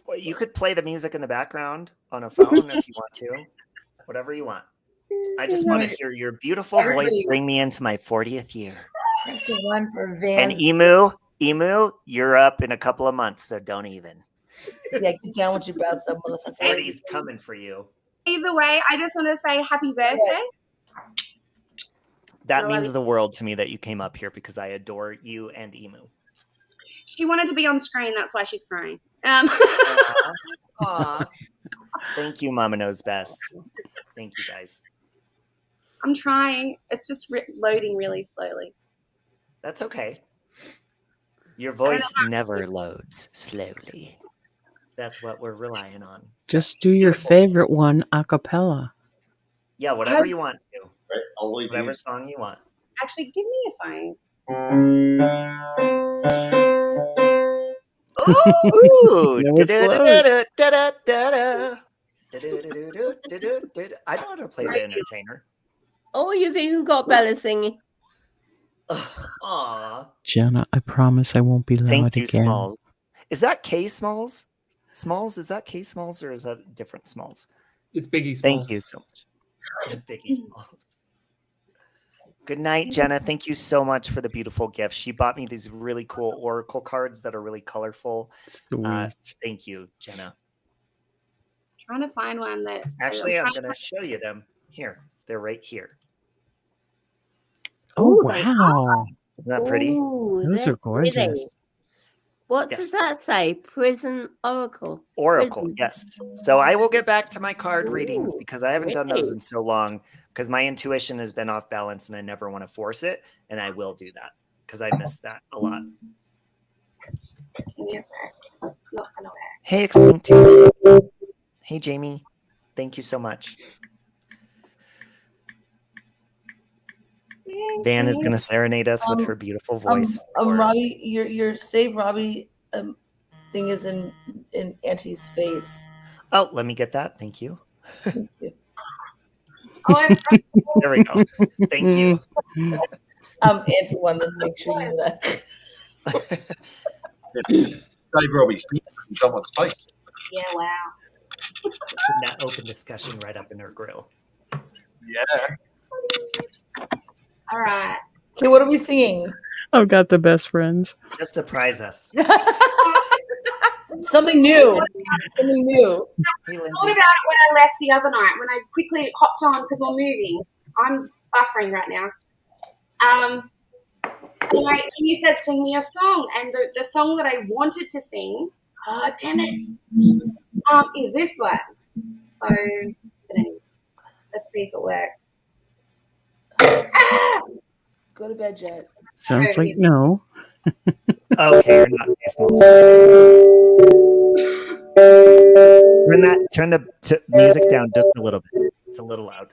Well, you could play the music in the background on a phone if you want to. Whatever you want. I just want to hear your beautiful voice Everybody- bring me into my 40th year. Press the one for And Vans. Emu, you're up in a couple of months, so don't even. Yeah, get down with your bad stuff, motherfucker. Eddie's coming for you. either way, I just want to say happy birthday. That I means love the world to me that you came up here because I adore you and Emu. She wanted to be on screen. That's why she's crying. Aw. Thank you, Mama Knows Best. Thank you, guys. I'm trying. It's just loading really slowly. That's okay. Your voice never loads slowly. That's what we're relying on. Just do your favorite one a cappella. Yeah, whatever you want to. Right, I'll leave Whatever you. song you want. Actually, give me a phone. Ooh! That was close. Da-da-da-da-da-da. Da-da-da-da-da-da-da. I know how to play the entertainer. Oh, you've even got Bella singing. Aw. Jenna, I promise I won't be loud Thank you, again. Smalls. Is that K Smalls? Smalls, is that K Smalls or is that different Smalls? It's Biggie Smalls. Thank you so much. Biggie Smalls. Good night, Jenna. Thank you so much for the beautiful gift. She bought me these really cool Oracle cards that are really colorful. Sweet. Thank you, Jenna. Trying to find one that. Actually, I'm trying going to show you them. Here, they're right here. Oh, Ooh, they wow. Isn't that pretty? Ooh, Those they're are gorgeous. pretty. What Yes. does that say? Prison Oracle. Oracle, Prison. yes. So I will get back to my card readings Ooh, because I haven't done those really? in so long because my intuition has been off balance and I never want to force it. And I will do that because I miss that a lot. Give me a sec. Not gonna work. Hey, Extinct 2. Hey, Jamie. Thank you so much. Van is going to serenade us with her beautiful voice. for- Robbie, your save Robbie thing is in Auntie's face. Oh, let me get that. Thank you. Thank you. There we go. Thank you. Auntie wanted to make sure you knew that. Dave Robbie, in someone's face. Yeah, wow. Put that open discussion right up in her grill. Yeah. All right. Okay, what are we singing? I've got the best friends. Just surprise us. Something new. Something new. Hey, I thought Lindsay. about it when I left the other night when I quickly hopped on because we're moving. I'm buffering right now. And you said sing me a song, and the song that I wanted to sing, oh damn it, is this one. So let's see if it works. Ah! Go to bed, Jet. Sounds like no. Okay, you're not Turn the music down just a little bit. It's a little loud.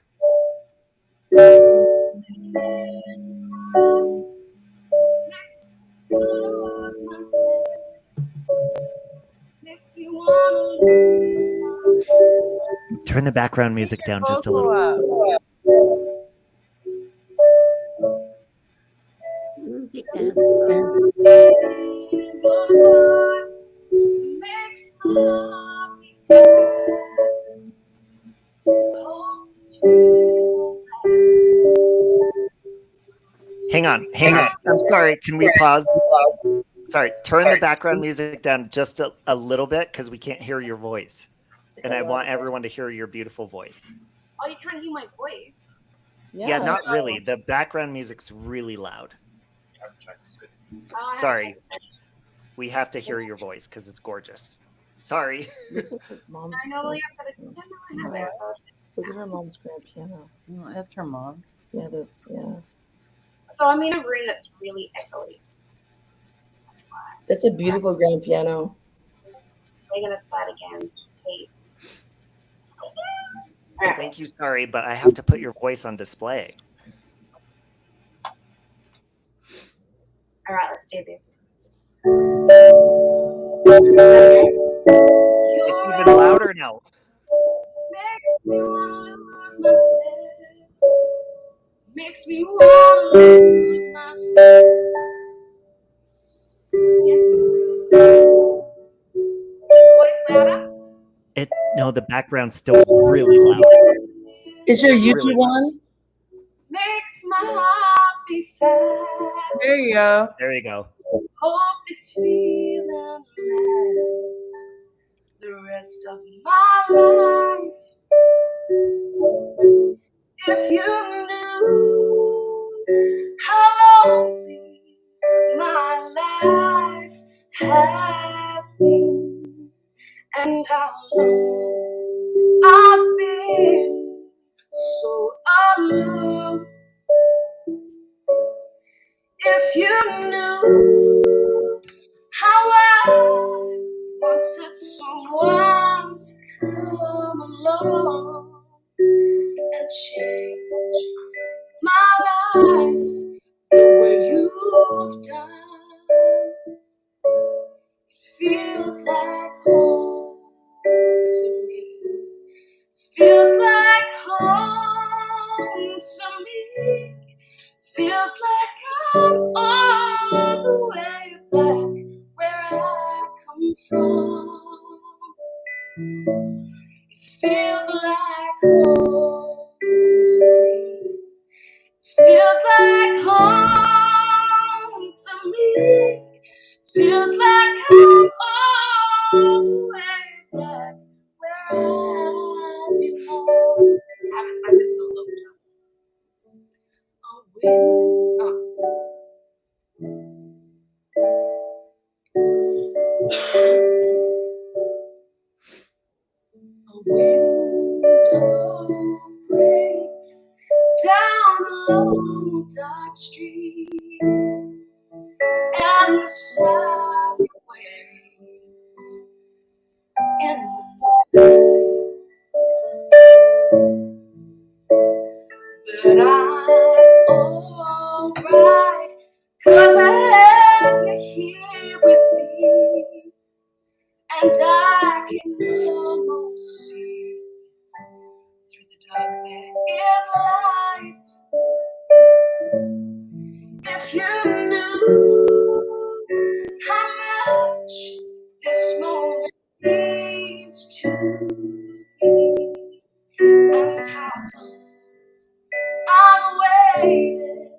Turn the background music down just a little. Music down. Hang on. I'm sorry. Can we pause? Sorry. Turn the background music down just a little bit because we can't hear your voice. And I want everyone to hear your beautiful voice. Oh, you can't hear my voice. Yeah, not really. The background music's really loud. Oh, Sorry. We have to hear your voice because it's gorgeous. Sorry. Look at her mom's. I normally have got a I have it. Look at her mom's grand piano. Oh, that's her mom. Yeah, yeah. So I'm in a room that's really echoey. That's a beautiful grand piano. We're gonna start again. Hey. Thank you, sorry, but I have to put your voice on display. All right, let's do this. It's even louder now. Makes me wanna lose myself. Makes me wanna lose myself. Voice louder. No, the background's still really loud. Is your YouTube Really one? Makes my heart be fast. There you go. There you go. Hope this feeling lasts the rest of my life. If you knew how lonely my life has been, and how long I've been so alone. If you knew how I wanted someone to come along and change my life the way you've done, it feels like home to me. Feels like home to me. Feels like I'm all the way back where I come from. It feels like home to me. Feels like home to me. Feels like I'm all the way back where I belong. I haven't sang this in a long time. A window breaks down a long dark street, and the sound waves in the night. But I'm alright, 'cause I have you here with me, and I can almost see through the dark there is light. If you knew how much this moment means to me, and how I've waited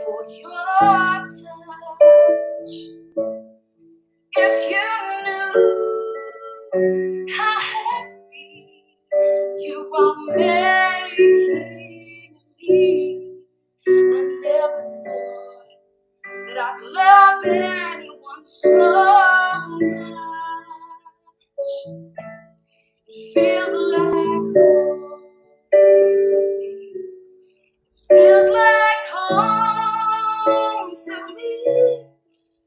for your touch. If you knew how happy you are making me, I never thought that I'd love anyone so much. It feels like home to me. Feels like home to me.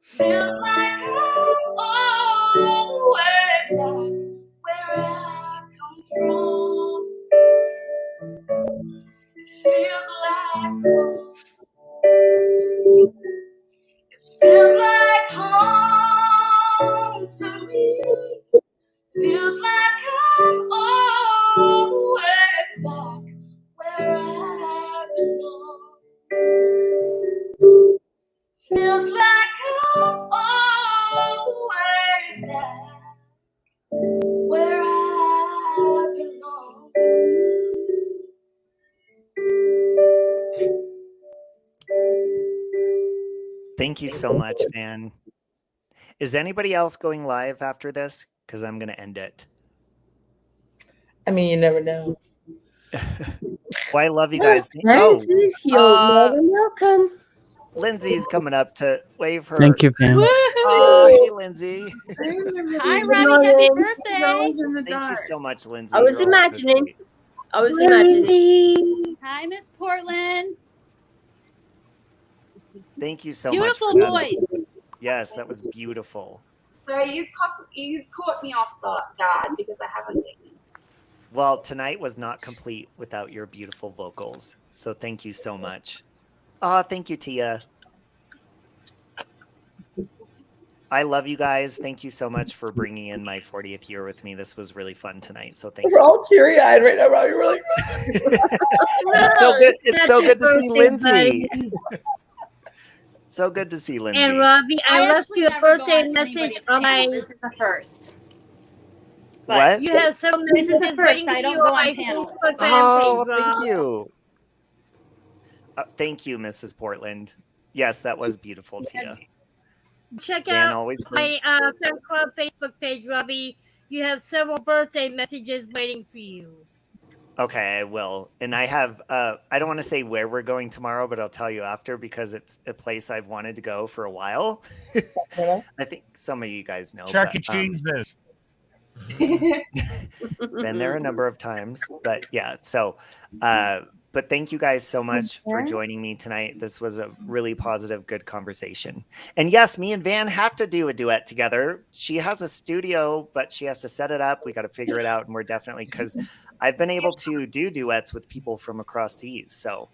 Feels like I'm all the way back where I come from. It feels like home to me. It feels like home to me. Feels like I'm all the way back where I belong. Feels like I'm all the way back where I belong. Thank you so much, Van. Is anybody else going live after this? Because I'm going to end it. I mean, you never know. Well, I love you guys. You're more than welcome. Lindsay's coming up to wave her. Thank you, Van. Hey, Lindsay. Hi, Robbie. Happy birthday. Always in the Thank you dark. so much, Lindsay. I was You're always so imagining. sweet. I was imagining. Hi, Miss Portland. Thank you so Beautiful much for that. voice. Yes, that was beautiful. Sorry, he's caught me off guard because I haven't been. Well, tonight was not complete without your beautiful vocals. So thank you so much. Oh, thank you, Tia. I love you guys. Thank you so much for bringing in my 40th year with me. This was really fun tonight. So thank We're you. all teary-eyed right now, Robbie. We're like, It's so good. It's so good to see Lindsay. So good to see Lindsay. And Robbie, I left actually you a never go birthday on message anybody's on my. panel. This is the first. What? You have several This is messages the first. waiting I for don't you go on my on panels. Facebook Oh, fan page, thank Rob. you. Thank you, Mrs. Portland. Yes, that was beautiful, Tia. Check Dan out always my brings- fan club Facebook page, Robbie. You have several birthday messages waiting for you. Okay, I will. And I have, I don't want to say where we're going tomorrow, but I'll tell you after because it's a place I've wanted to go for a while. I think some of you guys know. Chuck E. but, Cheese this. been there a number of times, but yeah. So, but thank you guys so much for joining me tonight. This was a really positive, good conversation. And yes, me and Van have to do a duet together. She has a studio, but she has to set it up. We got to figure it out. And we're definitely, because I've been able to do duets with people from across seas. So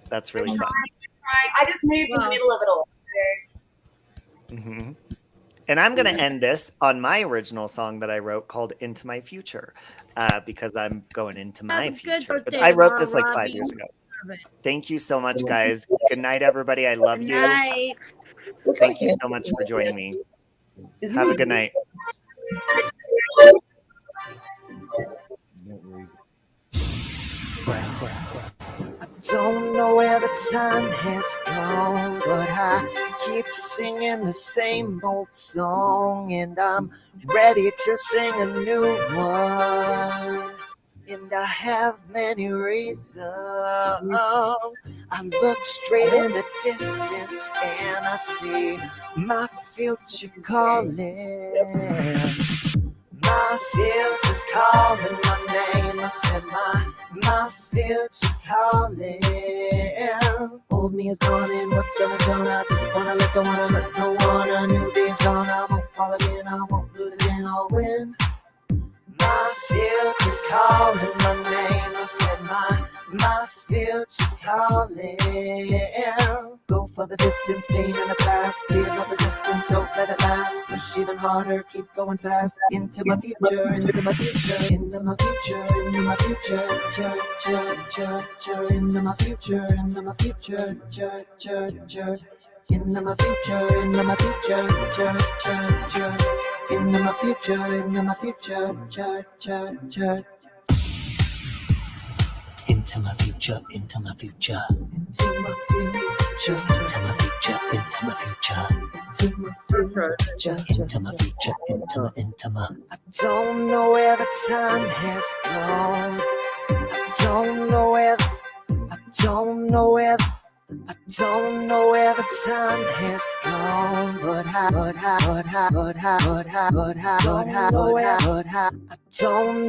that's really fun. I just moved in the middle of it all. So. Mm-hmm. And I'm going to end this on my original song that I wrote called Into My Future, because I'm going into my future. But I wrote this like 5 years ago. Thank you so much, guys. Good night, everybody. I love you. Night. Thank you so much for joining me. Have a good night. I don't know where the time has gone, but I keep singing the same old song, and I'm ready to sing a new one. And I have many reasons. I look straight in the distance and I see my future calling. My future's calling my name. I said my future's calling. Old me is gone and what's gone is gone. I just wanna let go, wanna hurt no one. A new day is gone. I won't fall again. I won't lose again. I'll win. My future's calling my name. I said my future's calling. Go for the distance, pain in the past. Give up resistance, don't let it last. Push even harder, keep going fast. Into my future, into my future, into my future, into my future, into my future, into my future, into my future, into my future, into my future, into my future, into my future, into my future, into my future, into my future, into my future, into my future, into my future, into my. I don't know where the time has gone. I don't know where. I don't know where. I don't know where the time has gone, but I don't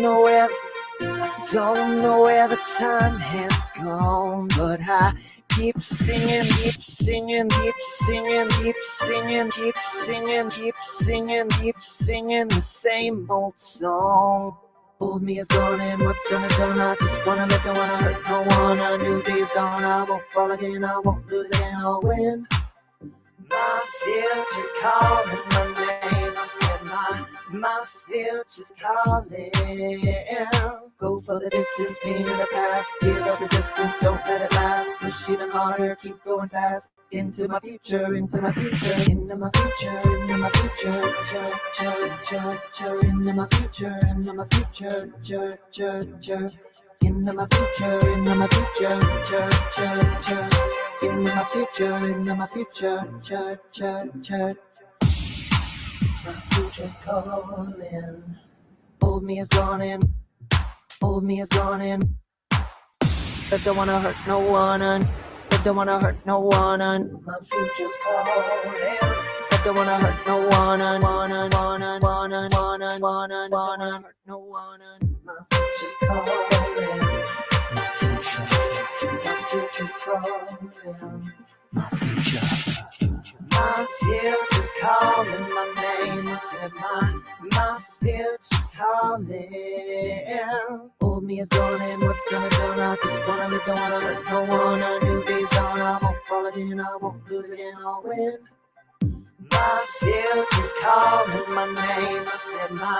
know where. I don't know where the time has gone, but I keep singing, keep singing, keep singing, keep singing, keep singing, keep singing, keep singing the same old song. Old me is gone and what's gone is gone. I just wanna let go, wanna hurt no one. A new day is gone. I won't fall again. I won't lose again. I'll win. My future's calling my name. I said my future's calling. Go for the distance, pain in the past. Give up resistance, don't let it last. Push even harder, keep going fast. Into my future, into my future, into my future, into my future, into my future, into my future, into my future, into my future, into my future, into my future, my future's calling. Old me is gone and old me is gone and I don't wanna hurt no one. I don't wanna hurt no one, and my future's calling. I don't wanna hurt no one, and wanna hurt no one, and my future's calling. My future's calling. My future's calling my name. I said my future's calling. Old me is gone and what's gonna done. I just wanna live, don't wanna hurt no one. A new day's dawn, I won't fall again, I won't lose again, I'll win. My future's calling my name. I said my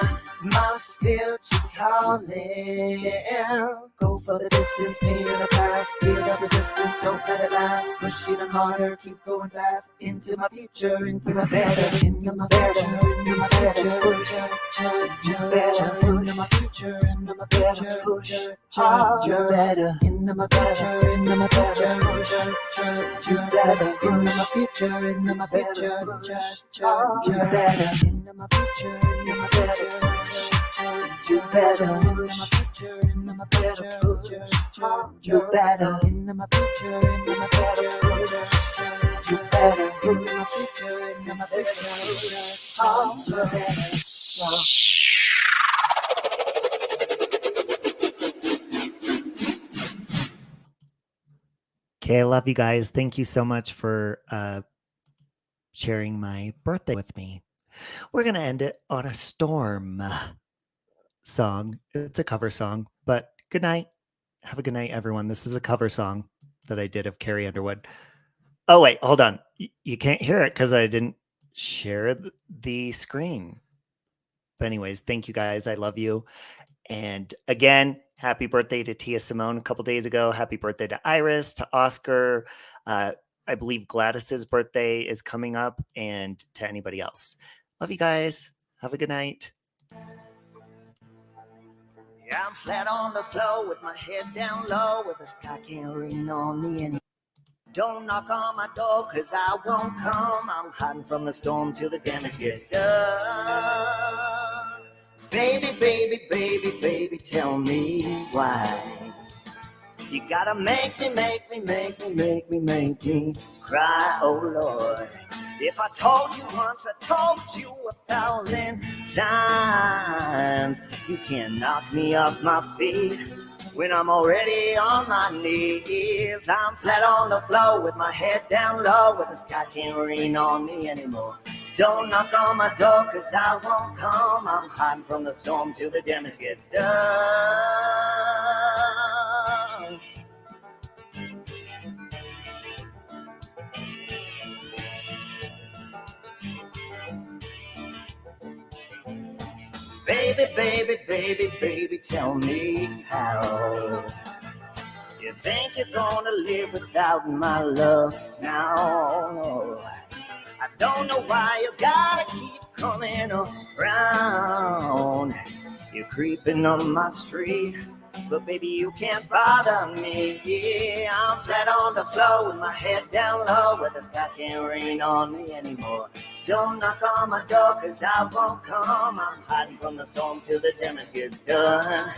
future's calling. Go for the distance, pain in the past, feel the resistance, don't let it last. Push even harder, keep going fast. Into my future, into my better, into my better, into my future, better, into my future, into my future, better, into my future, into my future, better, into my future, into my future, better, into my future, into my future, better, into my future, into my future, better, into my future, into my future, better, into my future, into my Okay, I love you guys. Thank you so much for sharing my birthday with me. We're going to end it on a storm song. It's a cover song, but good night. Have a good night, everyone. This is a cover song that I did of Carrie Underwood. Oh, wait, hold on. You can't hear it because I didn't share the screen. But anyways, thank you guys. I love you. And again, happy birthday to Tia Simone a couple days ago. Happy birthday to Iris, to Oscar. I believe Gladys's birthday is coming up, and to anybody else. Love you guys. Have a good night. Yeah, I'm flat on the floor with my head down low, with the sky can't rain on me anymore. Don't knock on my door, cause I won't come. I'm hiding from the storm till the damage gets done. Baby, baby, baby, baby, tell me why. You gotta make me cry, oh Lord. If I told you once, I told you 1,000 times. You can't knock me off my feet when I'm already on my knees. I'm flat on the floor with my head down low, where the sky can't rain on me anymore. Don't knock on my door, cause I won't come. I'm hiding from the storm till the damage gets done. Baby, baby, baby, baby, tell me how you think you're gonna live without my love now. I don't know why you gotta keep coming around. You're creeping on my street, but baby, you can't bother me. I'm flat on the floor with my head down low, where the sky can't rain on me anymore. Don't knock on my door, cause I won't come. I'm hiding from the storm till the damage gets done.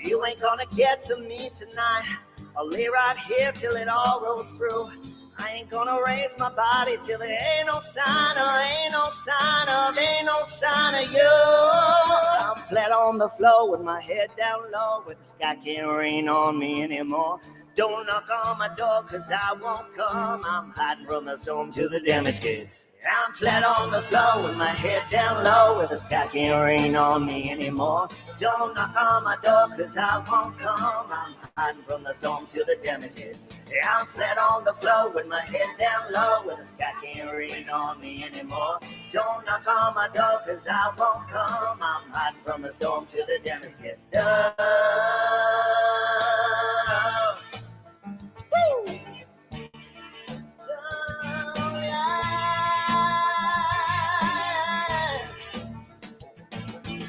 You ain't gonna get to me tonight. I'll lay right here till it all rolls through. I ain't gonna raise my body till there ain't no sign of, ain't no sign of, ain't no sign of you. I'm flat on the floor with my head down low, where the sky can't rain on me anymore. Don't knock on my door, cause I won't come. I'm hiding from the storm till the damage gets. I'm flat on the floor with my head down low, where the sky can't rain on me anymore. Don't knock on my door, cause I won't come. I'm hiding from the storm till the damage hits. I'm flat on the floor with my head down low, where the sky can't rain on me anymore. Don't knock on my door, cause I won't come. I'm hiding from the storm till the damage gets done. Woo!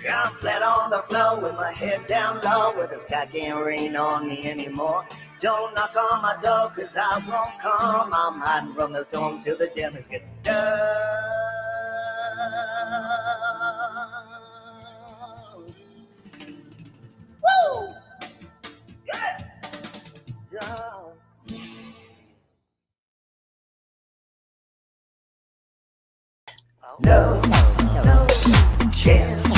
I'm flat on the floor with my head down low, where the sky can't rain on me anymore. Don't knock on my door, cause I won't come. I'm hiding from the storm till the damage gets done. Woo! Yeah! Done. no chance.